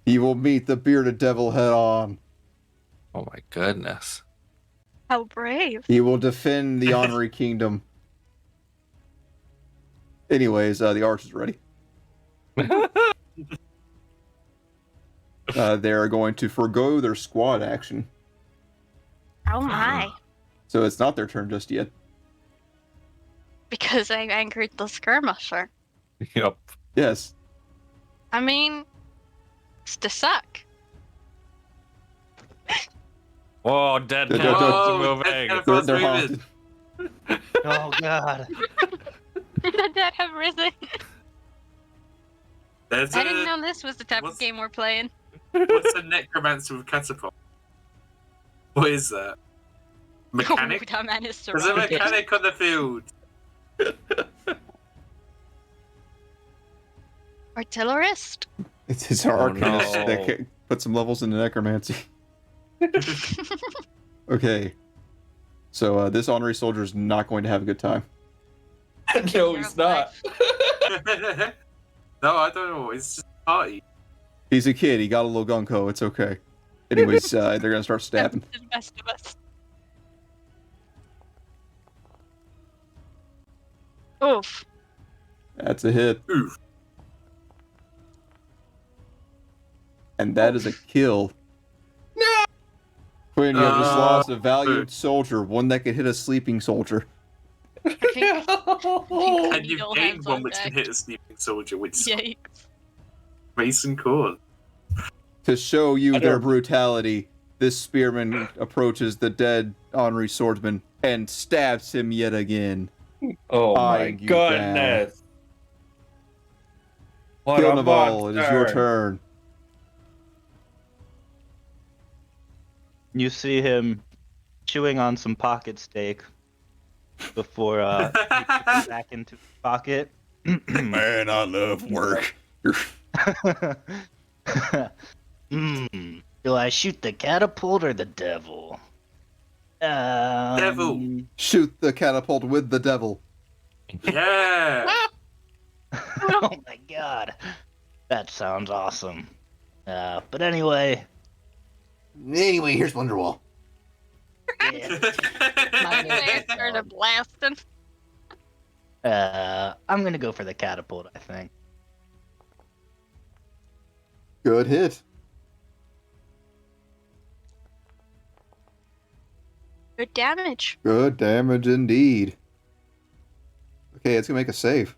He will meet the bearded devil head on. Oh my goodness. How brave. He will defend the Honorary Kingdom. Anyways, the arch is ready. They're going to forgo their squad action. Oh my. So it's not their turn just yet. Because I angered the skirmisher. Yep. Yes. I mean, it's to suck. Whoa, dead Dead- cat Whoa, moving. dead cat. They're Fast haunted. Oh god. The dead have risen. There's I didn't a, know this was the type of what's- game we're playing. what's a necromancer with catapult? What is that? Mechanic? Oh, that man is There's a surrounded. mechanic on the field. Artillerist? It's our Oh, arcanist that no. can put some levels into necromancy. Okay. So this honorary soldier is not going to have a good time. No, he's not. No, I don't know. It's just a party. He's a kid. He got a little gunko. It's okay. Anyways, they're gonna start stabbing. That's the best of us. Oof. That's a hit. Oof. And that is a kill. No! Quinn, you have just lost a valued soldier, one that could hit a sleeping soldier. And you've Needle gained hands one on which can deck. hit a sleeping soldier, which is Yikes. Mason Corn. To show you I their don't- brutality, this spearman approaches the dead honorary swordsman and stabs him yet again. Oh my Eyeing you goodness. What Kill a Naval, it is your monster. turn. You see him chewing on some pocket steak before he puts it back into his pocket. Man, I love work. Do I shoot the catapult or the devil? Devil. Shoot the catapult with the devil. Yeah. Oh my god. That sounds awesome. But anyway, Anyway, here's Wonderwall. yeah, My player started blasting. I'm gonna go for the catapult, I think. Good hit. Good damage. Good damage indeed. Okay, it's gonna make a save.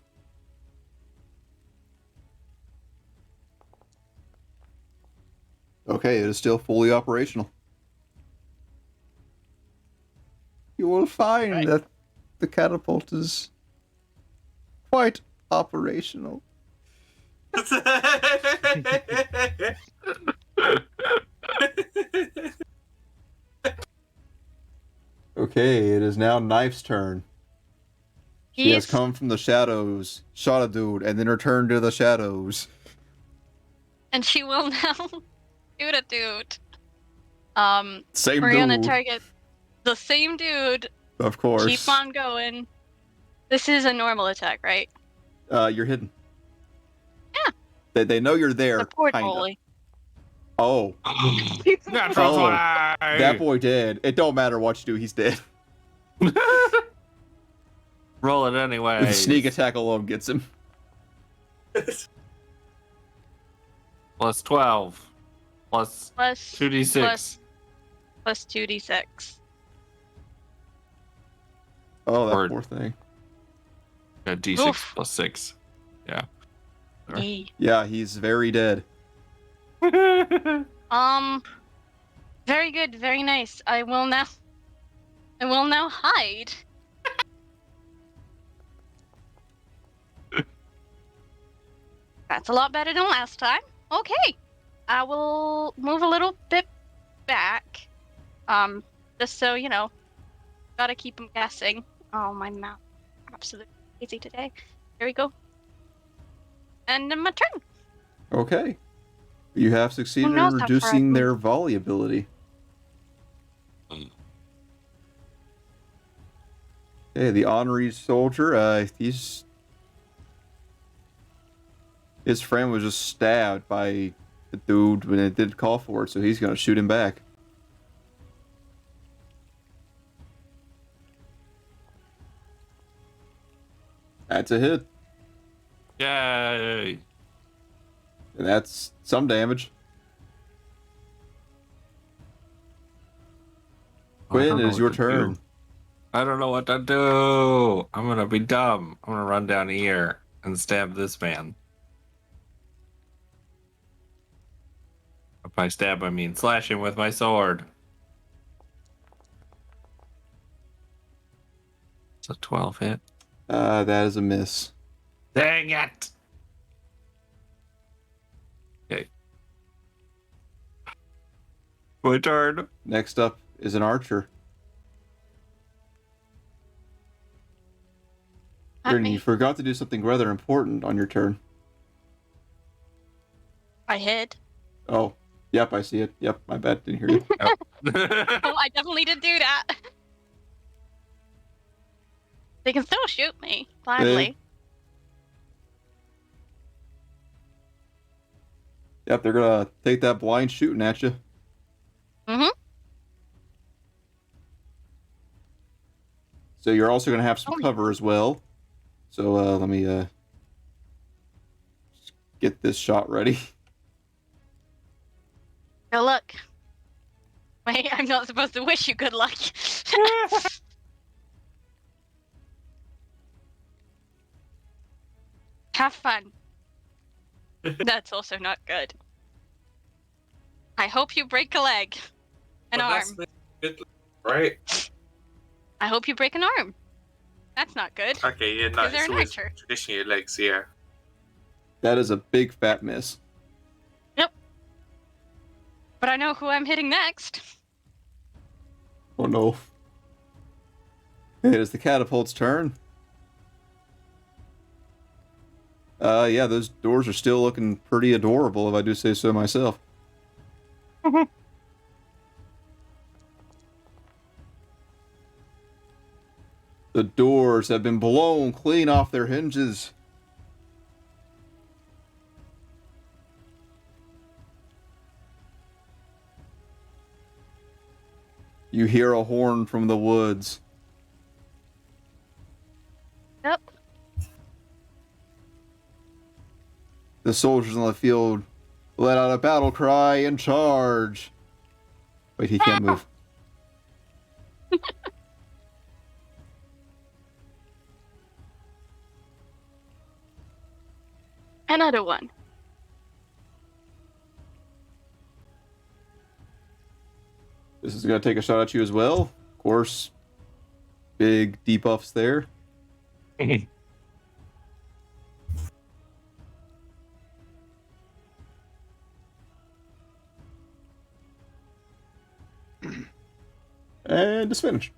Okay, it is still fully operational. You will find Right. that the catapult is quite operational. Okay, it is now Knife's turn. She has He's come from the shadows, shot a dude, and then returned to the shadows. and she will now shoot a dude. Same We're dude, gonna target the same dude. of course. Keep on going. This is a normal attack, right? You're hidden. Yeah. They know you're there. Support kinda. goalie. Oh, Natural Oh, 20. that boy dead. It don't matter what you do, he's dead. Roll it anyway. The sneak attack alone gets him. Plus 12. Plus Plus 2d6. plus 2d6. Oh, that Or- poor thing. A d6 Oof. plus 6. Yeah. Sure. Yee. Yeah, he's very dead. Very good, very nice. I will now hide. That's a lot better than last time. Okay. I will move a little bit back. Just so, gotta keep them guessing. Oh, my mouth. Absolutely crazy today. There we go. And then my turn. Okay. You have succeeded in knows how far I reducing can their volley ability. Okay, the honorary soldier, his friend was just stabbed by the dude when it did call for it, so he's gonna shoot him back. That's a hit, Yay. and that's some damage. I Quinn, don't it know is your what to do. turn. I don't know what to do. I'm gonna be dumb. I'm gonna run down here and stab this man. By stab, I mean slash him with my sword. It's a 12 hit. That is a miss. Dang it! Okay. My turn. Next up is an archer. Brittany, you forgot to do something rather important on your turn. I hid. Oh, yep, I see it. Yep, my bad. Didn't hear you. Oh, I definitely did do that. They can still shoot me, gladly. Yep, they're gonna take that blind shooting at you. Mm-hmm. So you're also gonna have some cover as well. So let me get this shot ready. Good luck. Wait, I'm not supposed to wish you good luck. Have fun. That's also not good. I hope you break a leg. An Well, arm. that's good, right? I hope you break an arm. That's not good. Okay, yeah, no, Because they're it's an always archer. traditionally your legs, yeah. That is a big fat miss. But I know who I'm hitting next. Oh no. It is the catapult's turn. Yeah, those doors are still looking pretty adorable, if I do say so myself. The doors have been blown clean off their hinges. You hear a horn from the woods. Yep. The soldiers on the field let out a battle cry and charge. Wait, he can't move. Another one. This is going to take a shot at you as well. Of course, big debuffs there. And it's finished.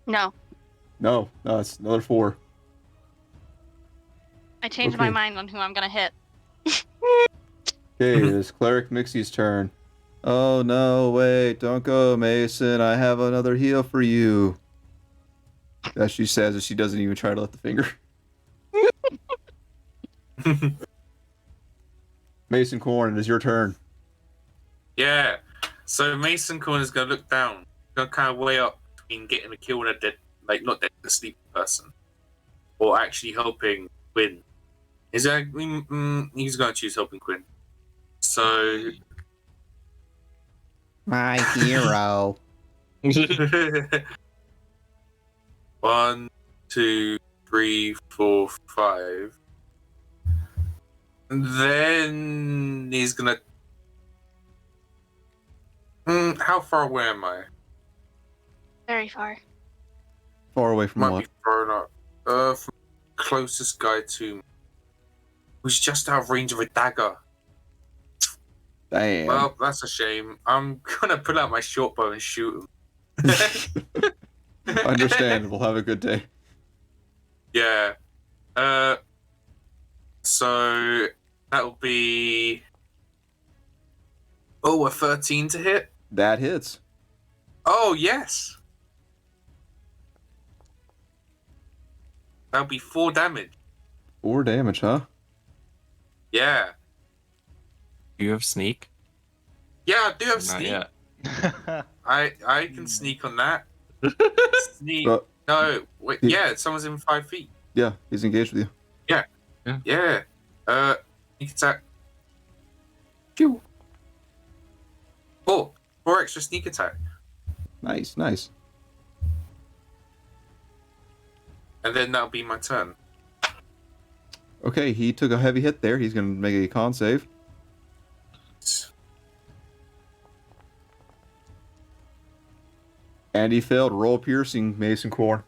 No. No, it's another 4. I changed my Okay. mind on who I'm gonna hit. Okay, it is Cleric Mixie's turn. Oh no, wait, don't go, Mason. I have another heal for you. As she says, as she doesn't even try to lift the finger. Mason Corn, it is your turn. Yeah. So Mason Corner's gonna look down, gonna kind of weigh up between getting a kill on a dead, like not dead, a sleeping person, or actually helping Quinn. Is that he's gonna choose helping Quinn? So My hero. 1, 2, 3, 4, 5. And then he's gonna. How far away am I? Very far. Far away from Might what? be far enough. From closest guy to me, who's just out of range of a dagger. Damn. Well, that's a shame. I'm gonna pull out my short bow and shoot him. Understandable. Have a good day. Yeah. So that'll be a 13 to hit. That hits. Oh yes. That'll be 4 damage. 4 damage, huh? Yeah. Do you have sneak? Yeah, I do have Not sneak. yet. I can sneak on that. Sneak. Uh, No, wait. Yeah, someone's in 5 feet. Yeah, he's engaged with you. Yeah. Sneak attack. Phew. 4 extra sneak attack, Nice, nice. and then that'll be my turn. Okay, he took a heavy hit there. He's going to make a con save. And he failed. Roll piercing, Mason Core.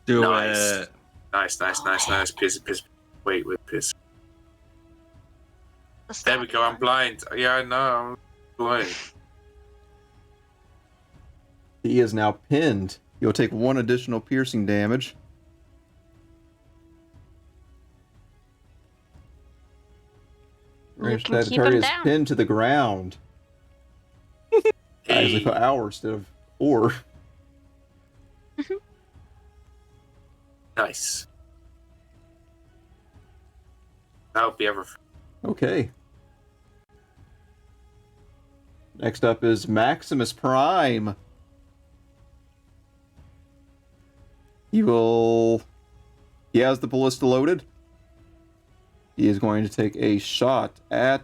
Do Nice. it. Nice. Piss. Wait, piss. There we go. I'm blind. Yeah, I know. I'm blind. He is now pinned. You'll take 1 additional piercing damage. You can keep him target is down. pinned to the ground. I actually put hour instead of or. Nice. That would be everything. Okay. Next up is Maximus Prime. He has the ballista loaded. He is going to take a shot at...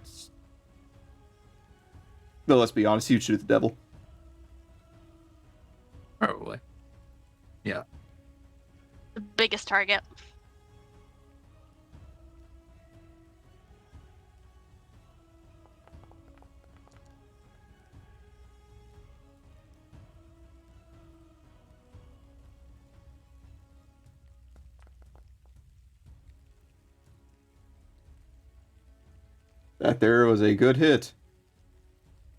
No, let's be honest, he would shoot at the devil. Probably. Yeah. The biggest target. That there was a good hit.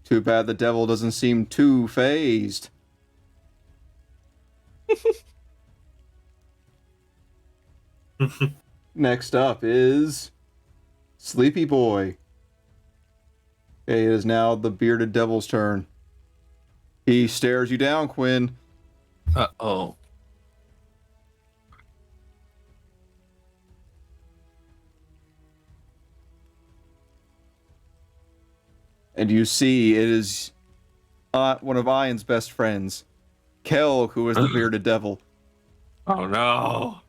Too bad the devil doesn't seem too phased. Next up is Sleepy Boy. Okay, it is now the bearded devil's turn. He stares you down, Quinn. Uh-oh. And you see it is one of Ian's best friends, Kel, who is the bearded devil. Oh no.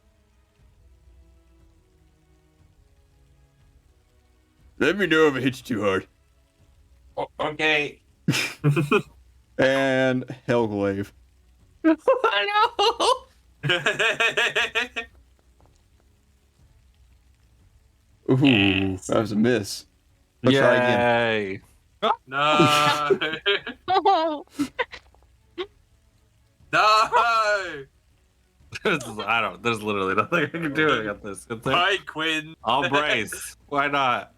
Let me know if I hit you too hard. Okay. And Hellglaive. I know. Ooh, Yes. that was a miss. Let's try again. Yay. No. Oh, No. There's literally nothing I can do against this. It's like, Hi, Quinn. I'll brace. Why not?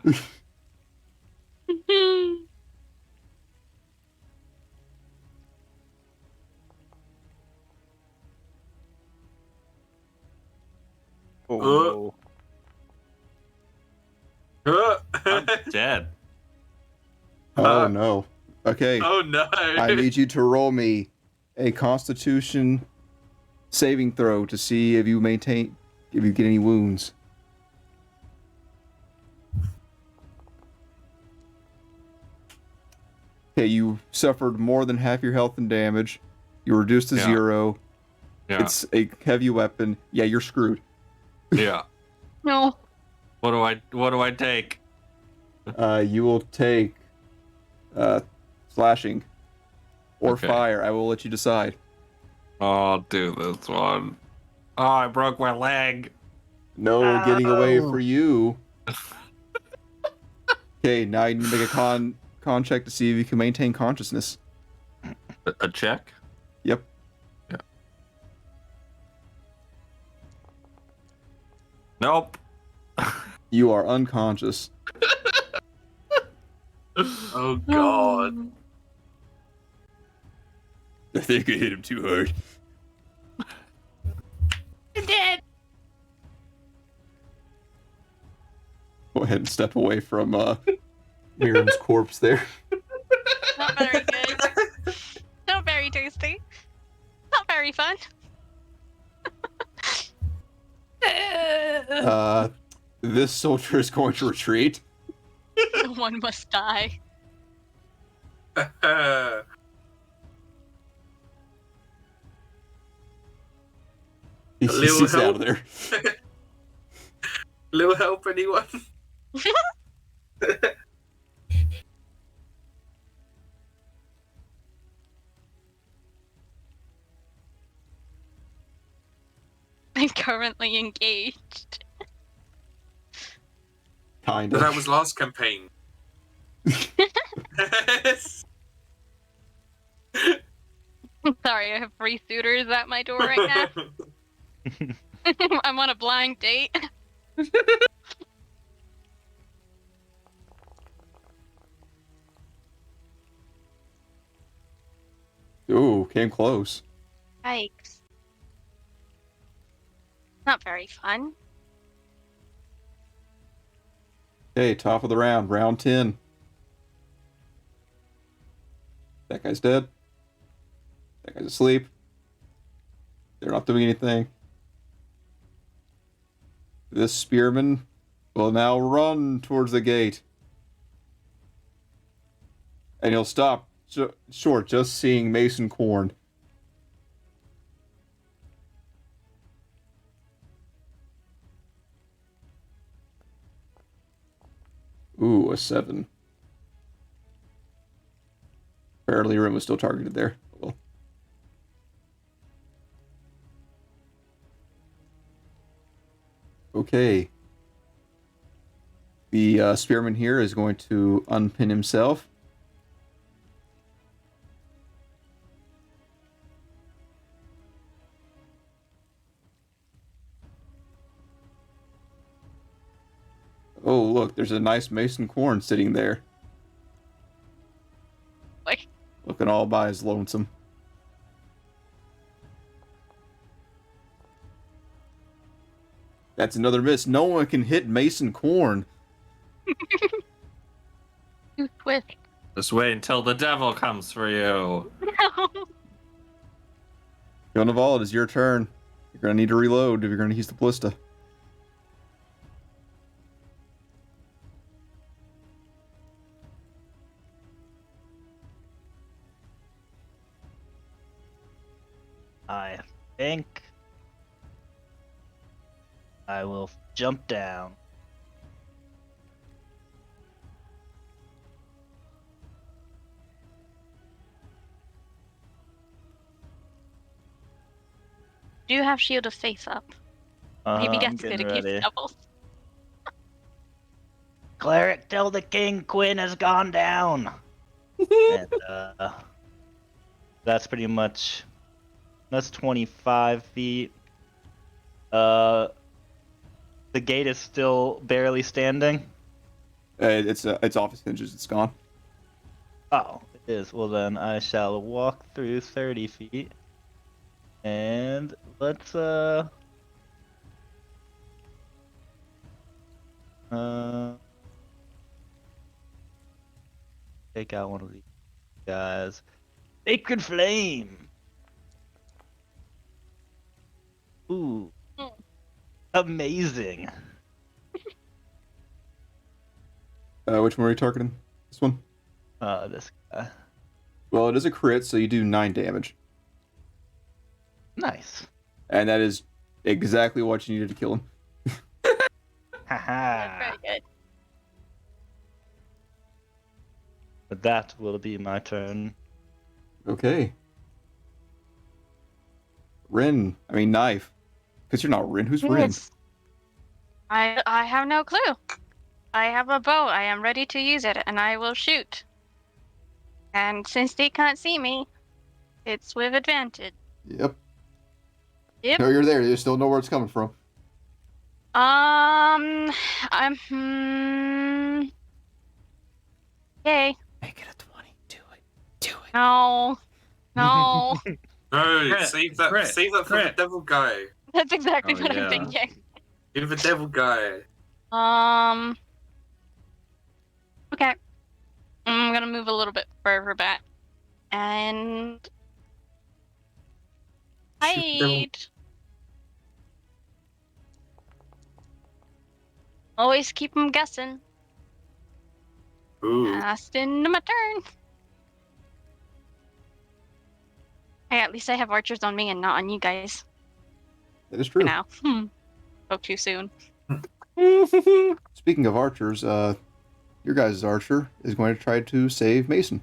Oh, I'm dead. Oh no. Okay, Oh no. I need you to roll me a Constitution saving throw to see if you get any wounds. Okay, you suffered more than half your health and damage. You're reduced to Yeah. 0. Yeah. It's a heavy weapon. Yeah, you're screwed. Yeah. no. What do I take? You will take slashing or Okay. fire. I will let you decide. I'll do this one. Oh, I broke my leg. No getting away Ow. for you. Okay, now you need to make a con check to see if you can maintain consciousness. A check? Yep. Nope. You are unconscious. Oh god. I think I hit him too hard. I'm dead. Go ahead and step away from Miriam's corpse there. Not very good. Not very tasty. Not very fun. This soldier is going to retreat. One must die. He's little out help. of there. Little help, anyone? I'm currently engaged. Kind That of. was last campaign. Sorry, I have 3 suitors at my door right now. I'm on a blind date. Ooh, came close. Yikes. Not very fun. Okay, top of the round, round 10. That guy's dead. That guy's asleep. They're not doing anything. This spearman will now run towards the gate. And he'll stop short just seeing Mason Corn. Ooh, a 7. Apparently, Rim was still targeted there. Well. Okay. The spearman here is going to unpin himself. Oh, look, there's a nice Mason Corn sitting there. Like, Looking all by his lonesome. That's another miss. No one can hit Mason Corn. too swift. Just wait until the devil comes for you. No. Jonaval, it is your turn. You're going to need to reload if you're going to use the ballista. I think I will jump down. Do you have Shield of Faith up? Maybe I'm that's good getting against ready. devils. Cleric, tell the king Quinn has gone down. And that's pretty much. That's 25 feet. The gate is still barely standing. It's off its hinges. It's gone. Oh, it is. Well, then I shall walk through 30 feet. And let's take out one of these guys. Sacred Flame. Ooh. Mm. Amazing. Which one are you targeting? This one? This guy. Well, it is a crit, so you do 9 damage. Nice. And that is exactly what you needed to kill him. That's Haha. very good. But that will be my turn. Okay. Knife. Because you're not Rin. Who's Rin? Yes. I have no clue. I have a bow. I am ready to use it, and I will shoot. And since they can't see me, it's with advantage. Yep. Yep. No, you're there. You still know where it's coming from. I'm. Okay. Make it a 20. Do it. Do it. No. No. No, Crit, save that crit, for the crit. devil guy. That's exactly Oh, what yeah. I'm thinking. Give the devil guy. Okay. I'm gonna move a little bit further back. And Shoot the devil. hide. Always keep them guessing. Ooh. Last in my turn. Hey, at least I have archers on me and not on you guys. That is For true. now. Spoke too soon. Speaking of archers, your guys' archer is going to try to save Mason.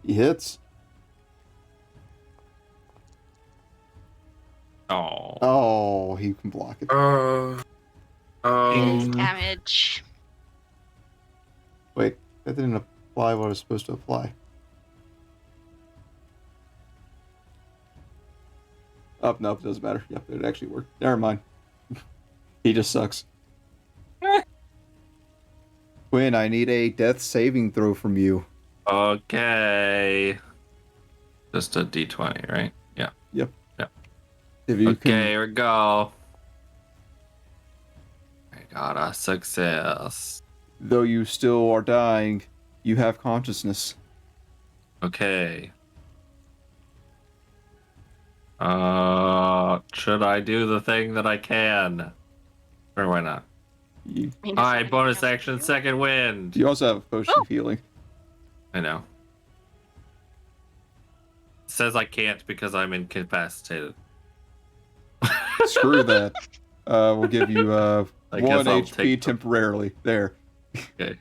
He hits. Oh. Oh, he can block it. Oh. Damage. Wait, that didn't apply what I was supposed to apply. Oh, no, it doesn't matter. Yep, it actually worked. Never mind. He just sucks. Quinn, I need a death saving throw from you. Okay. Just a d20, right? Yeah. Yep. Yep. If you Okay, can, here we go. I got a success. though you still are dying, you have consciousness. Okay. Should I do the thing that I can? Or why not? You, I mean, Alright, is there bonus anything else action, to do? second wind. you also have a potion of healing. I know. It says I can't because I'm incapacitated. Screw that. We'll give you I 1 guess I'll HP take the- temporarily. There. Okay.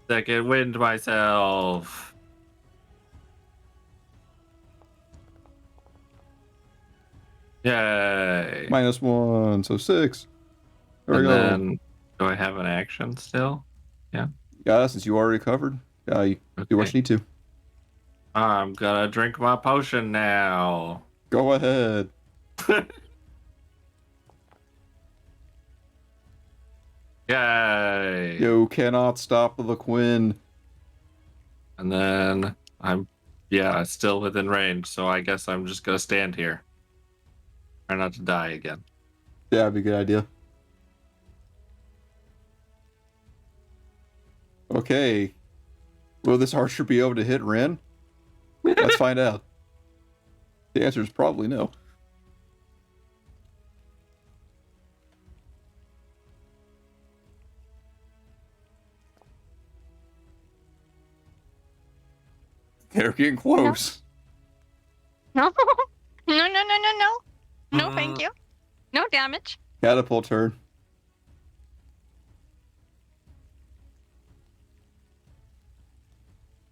Second wind myself. Yay. -1, so 6. There we And go. then, do I have an action still? Yeah, since you already recovered, you do what Okay. you need to. I'm gonna drink my potion now. Go ahead. Yay. You cannot stop the Quinn. And then I'm still within range, so I guess I'm just gonna stand here. Try not to die again. Yeah, that'd be a good idea. Okay. Will this archer be able to hit Ren? Let's find out. The answer is probably no. They're getting close. No. No. No, thank you. No damage. Catapult turn.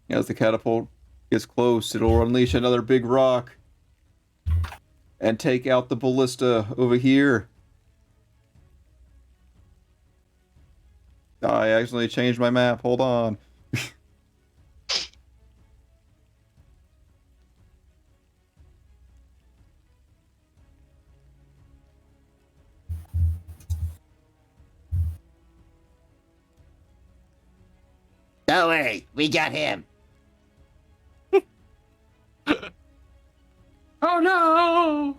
As the catapult gets close, it'll unleash another big rock and take out the ballista over here. I accidentally changed my map. Hold on. Don't worry, we got him. Oh no!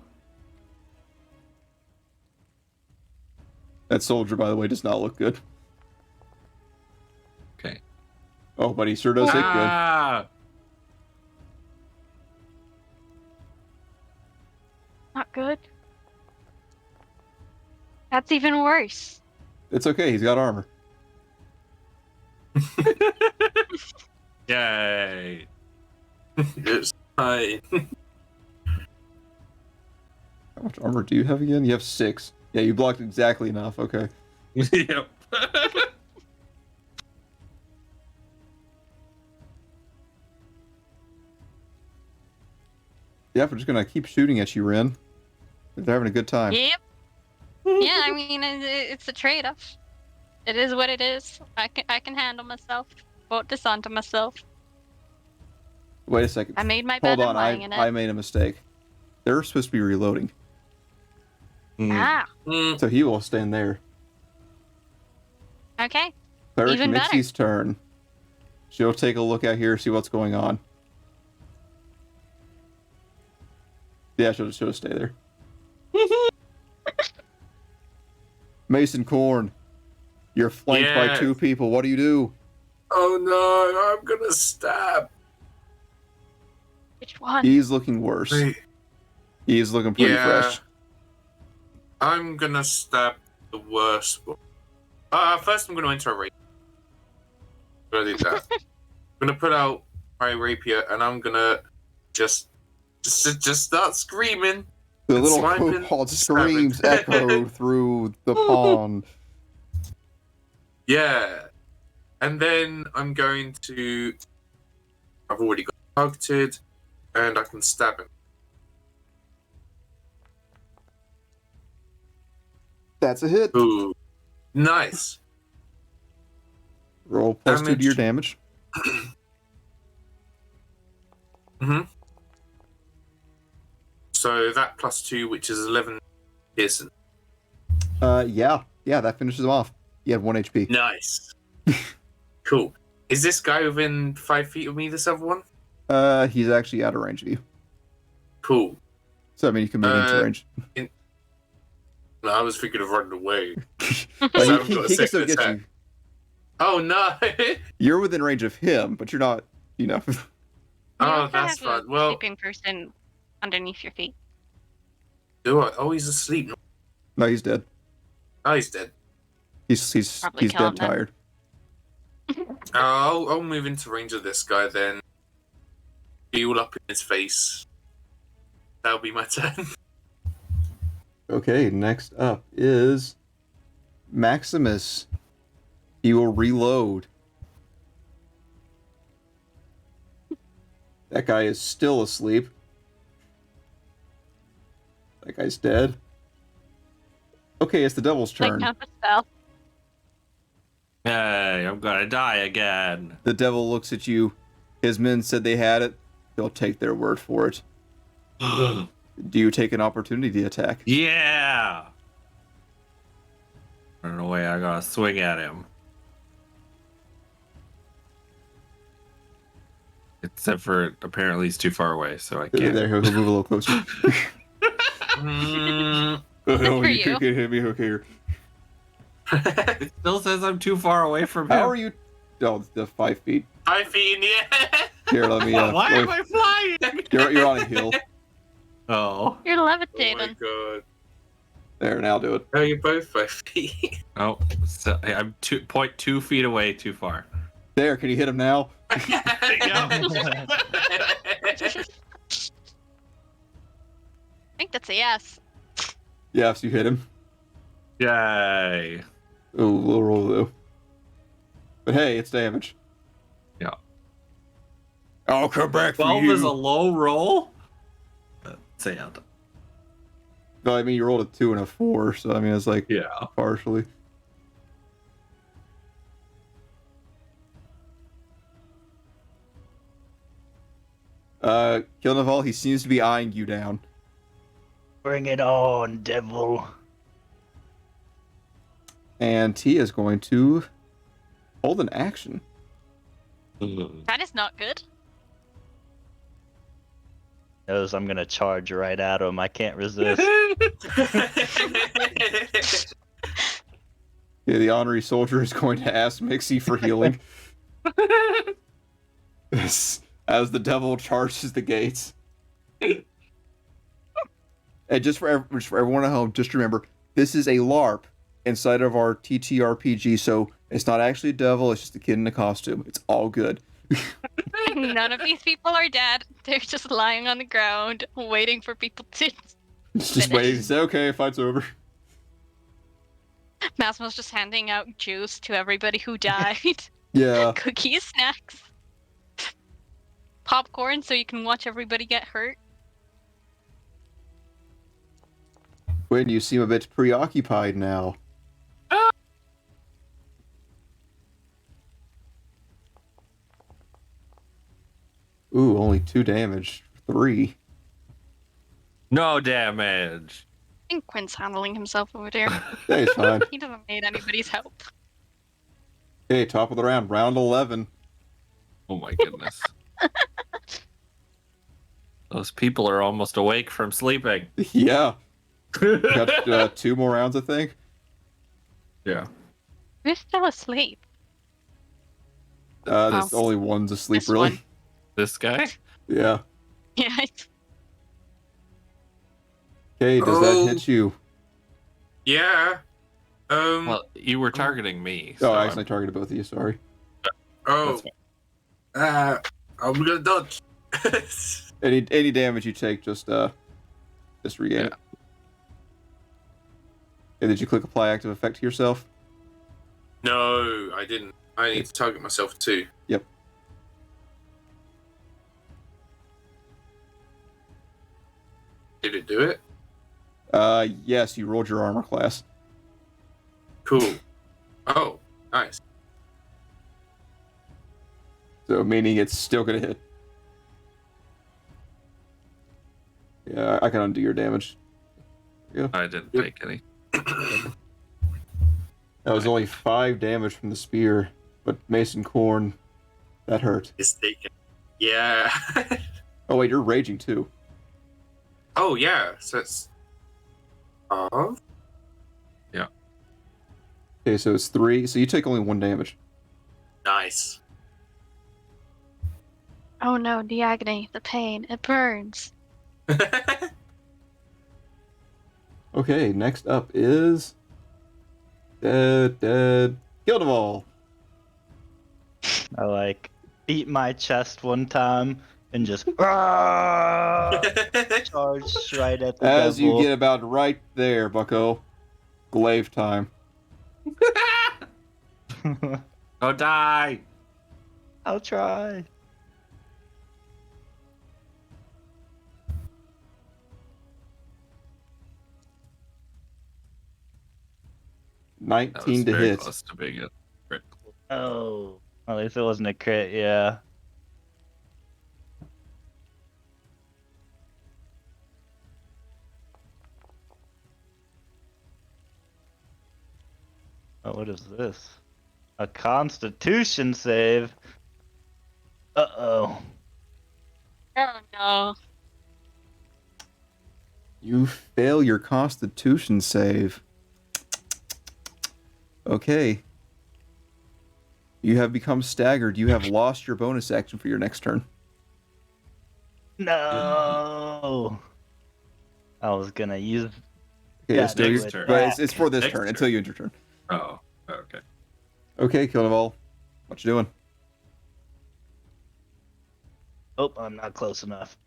That soldier, by the way, does not look good. Okay. Oh, but he sure does hit good. Ah! Not good. That's even worse. It's okay, he's got armor. Yay! It's fine. How much armor do you have again? You have 6. Yeah, you blocked exactly enough. Okay. Yep. Yeah, we're just gonna keep shooting at you, Ren. They're having a good time. Yep. Yeah, I mean, it's a trade-off. It is what it is. I can handle myself. Brought this onto myself. Wait a second. I made my bed. Hold on, I'm lying in it. I made a mistake. They're supposed to be reloading, Ah, so he will stand there. okay. Cleric Even better. Mixie's turn. She'll take a look out here, see what's going on. Yeah, she'll just stay there. Mason Corn, you're flanked by Yes. 2 people. What do you do? Oh no, I'm gonna stab. Which one? He's looking worse. He's looking pretty Yeah. fresh. I'm gonna stab the worst one. First I'm gonna enter a rapier. I'm gonna do that. I'm gonna put out my rapier and I'm gonna just start screaming. The and little swiping, cobalt stabbing. screams echo through the pond. Yeah. And then I'm going to... I've already got targeted, and I can stab him. That's a hit. Ooh. Nice. Roll +2 to your damage. Mm-hmm. So that +2, which is 11 piercing. Yeah, that finishes him off. You had 1 HP. Nice. Cool. Is this guy within 5 feet of me, this other one? He's actually out of range of you. Cool. So, I mean, you can move into range. No, I was thinking of running away. But I he haven't got a can still second get attack. you. Oh, no! You're within range of him, but you're not, you know. You Oh, also that's have a fun. Well, sleeping person underneath your feet. do I? Oh, he's asleep. No, he's dead. Oh, he's dead. He's Probably kill him dead then. tired. I'll move into range of this guy then. Be all up in his face. That'll be my turn. Okay, next up is Maximus. He will reload. That guy is still asleep. That guy's dead. Okay, it's the devil's Like turn. count the spell. Hey, I'm gonna die again. The devil looks at you. His men said they had it. He'll take their word for it. Do you take an opportunity attack? Yeah. Running away, I gotta swing at him. Except for apparently he's too far away, so I can't. There, he'll move a little closer. Mm, Oh, For you you. can't hit me. Okay. It still says I'm too far away from him. How are you? Oh, the 5 feet. 5 feet in the air. Here, let me. Why let am me- I flying? You're on a hill. Oh. You're Oh my levitating. god. There, now do it. Oh, you're both 5 feet. Oh, so I'm 2.2 feet away, too far. There, can you hit him now? I think that's a yes. Yes, you hit him. Yay. Oh, low roll though. But hey, it's damage. Yeah. I'll come back for 12 you. is a low roll? Sad. No, I mean, you rolled a 2 and a 4, so I mean, it's like Yeah. partially. Kilnaval, he seems to be eyeing you down. Bring it on, devil. And he is going to hold an action. That is not good. Knows I'm gonna charge right at him. I can't resist. Yeah, the honorary soldier is going to ask Mixie for healing. as the devil charges the gates. And just for everyone at home, just remember, this is a LARP inside of our TTRPG, so it's not actually a devil, it's just a kid in a costume. It's all good. None of these people are dead. They're just lying on the ground, waiting for people to. It's just waiting to say, okay, fight's over. Massimo's just handing out juice to everybody who died. Yeah. Cookies, snacks, popcorn, so you can watch everybody get hurt. When you seem a bit preoccupied now. Ooh, only 2 damage. 3. No damage. I think Quinn's handling himself over there. Hey, it's fine. He doesn't need anybody's help. Okay, top of the round, round 11. Oh my goodness. Those people are almost awake from sleeping. Yeah. Got 2 more rounds, I think. Yeah. Who's still asleep? There's only one's asleep, This really. one. This guy? Yeah. Yeah. Okay, does that hit you? Yeah. Well, you were targeting me. Oh, So I accidentally targeted both of you, sorry. Oh. That's I'm gonna dodge. Any damage you take, just regain it. Okay, did you click apply active effect to yourself? No, I didn't. I need to target myself too. Yep. Did it do it? Yes, you rolled your armor class. Cool. Oh, nice. So meaning it's still gonna hit. Yeah, I can undo your damage. I didn't take any. That was only 5 damage from the spear, but Mason Corn, that hurt. It's taken. Yeah. Oh wait, you're raging too. Oh yeah. So it's. Oh. Okay, so it's 3. So you take only 1 damage. Nice. Oh no, the agony, the pain, it burns. Okay, next up is dead. Killed them all. I like beat my chest one time and just charged right at the As devil. you get about right there, Bucko, glaive time. Go die. I'll try. That 19 was to very hit. close to being a crit. Oh, at least it wasn't a crit. Yeah. Oh, what is this? A Constitution save. Uh-oh. Oh no. You fail your Constitution save. Okay. You have become staggered. You have lost your bonus action for your next turn. No. I was gonna use. Okay, Yeah, it's still next your turn. but it's for this Next turn turn. until you end your turn. Oh, okay. Okay, Kilnaval. What you doing? Oh, I'm not close enough.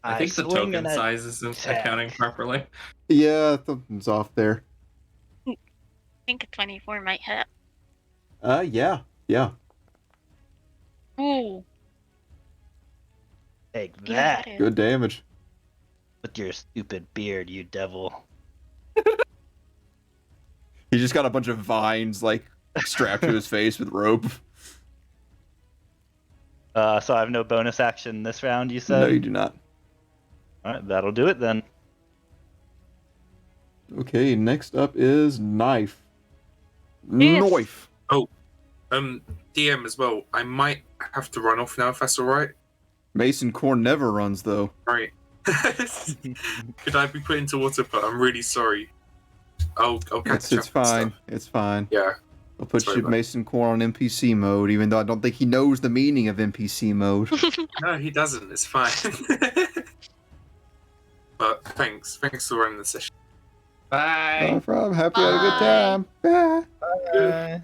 I think the swing token and size isn't attack. accounting properly. Yeah, something's off there. I think a 24 might hit. Yeah. Ooh. Take Yeah, that that is. Good damage. with your stupid beard, you devil. He just got a bunch of vines like strapped to his face with rope. So I have no bonus action this round, you said? No, you do not. Alright, that'll do it then. Okay, next up is knife. Yes. Knife. DM as well. I might have to run off now if that's all right. Mason Corn never runs though. Right. Could I be put into water? But I'm really sorry. I'll catch It's up. fine. And stuff. It's fine. Yeah. I'll put Sorry you about Mason Corn on NPC mode, even though I don't think he knows the meaning of NPC mode. No, he doesn't. It's fine. But thanks for running the session. Bye. No problem. Happy you had a good Bye. time. Bye.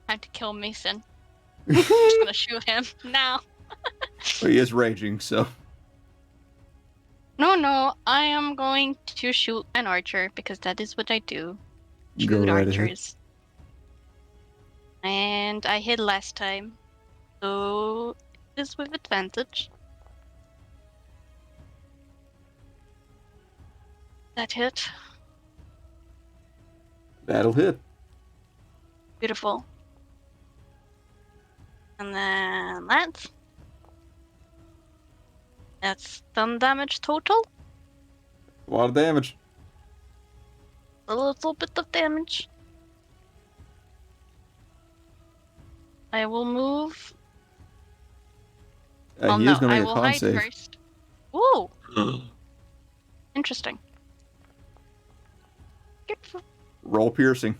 Time to kill Mason. I'm just gonna shoot him now. Well, he is raging, so No, I am going to shoot an archer because that is what I do. go Shoot right ahead. archers. And I hit last time, so it is with advantage. That hit. That'll hit. Beautiful. And then that. That's stun damage total. A lot of damage. A little bit of damage. I will move. He is going to I make a will con hide save. first. Ooh, interesting. Roll piercing.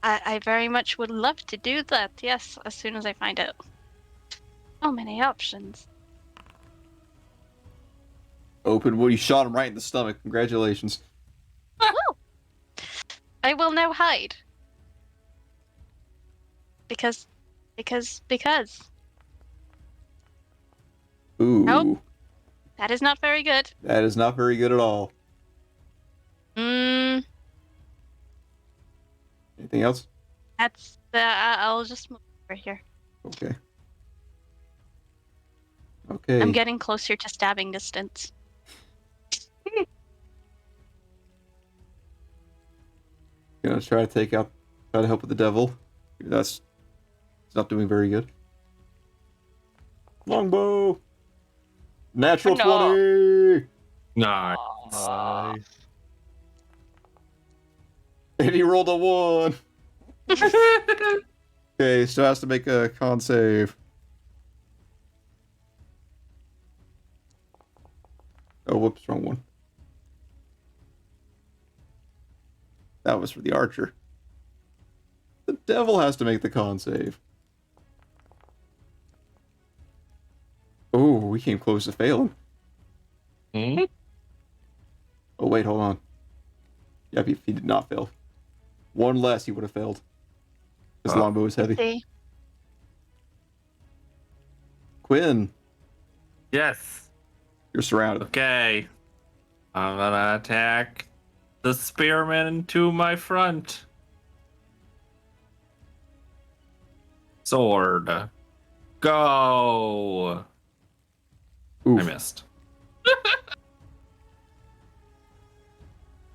I very much would love to do that, yes, as soon as I find out. So many options. Open wood. You shot him right in the stomach. Congratulations. Woo! I will now hide. Because. Ooh. Nope. That is not very good. That is not very good at all. Anything else? That's I'll just move over here. Okay. Okay. I'm getting closer to stabbing distance. Gonna try to help with the devil. It's not doing very good. Longbow. Natural No. 20. Nah. Aw. Nice. And he rolled a 1. Okay, still has to make a con save. Oh, whoops, wrong one. That was for the archer. The devil has to make the con save. Oh, we came close to failing. Hmm? Oh, wait, hold on. Yep, he did not fail. 1 less, he would have failed. His longbow is heavy. See. Quinn, Yes. you're surrounded. Okay. I'm gonna attack the spearman to my front. Sword. Go. Oof. I missed.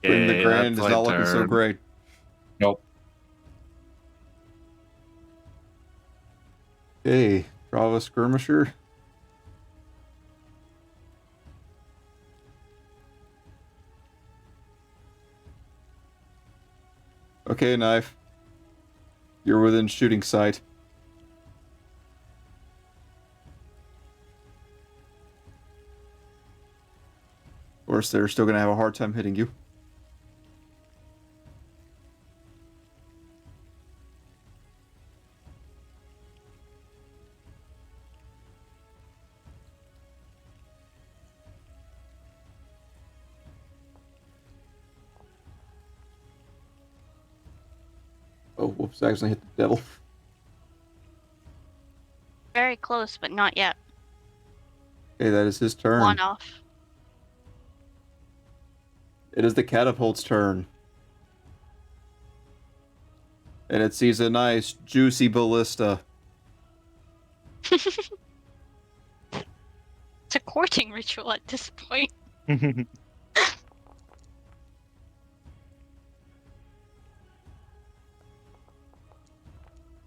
Quinn the Okay, Grand is that's not my looking so turn. great. Nope. Okay, draw a skirmisher. Okay, knife. You're within shooting sight. Of course, they're still going to have a hard time hitting you. Oh, whoops, I accidentally hit the devil. Very close, but not yet. Okay, that is his turn. One off. It is the catapult's turn. And it sees a nice, juicy ballista. It's a courting ritual at this point.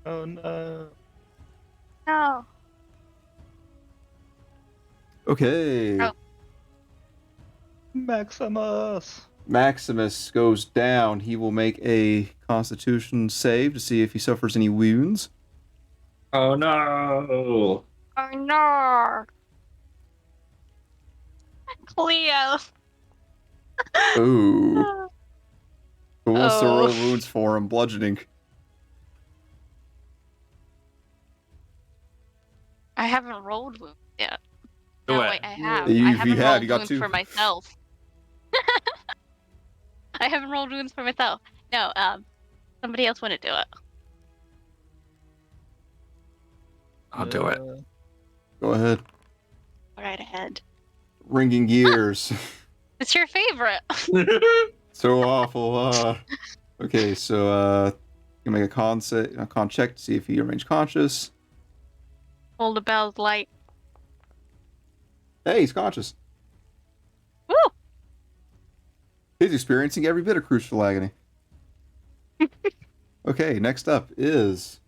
Oh no. No. Okay. Oh. Maximus. Maximus goes down. He will make a constitution save to see if he suffers any wounds. Oh no. Oh no. Cleo. Ooh. Who wants to Oh. roll wounds for him? Bludgeoning. I haven't rolled wounds yet. Do No, it. wait, I have. You- I you haven't have, rolled you got wounds 2. for myself. I haven't rolled wounds for myself. No, somebody else want to do it. I'll do it. Go ahead. Right ahead. Ringing gears. It's your favorite. So awful. Okay, so you make a con check to see if he remains conscious. Hold the bell's light. Hey, he's conscious. Woo! He's experiencing every bit of crucial agony. Okay, next up is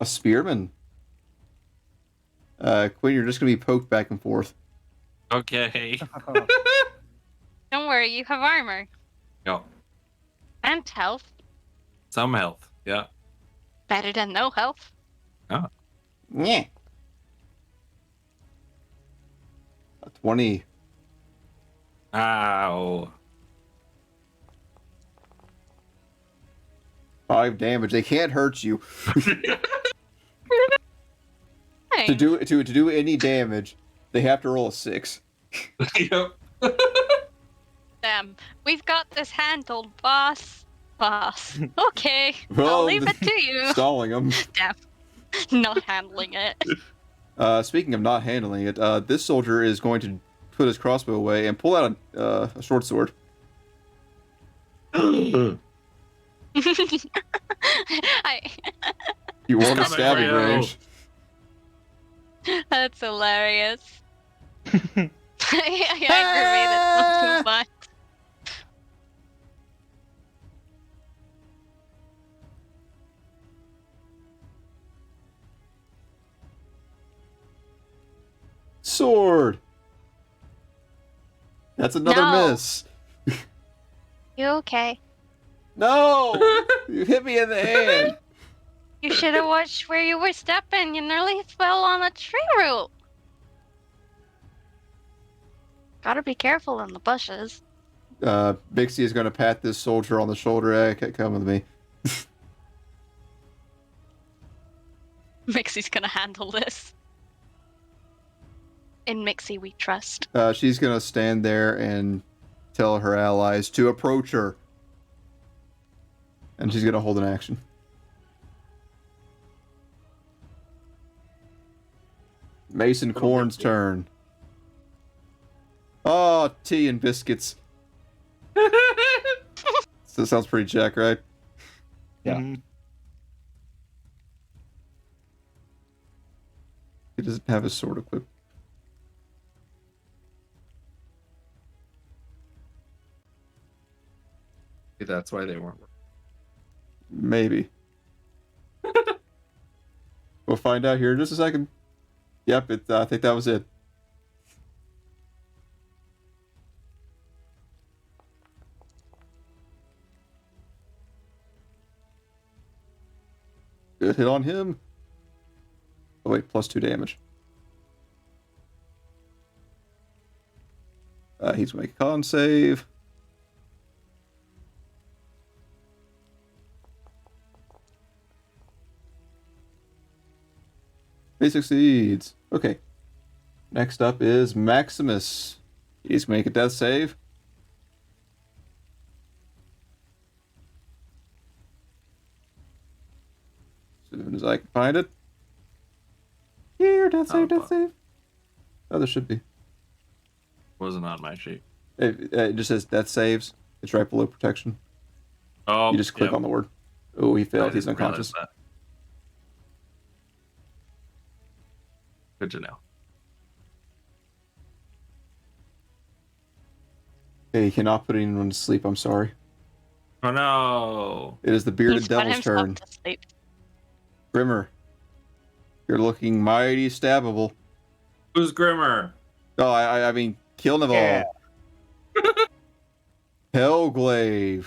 a spearman. Quinn, you're just gonna be poked back and forth. Okay. Don't worry, you have armor. Go. And health. Some health. Yeah. Better than no health. Yeah. A 20. Ow. 5 damage. They can't hurt you. Hey. To do any damage, they have to roll a 6. Yep. Damn. We've got this handled, boss. Boss. Okay. Well, I'll leave it to you. Stalling them. Damn. Not handling it. Speaking of not handling it, this soldier is going to put his crossbow away and pull out a short sword. I You want a Coming stabbing for you. range. That's hilarious. I aggravated so much. Sword. That's another No. miss. You okay? No! You hit me in the hand. You should have watched where you were stepping. You nearly fell on a tree root. Gotta be careful in the bushes. Bixie is going to pat this soldier on the shoulder. Hey, come with me. Mixie's gonna handle this. In Mixie we trust. She's going to stand there and tell her allies to approach her. And she's going to hold an action. Mason Corn's turn. Oh, tea and biscuits. So that sounds pretty Jack, right? Yeah. He doesn't have his sword equipped. That's why they weren't. Maybe. We'll find out here in just a second. Yep, I think that was it. Good hit on him. Oh wait, +2 damage. He's gonna make a con save. He succeeds. Okay. Next up is Maximus. He's gonna make a death save. As soon as I can find it. Here, death save, death save. Oh, there should be. Wasn't on my sheet. It just says death saves. It's right below protection. Oh, You just click on the word. Oh, he failed. He's unconscious. That. Good to know. Hey, you cannot put anyone to sleep. I'm sorry. Oh no! It is the bearded He's put devil's himself turn. to sleep. Grimmer, you're looking mighty stabbable. Who's Grimmer? Oh, I mean, kill Naval. Yeah. Hellglaive.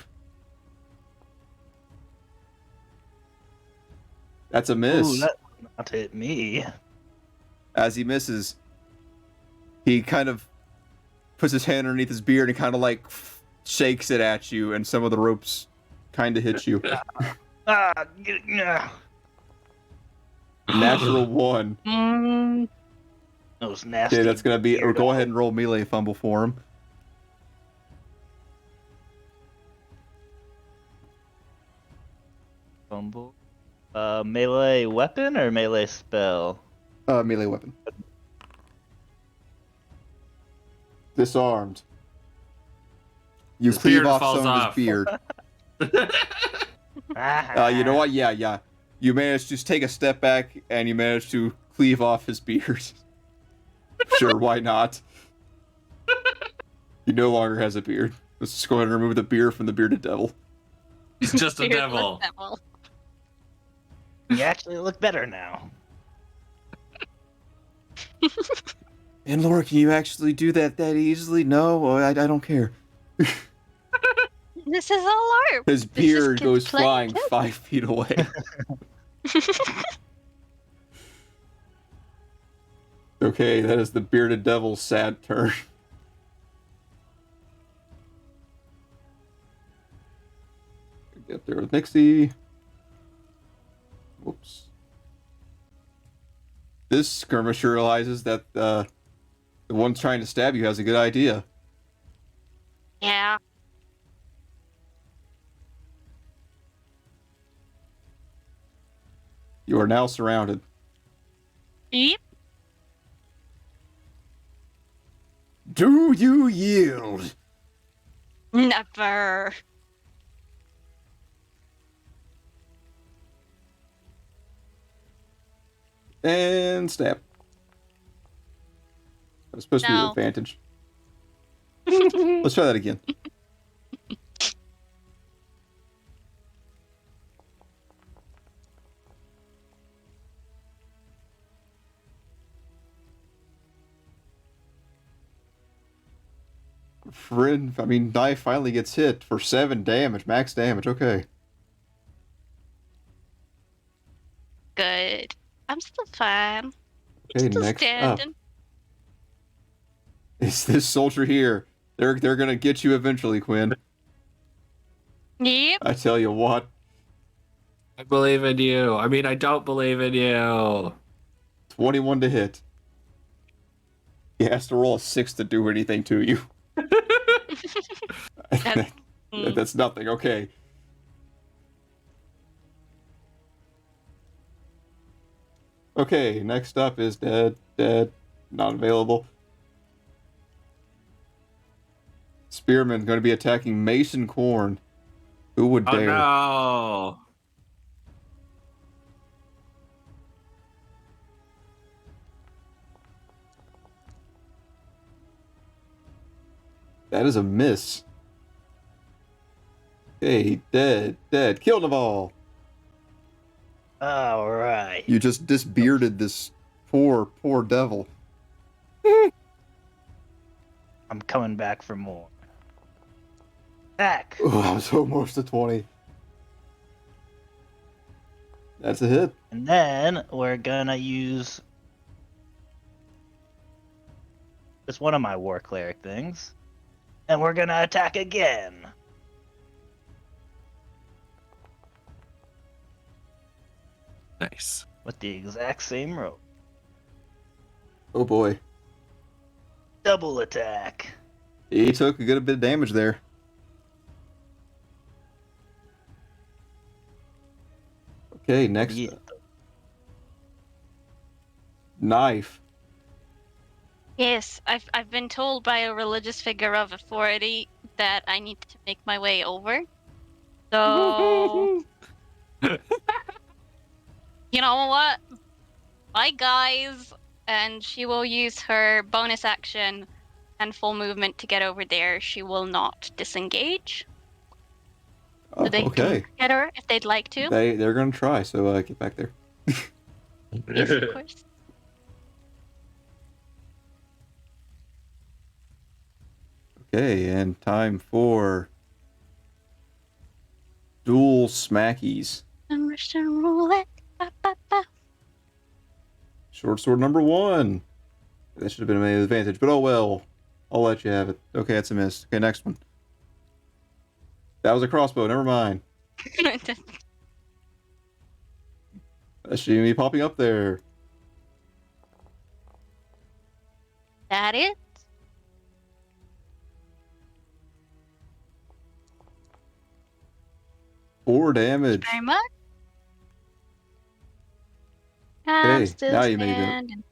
That's a miss. Ooh, that not hit me. As he misses, he kind of puts his hand underneath his beard and kind of like shakes it at you, and some of the ropes kind of hit you. Natural 1. That was nasty. Okay, that's gonna be. Or beard go on ahead and roll melee fumble for him. Fumble. Melee weapon or melee spell? Melee weapon. Disarmed. You His cleave beard off falls some of off. his beard. You know what? Yeah. You managed to just take a step back, and you managed to cleave off his beard. Sure, why not? He no longer has a beard. Let's just go ahead and remove the beard from the bearded devil. He's just a Beardless devil. devil. You actually look better now. And Laura, can you actually do that easily? No, I don't care. This is a LARP. His This is beard kids goes playing flying too. 5 feet away. Okay, that is the bearded devil's sad turn. Get there with Nixie. Whoops. This skirmisher realizes that the one trying to stab you has a good idea. Yeah. You are now surrounded. Yep. Do you yield? Never. And stab. That's supposed to be No. an advantage. Let's try that again. Friend, I mean, knife finally gets hit for 7 damage, max damage. Okay. Good. I'm still fine. Okay, Still next up standing. is this soldier here. They're gonna get you eventually, Quinn. Yep. I tell you what. I believe in you. I mean, I don't believe in you. 21 to hit. He has to roll a 6 to do anything to you. That's nothing. Okay. Okay, next up is dead, not available. Spearman going to be attacking Mason Corn. Who would Oh dare? no. That is a miss. Okay, dead. Kill Naval. All right. You just disbearded this poor devil. I'm coming back for more. Back. Oh, I was almost to 20. That's a hit. And then we're gonna use just one of my war cleric things. And we're gonna attack again. Nice. With the exact same roll. Oh boy. Double attack. He took a good bit of damage there. Okay, next. Yeah. Knife. Yes, I've been told by a religious figure of authority that I need to make my way over. So you know what? My guys, and she will use her bonus action and full movement to get over there. She will not disengage. Oh, So they okay. can get her if they'd like to. They're gonna try, so get back there. Yes, of course. Okay, and time for dual smackies. Russian roulette. Ba, ba, ba. Short sword number 1. That should have been an advantage, but oh well. I'll let you have it. Okay, that's a miss. Okay, next one. That was a crossbow. Never mind. That shouldn't be popping up there. That it? Four damage. Very much. I'm Okay, still now you may do it. standing.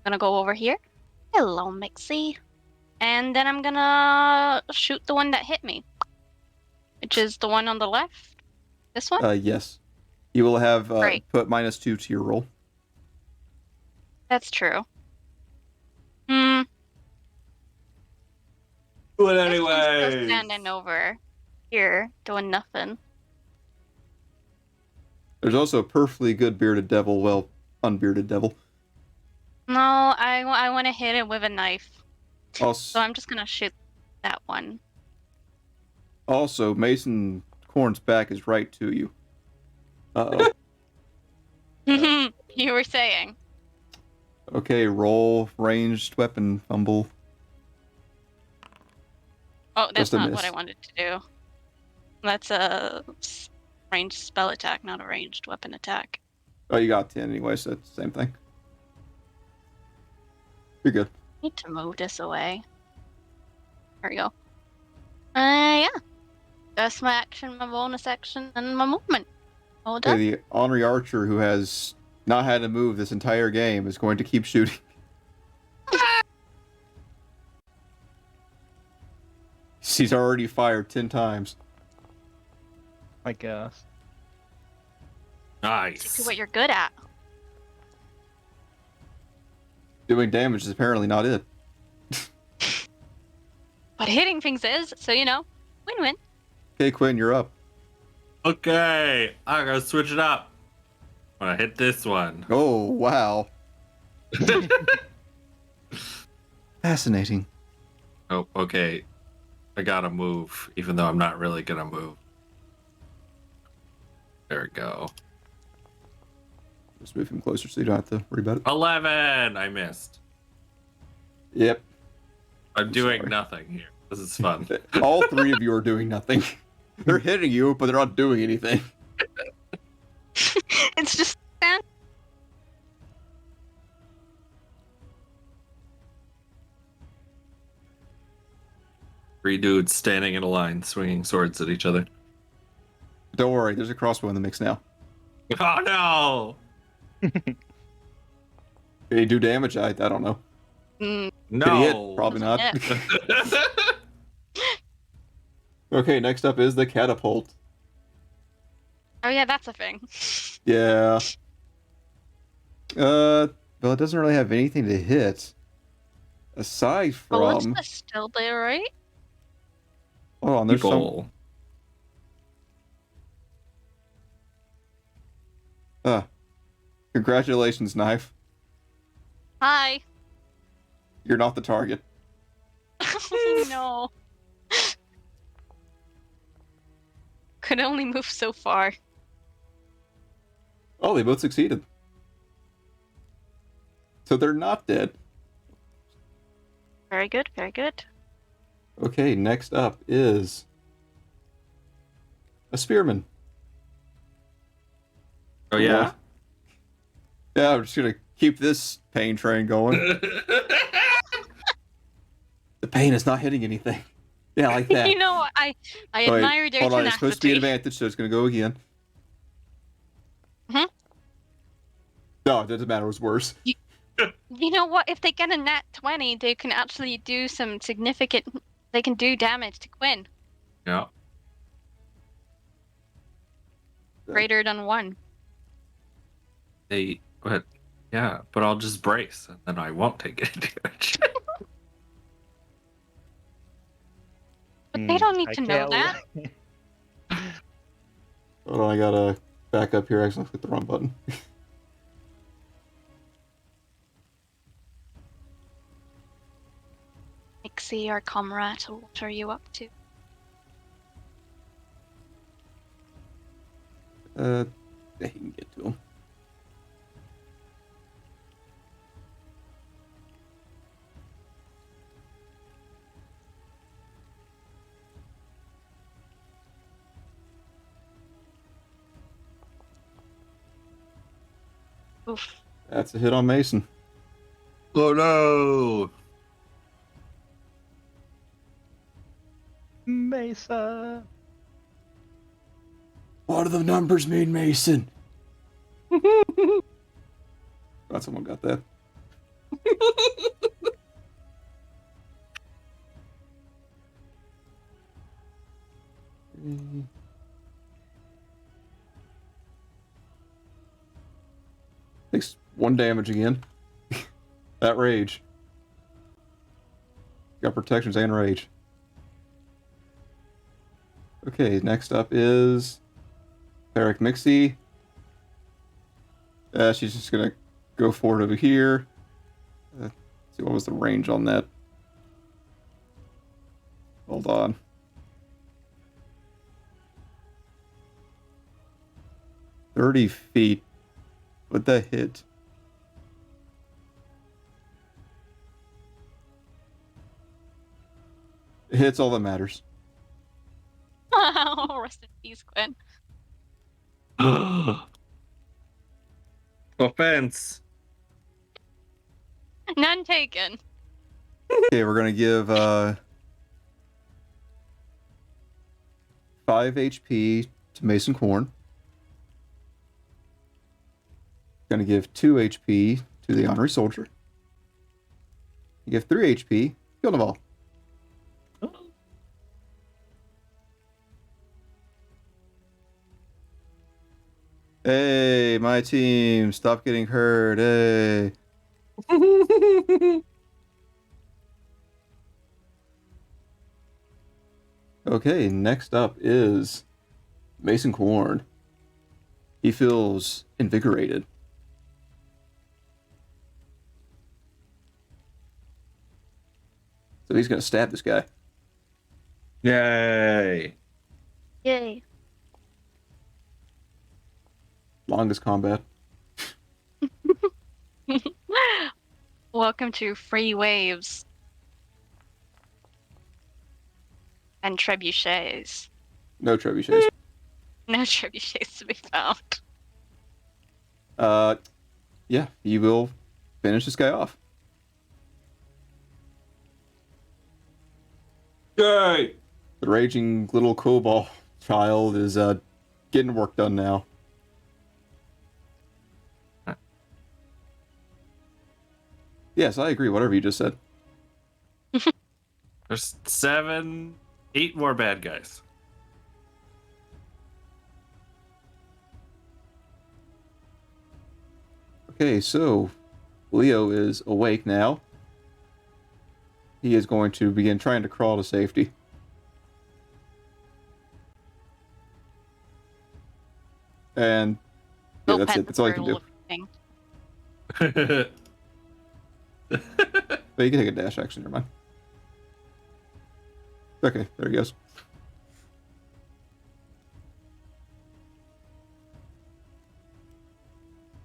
Gonna go over here. Hello, Mixie. And then I'm gonna shoot the one that hit me. Which is the one on the left. This one? Yes. You will have Great. put -2 to your roll. That's true. But This one's still anyway. standing over here, doing nothing. There's also a perfectly good bearded devil, well, unbearded devil. No, I want to hit it with a knife. So Also, I'm just gonna shoot that one. Mason Corn's back is right to you. Uh-oh. You were saying. Okay, roll ranged weapon fumble. Oh, that's Just a not miss. what I wanted to do. That's a ranged spell attack, not a ranged weapon attack. Oh, you got 10 anyway, so it's the same thing. You're good. Need to move this away. There we go. Yeah. That's my action, my bonus action, and my movement. All done. Okay, the honorary archer who has not had to move this entire game is going to keep shooting. He's already fired 10 times. I guess. Stick Nice. to what you're good at. Doing damage is apparently not it. But hitting things is, so you know, win-win. Okay, Quinn, you're up. Okay, I'm gonna switch it up. I'm gonna hit this one. Oh, wow. Fascinating. Oh, okay. I gotta move, even though I'm not really gonna move. There we go. Just move him closer so you don't have to worry about it. 11! I missed. Yep. I'm doing sorry. nothing here. This is fun. All three of you are doing nothing. They're hitting you, but they're not doing anything. It's just fan. Three dudes standing in a line, swinging swords at each other. Don't worry, there's a crossbow in the mix now. Oh no! Can he do damage? I don't know. Mm, No! Can he hit? Probably not. Yeah. Okay, next up is the catapult. Oh yeah, that's a thing. Yeah. Well, it doesn't really have anything to hit. Aside Bullets from... are still there, right? Hold on, there's some... People. Congratulations, Knife. Hi. You're not the target. Oh no. Could only move so far. Oh, they both succeeded. So they're not dead. Very good, very good. Okay, next up is... a spearman. Oh yeah? Yeah, I'm just gonna keep this pain train going. The pain is not hitting anything. Yeah, like that. You know, I Wait, admire their hold on, it's supposed to be an tenacity. advantage, so it's gonna go again. Mhm. No, it doesn't matter, it was worse. You know what? If they get a nat 20, they can actually do some significant. They can do damage to Quinn. Yeah. Greater than 1. But yeah, but I'll just brace and then I won't take any damage. But they don't need I to know can't that. wait. Hold on, I gotta back up here. I accidentally clicked the wrong button. Nixie or comrade, what are you up to? Yeah, you can get to him. Oof. That's a hit on Mason. Oh no! Mesa. What do the numbers mean, Mason? Glad someone got that. Takes 1 damage again. That rage. Got protections and rage. Okay, next up is Eric Mixie. She's just gonna go forward over here. Let's see, what was the range on that? Hold on. "30 feet. Would that hit?" It hits, all that matters. Rest in peace, Quinn. Offense. None taken. Okay, we're gonna give 5 HP to Mason Corn. Gonna give 2 HP to the honorary soldier. You give 3 HP, kill them all. Hey, my team, stop getting hurt. Hey. Okay, next up is Mason Corn. He feels invigorated. So he's gonna stab this guy. Yay! Yay. Longest combat. Welcome to Free Waves. And trebuchets. No trebuchets. No trebuchets to be found. Yeah, he will finish this guy off. Yay! The raging little kobold child is getting work done now. Yes, I agree. Whatever you just said. There's 8 more bad guys. Okay, so Leo is awake now. He is going to begin trying to crawl to safety. And yeah, that's it. That's all you can do. But you can take a dash action, never mind. Okay, there he goes.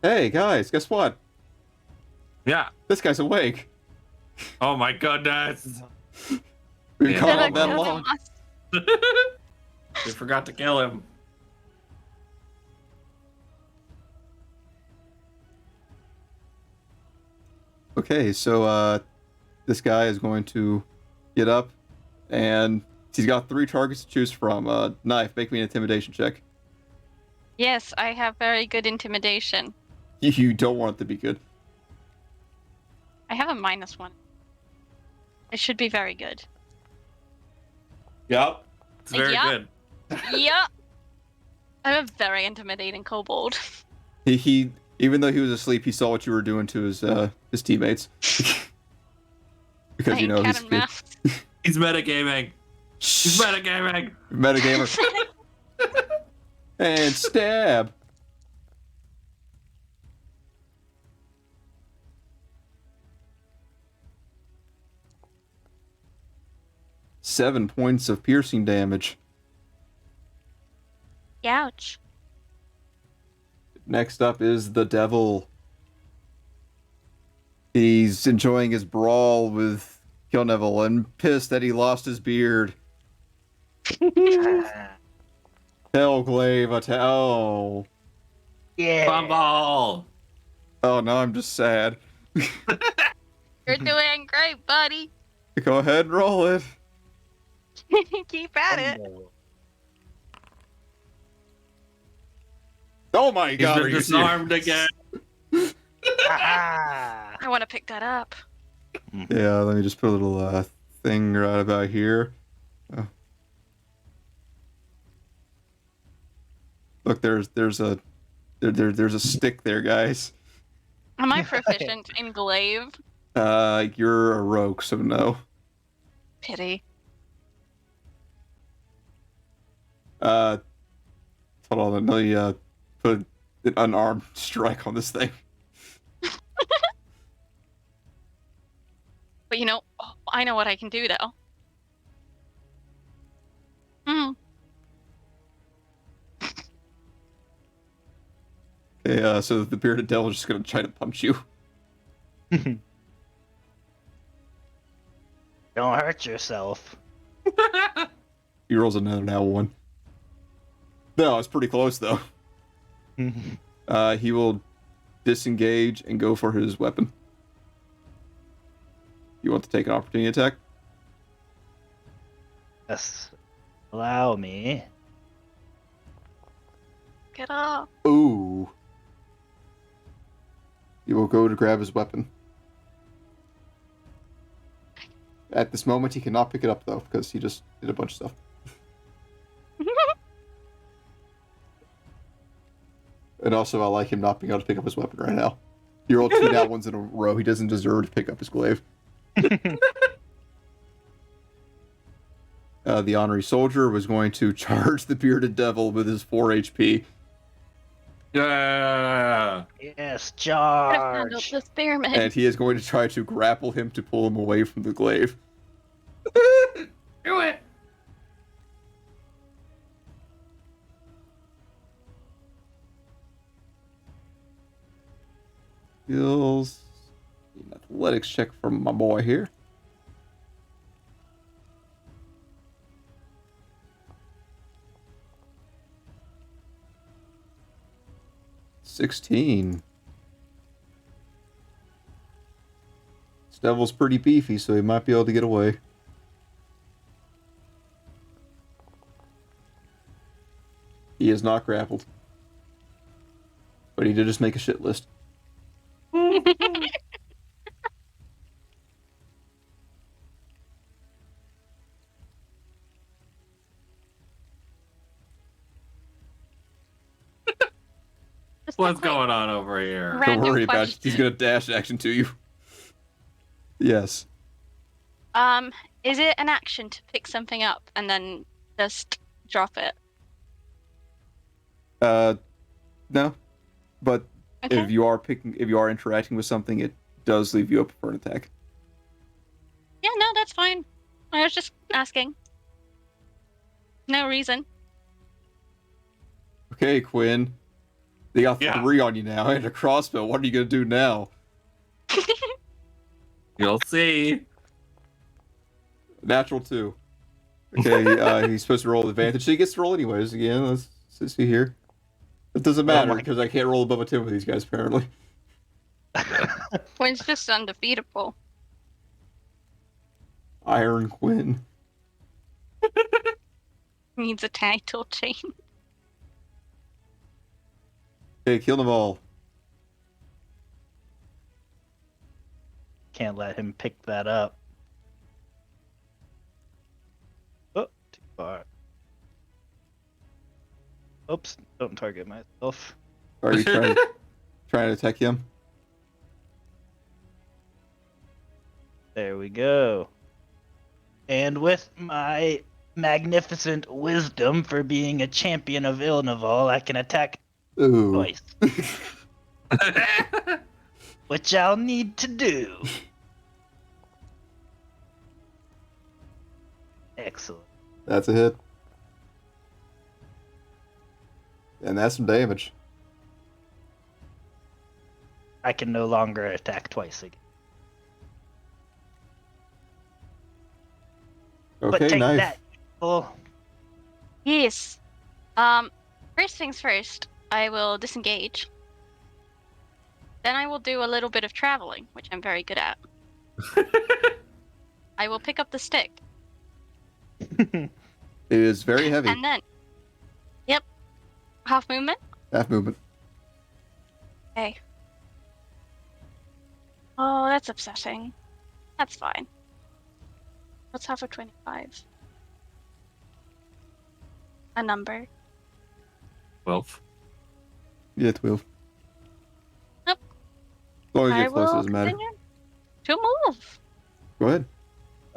Hey guys, guess what? Yeah. This guy's awake. Oh my goodness. We've Yeah. called him that long. We forgot to kill him. Okay, so this guy is going to get up, and he's got 3 targets to choose from. Knife, make me an intimidation check. Yes, I have very good intimidation. You don't want it to be good. I have a -1. It should be very good. Yep. It's very Yup. good. Yep. I'm a very intimidating kobold. He even though he was asleep, he saw what you were doing to his teammates. Because you know cat he's and good. mouse. He's metagaming. He's metagaming. Metagamer. And stab. Seven points of piercing damage. Ouch. Next up is the devil. He's enjoying his brawl with Killneville and pissed that he lost his beard. Hellglaive attack. Oh. Yeah. Bumble. Oh, now I'm just sad. You're doing great, buddy. Go ahead and roll it. Keep at it. Oh my He's god, been are you disarmed serious? again. I want to pick that up. Yeah, let me just put a little thing right about here. Oh. Look, there's a stick there, guys. Am I proficient in glaive? You're a rogue, so no. Pity. Hold on, let me put an unarmed strike on this thing. But you know, I know what I can do though. Okay, so the bearded devil is just gonna try to punch you. Don't hurt yourself. He rolls another now one. No, it's pretty close though. He will disengage and go for his weapon. You want to take an opportunity attack? Yes. Allow me. Get up. Ooh. He will go to grab his weapon. At this moment, he cannot pick it up though, because he just did a bunch of stuff. And also, I like him not being able to pick up his weapon right now. He rolled 2 down ones in a row. He doesn't deserve to pick up his glaive. The honorary soldier was going to charge the bearded devil with his 4 HP. Yeah. Yes, I've handled charge. the spearman. And he is going to try to grapple him to pull him away from the glaive. Do it. Skills. An athletics check from my boy here. $16. This devil's pretty beefy, so he might be able to get away. He is not grappled. But he did just make a shit list. Just a What's quick going on over here? Right. Random Don't worry about it. question. He's gonna dash action to you. Yes. Is it an action to pick something up and then just drop it? No. But Okay. if you are interacting with something, it does leave you open for an attack. Yeah, no, that's fine. I was just asking. No reason. Okay, Quinn. They got Yeah. 3 on you now and a crossbow. What are you gonna do now? You'll see. Natural 2. Okay, he's supposed to roll advantage. So he gets to roll anyways. Again, let's see here. It doesn't matter my- because I can't roll above a 10 with these guys apparently. Quinn's just undefeatable. Iron Quinn. Needs a title change. Okay, kill them all. Can't let him pick that up. Oh, too far. Oops, don't target myself. Are you trying to attack him? There we go. And with my magnificent wisdom for being a champion of Ilnaval, I can attack Ooh. twice, which I'll need to do. Excellent. That's a hit. And that's some damage. I can no longer attack twice again. But Okay, take knife. that. Oh, Yes. First things first, I will disengage. Then I will do a little bit of traveling, which I'm very good at. I will pick up the stick. It is very heavy. And then, yep, half movement. Half movement. Okay. Oh, that's upsetting. That's fine. Let's have a 25. A number. 12. Yeah, 12. Yep. As long as I you're close, it will doesn't matter. continue to move. Go ahead.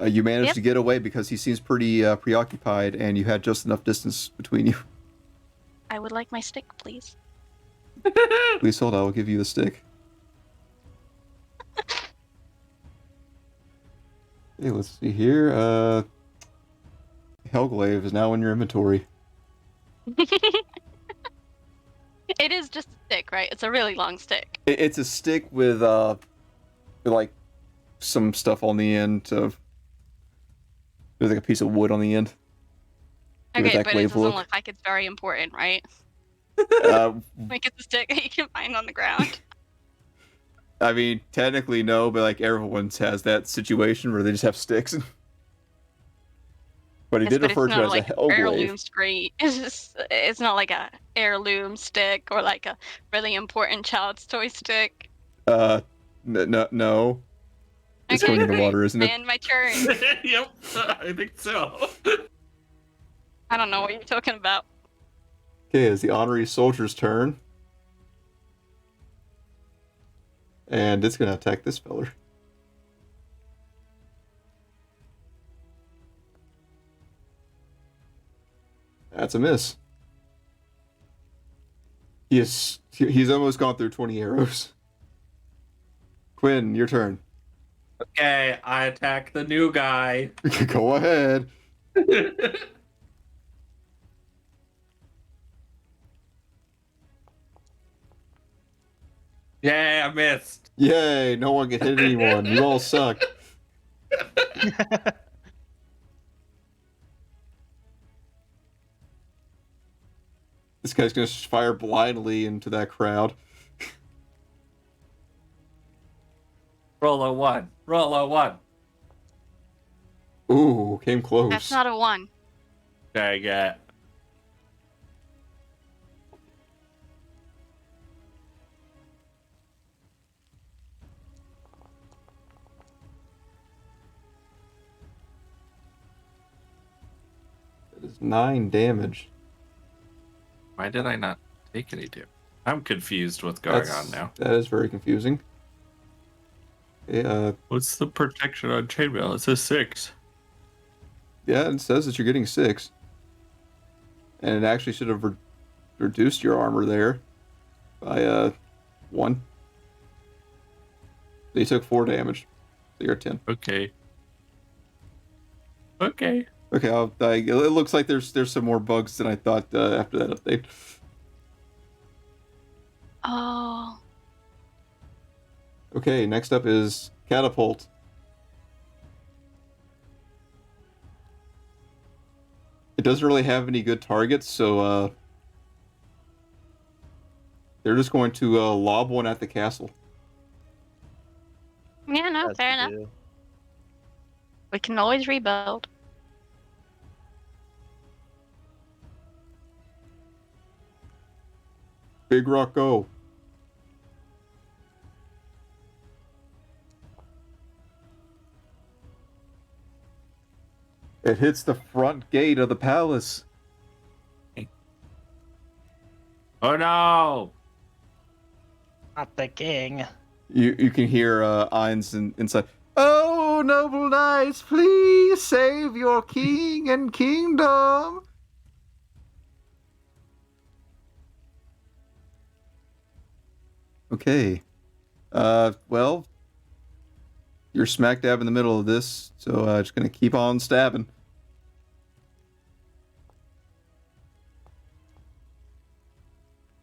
You managed Yep. to get away because he seems pretty preoccupied, and you had just enough distance between you. I would like my stick, please. Please hold. I will give you the stick. Hey, let's see here. Hellglaive is now in your inventory. It is just a stick, right? It's a really long stick. It's a stick with like some stuff on the end of. There's like a piece of wood on the end. Give it Okay, that but it glaive doesn't look. look like it's very important, right? Uh, Like it's a stick that you can find on the ground. I mean, technically no, but like everyone's has that situation where they just have sticks. But he Yes, did but refer it's to it not as like a Hellglaive. heirloom straight. It's not like a heirloom stick or like a really important child's toy stick. No. It's Okay, going in the great. water, isn't it? And my turn. Yep, I think so. I don't know what you're talking about. Okay, it's the honorary soldier's turn. And it's going to attack this feller. That's a miss. He's almost gone through 20 arrows. Quinn, your turn. Okay, I attack the new guy. Go ahead. Yay, I missed. Yay, no one can hit anyone. You all suck. This guy's gonna fire blindly into that crowd. Roll a 1. Roll a 1. Ooh, came close. That's not a 1. Dang it. That is 9 damage. Why did I not take any damage? I'm confused what's going on now. That is very confusing. Okay, What's the protection on chainmail? It says 6. yeah, it says that you're getting 6. And it actually should have reduced your armor there by 1. So you took 4 damage. So you're at 10. Okay. Okay. Okay, it looks like there's some more bugs than I thought after that update. Oh. Okay, next up is Catapult. It doesn't really have any good targets, so they're just going to lob one at the castle. Yeah, no, That's fair the enough. deal. We can always rebuild. Big Rock, go. It hits the front gate of the palace. Oh no! Not the king. You can hear Ainz inside. Oh, noble knights, please save your king and kingdom. Okay. Well, you're smack dab in the middle of this, so just gonna keep on stabbing.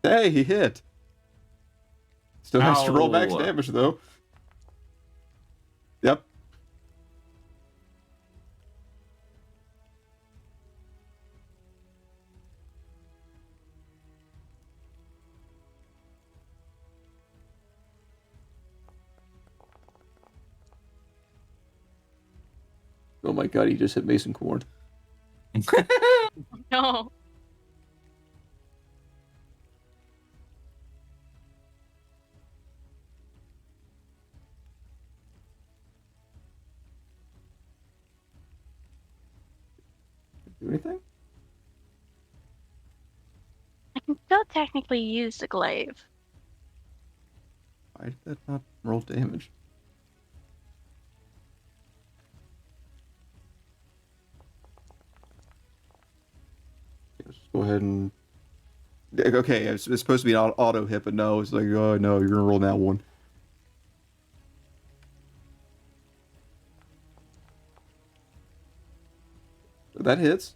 Hey, he hit. Still has to roll max Ow. damage though. Yep. Oh my god, he just hit Mason Corn. No. Do anything? I can still technically use the glaive. Why did that not roll damage? Let's just go ahead and... Okay, it's supposed to be an auto hit, but no, it's like, oh no, you're gonna roll that one. That hits.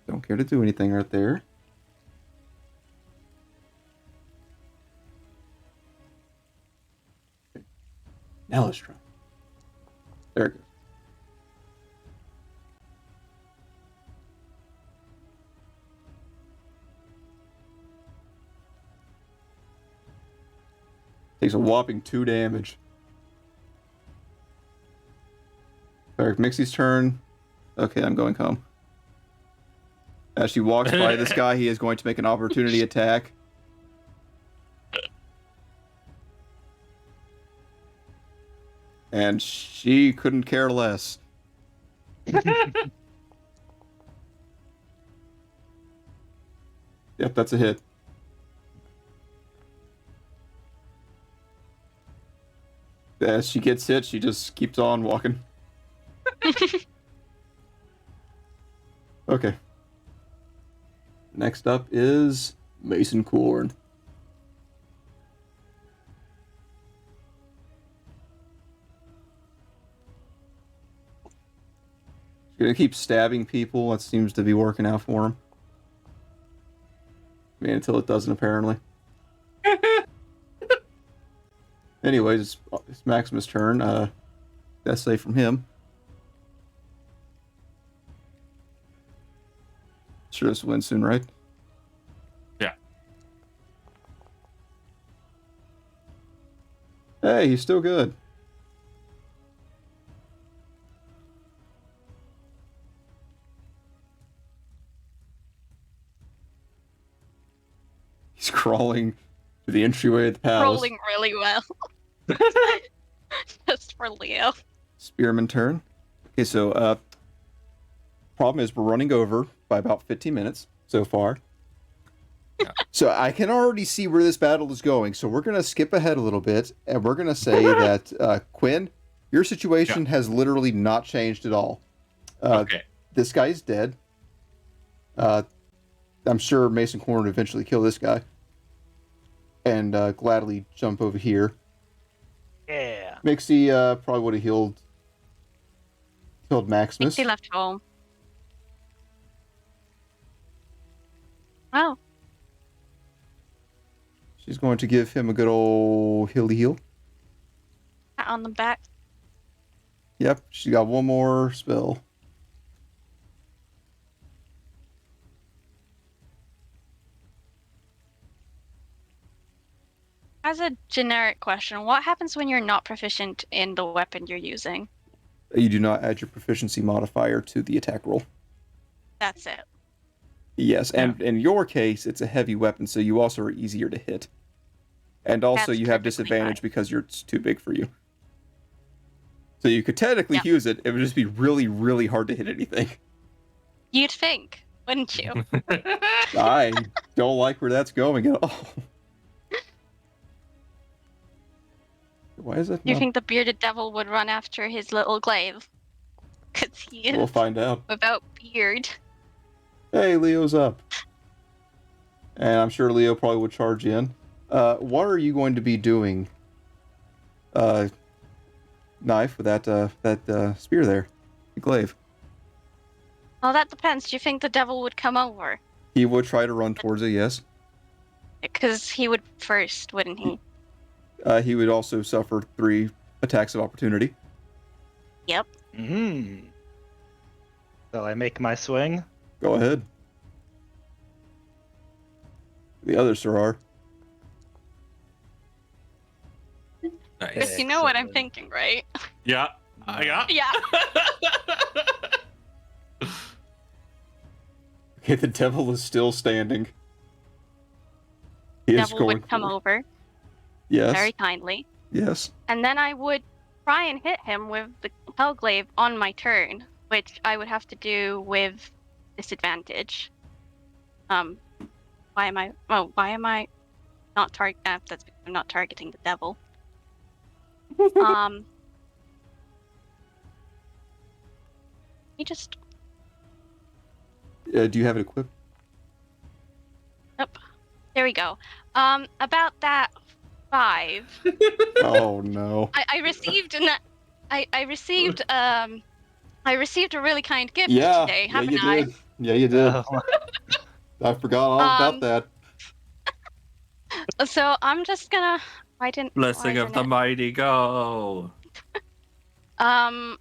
Don't care to do anything right there. Now let's try. There it goes. Takes a whopping 2 damage. Alright, Mixie's turn. Okay, I'm going home. As she walks by this guy, he is going to make an opportunity attack. And she couldn't care less. Yep, that's a hit. As she gets hit, she just keeps on walking. Okay. Next up is Mason Corn. Gonna keep stabbing people. That seems to be working out for him. I mean, until it doesn't, apparently. Anyways, it's Maximus' turn. That's safe from him. Sure, this win soon, right? Yeah. Hey, he's still good. He's crawling to the entryway of the palace. Rolling really well. Just for Leo. Spearman turn. Okay, so problem is we're running over by about 15 minutes so far. Yeah. So I can already see where this battle is going. So we're gonna skip ahead a little bit, and we're gonna say that Quinn, your situation has literally not changed at all. Okay. This guy's dead. I'm sure Mason Corn would eventually kill this guy, and gladly jump over here. Yeah. Mixie probably would have killed Maximus. He left home. Oh, She's going to give him a good old hilly heal. pat on the back. Yep, she got one more spell. As a generic question, what happens when you're not proficient in the weapon you're using? You do not add your proficiency modifier to the attack roll. That's it. Yes, and in your case, it's a heavy weapon, so you also are easier to hit. And also, That's you have perfectly disadvantage fine. because it's too big for you. So you could technically Yep. use it, it would just be really, really hard to hit anything. You'd think, wouldn't you? I don't like where that's going at all. Why is that You not? think the bearded devil would run after his little glaive? Because he is We'll find out. without beard. Hey, Leo's up. And I'm sure Leo probably would charge in. What are you going to be doing, Knife, with that spear there? The glaive. Well, that depends. Do you think the devil would come over? He would try to run towards it, yes. Because he would first, wouldn't he? He would also suffer 3 attacks of opportunity. Yep. Hmm. So I make my swing. Go ahead. The other Sarar. Nice. You know what I'm Excellent. thinking, right? Yeah. Yeah. Yeah. Okay, the devil is still standing. He is Devil going would come for it. over Yes. very kindly. Yes. And then I would try and hit him with the Hellglaive on my turn, which I would have to do with disadvantage. Why am I not that's because I'm not targeting the devil. You just Do you have it equipped? there we go. About that 5. Oh no. I received I received a really kind gift Yeah. today, Yeah, haven't you I? did. Yeah, you did. Oh, I forgot all about that. So I'm just gonna. Why didn't? Blessing why of the didn't mighty go. it- So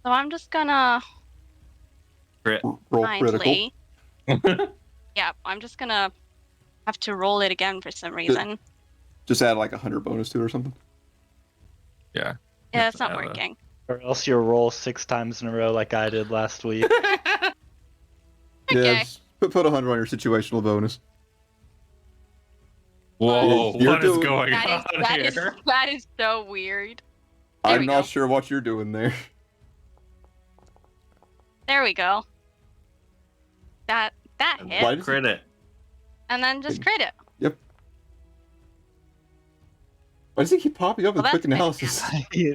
I'm just gonna Crit. Roll critical. kindly. Yeah, I'm just gonna have to roll it again for some reason. Just add like 100 bonus to it or something. Yeah. Yeah, it's not Add a- working. or else you'll roll 6 times in a row like I did last week. Yeah, Okay. just put 100 on your situational bonus. Whoa, You're what is doing- going That is on here? that is so weird. There I'm we not go. sure what you're doing there. There we go. That And hit, Why does Crit it. and then just crit it. Why does it keep popping up Well, with quick that's good. analysis?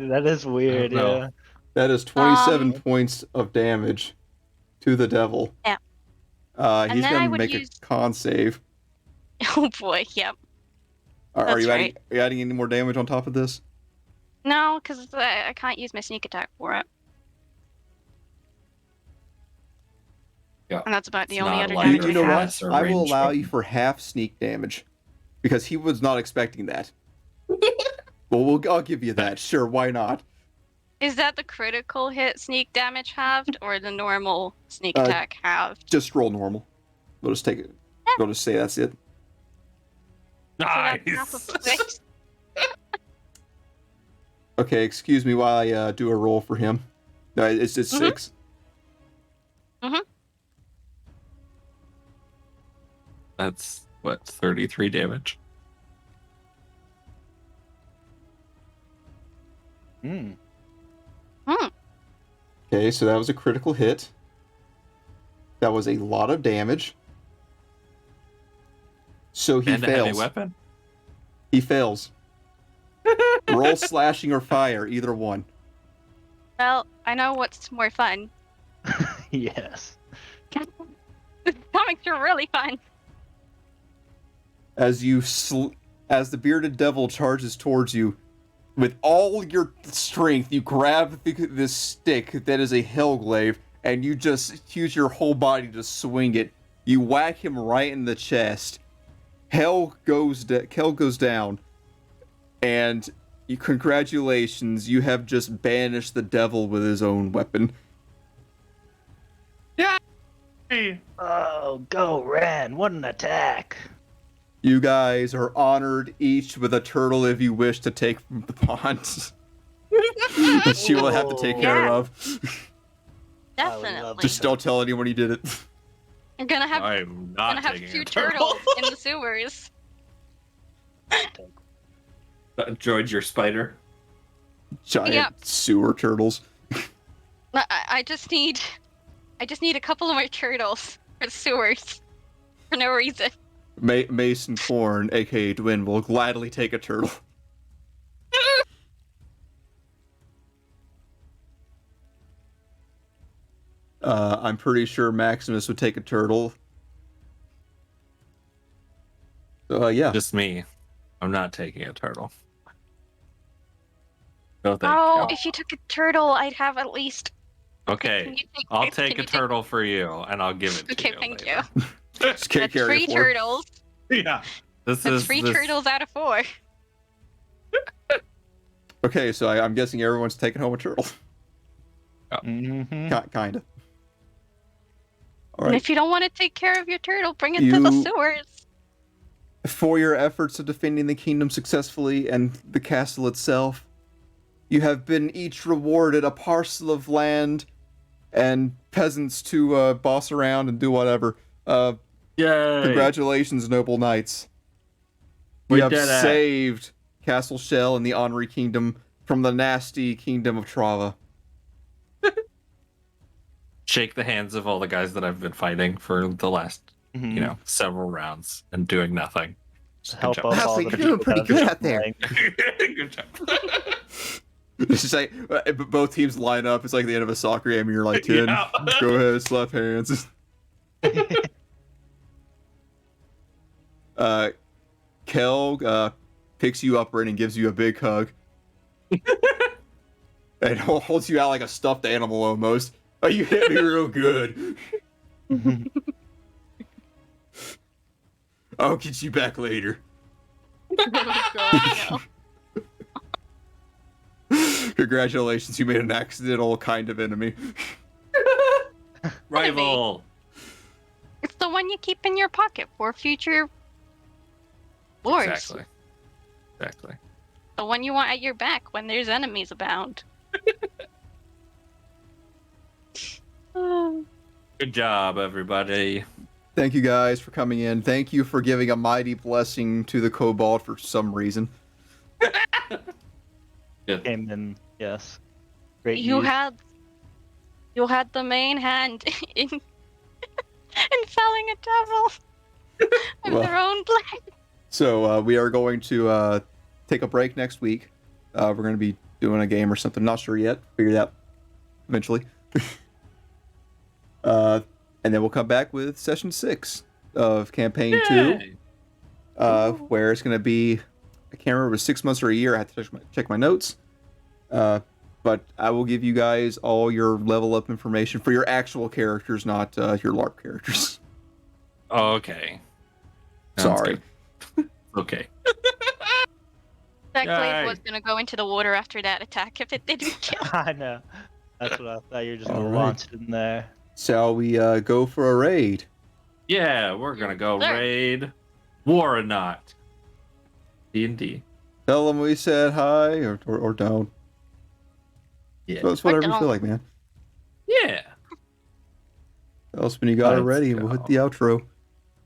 That is weird, I don't know. yeah. That is 27 Um, points of damage to the devil. Yeah. He's then I gonna would make use- a con save. Oh boy, yep. Are That's you right. adding any more damage on top of this? No, because I can't use my sneak attack for it. Yeah. And that's about the It's only not other like damage You I know have. Yes, what? or I will range allow weapon. you for half sneak damage because he was not expecting that. I'll give you that. Sure, why not? Is that the critical hit sneak damage halved or the normal sneak Uh, attack halved? Just roll normal. We'll just take it. We'll just say that's it. So that's half of Nice. 6. Okay, excuse me while I do a roll for him. No, it's just Mhm. 6. That's what, 33 damage. Hmm. Okay, so that was a critical hit. That was a lot of damage. So he And a heavy fails. weapon. He fails. Roll slashing or fire, either one. Well, I know what's more fun. Yes. Comics are really fun. As as the bearded devil charges towards you, with all your strength, you grab this stick that is a hellglaive, and you just use your whole body to swing it. You whack him right in the chest. Hell goes down, and congratulations, you have just banished the devil with his own weapon. Oh, go Ren! What an attack! You guys are honored each with a turtle if you wish to take from the pond. That she will have to take care Yeah. of. I would love Definitely. Just don't tell anyone you did it. You're gonna have I'm not taking two a turtle. turtles in the sewers. Enjoyed your spider. Giant Yep. sewer turtles. I just need a couple of my turtles for the sewers for no reason. Mason Corn, aka Dwin, will gladly take a turtle. I'm pretty sure Maximus would take a turtle. Yeah. Just me. I'm not taking a turtle. No, thank Oh, you. if you took a turtle, I'd have at least. Okay, Can you take, I'll can take you a turtle for you, and I'll give it to Okay, you. thank later. Just can't That's carry 3 it forward. turtles. Yeah. That's 3 turtles out of 4. Okay, so I'm guessing everyone's taking home a turtle. Mm-hmm. Kinda. All And right. if you don't want to take care of your turtle, bring it to the You- sewers. For your efforts of defending the kingdom successfully and the castle itself, you have been each rewarded a parcel of land and peasants to boss around and do whatever. Yay! Congratulations, noble knights. We You have did it. saved Castle Shell and the Honorary Kingdom from the nasty kingdom of Trava. Shake the hands of all the guys that I've been fighting for the last, several rounds and doing nothing. Just Help good up job. all You're the doing people pretty that have good out been there. playing. Good job. It's just like both teams line up. It's like the end of a soccer game, and you're like, 10, Yeah. go ahead, slap hands. Kel picks you up, Ren, and gives you a big hug. And holds you out like a stuffed animal almost. Oh, you hit me real good. I'll get you back later. Oh god, no. Congratulations, you made an accidental kind of enemy. Rival. It's the one you keep in your pocket for future wars. Exactly. The one you want at your back when there's enemies abound. Good job, everybody. Thank you guys for coming in. Thank you for giving a mighty blessing to the kobold for some reason. Came in, yes. Great You news. had the main hand in felling a devil with Well. their own blade. So we are going to take a break next week. We're going to be doing a game or something. Not sure yet. Figure it out eventually. And then we'll come back with session 6 of campaign 2, where it's going to be, I can't remember if it was 6 months or a year. I have to check my notes. But but I will give you guys all your level up information for your actual characters, not your LARP characters. Okay. Sounds Sorry. good. Okay. That glaive was Yay. gonna go into the water after that attack if it didn't kill. I know. That's what I thought. You were just gonna Alright. launch it in there. Shall we go for a raid? Yeah, we're gonna go Sure. raid War or Not. D&D. Tell them we said hi or don't. Yeah. So it's whatever you don't. feel like, man. Yeah. Tell us when you got it Let's ready, and we'll hit the outro,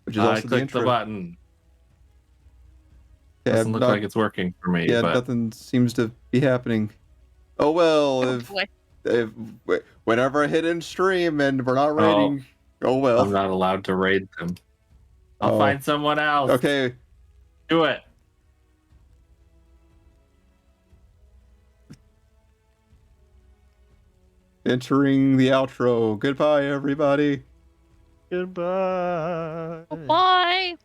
which is I also the clicked the intro. button. Yeah, Doesn't look like it's working for me. yeah, but nothing seems to be happening. Oh well, Oh, if boy. whenever I hit in stream and we're not raiding, oh well. I'm not allowed to raid them. I'll Oh. find someone else. Okay, Do it. entering the outro. Goodbye, everybody. Goodbye. Bye.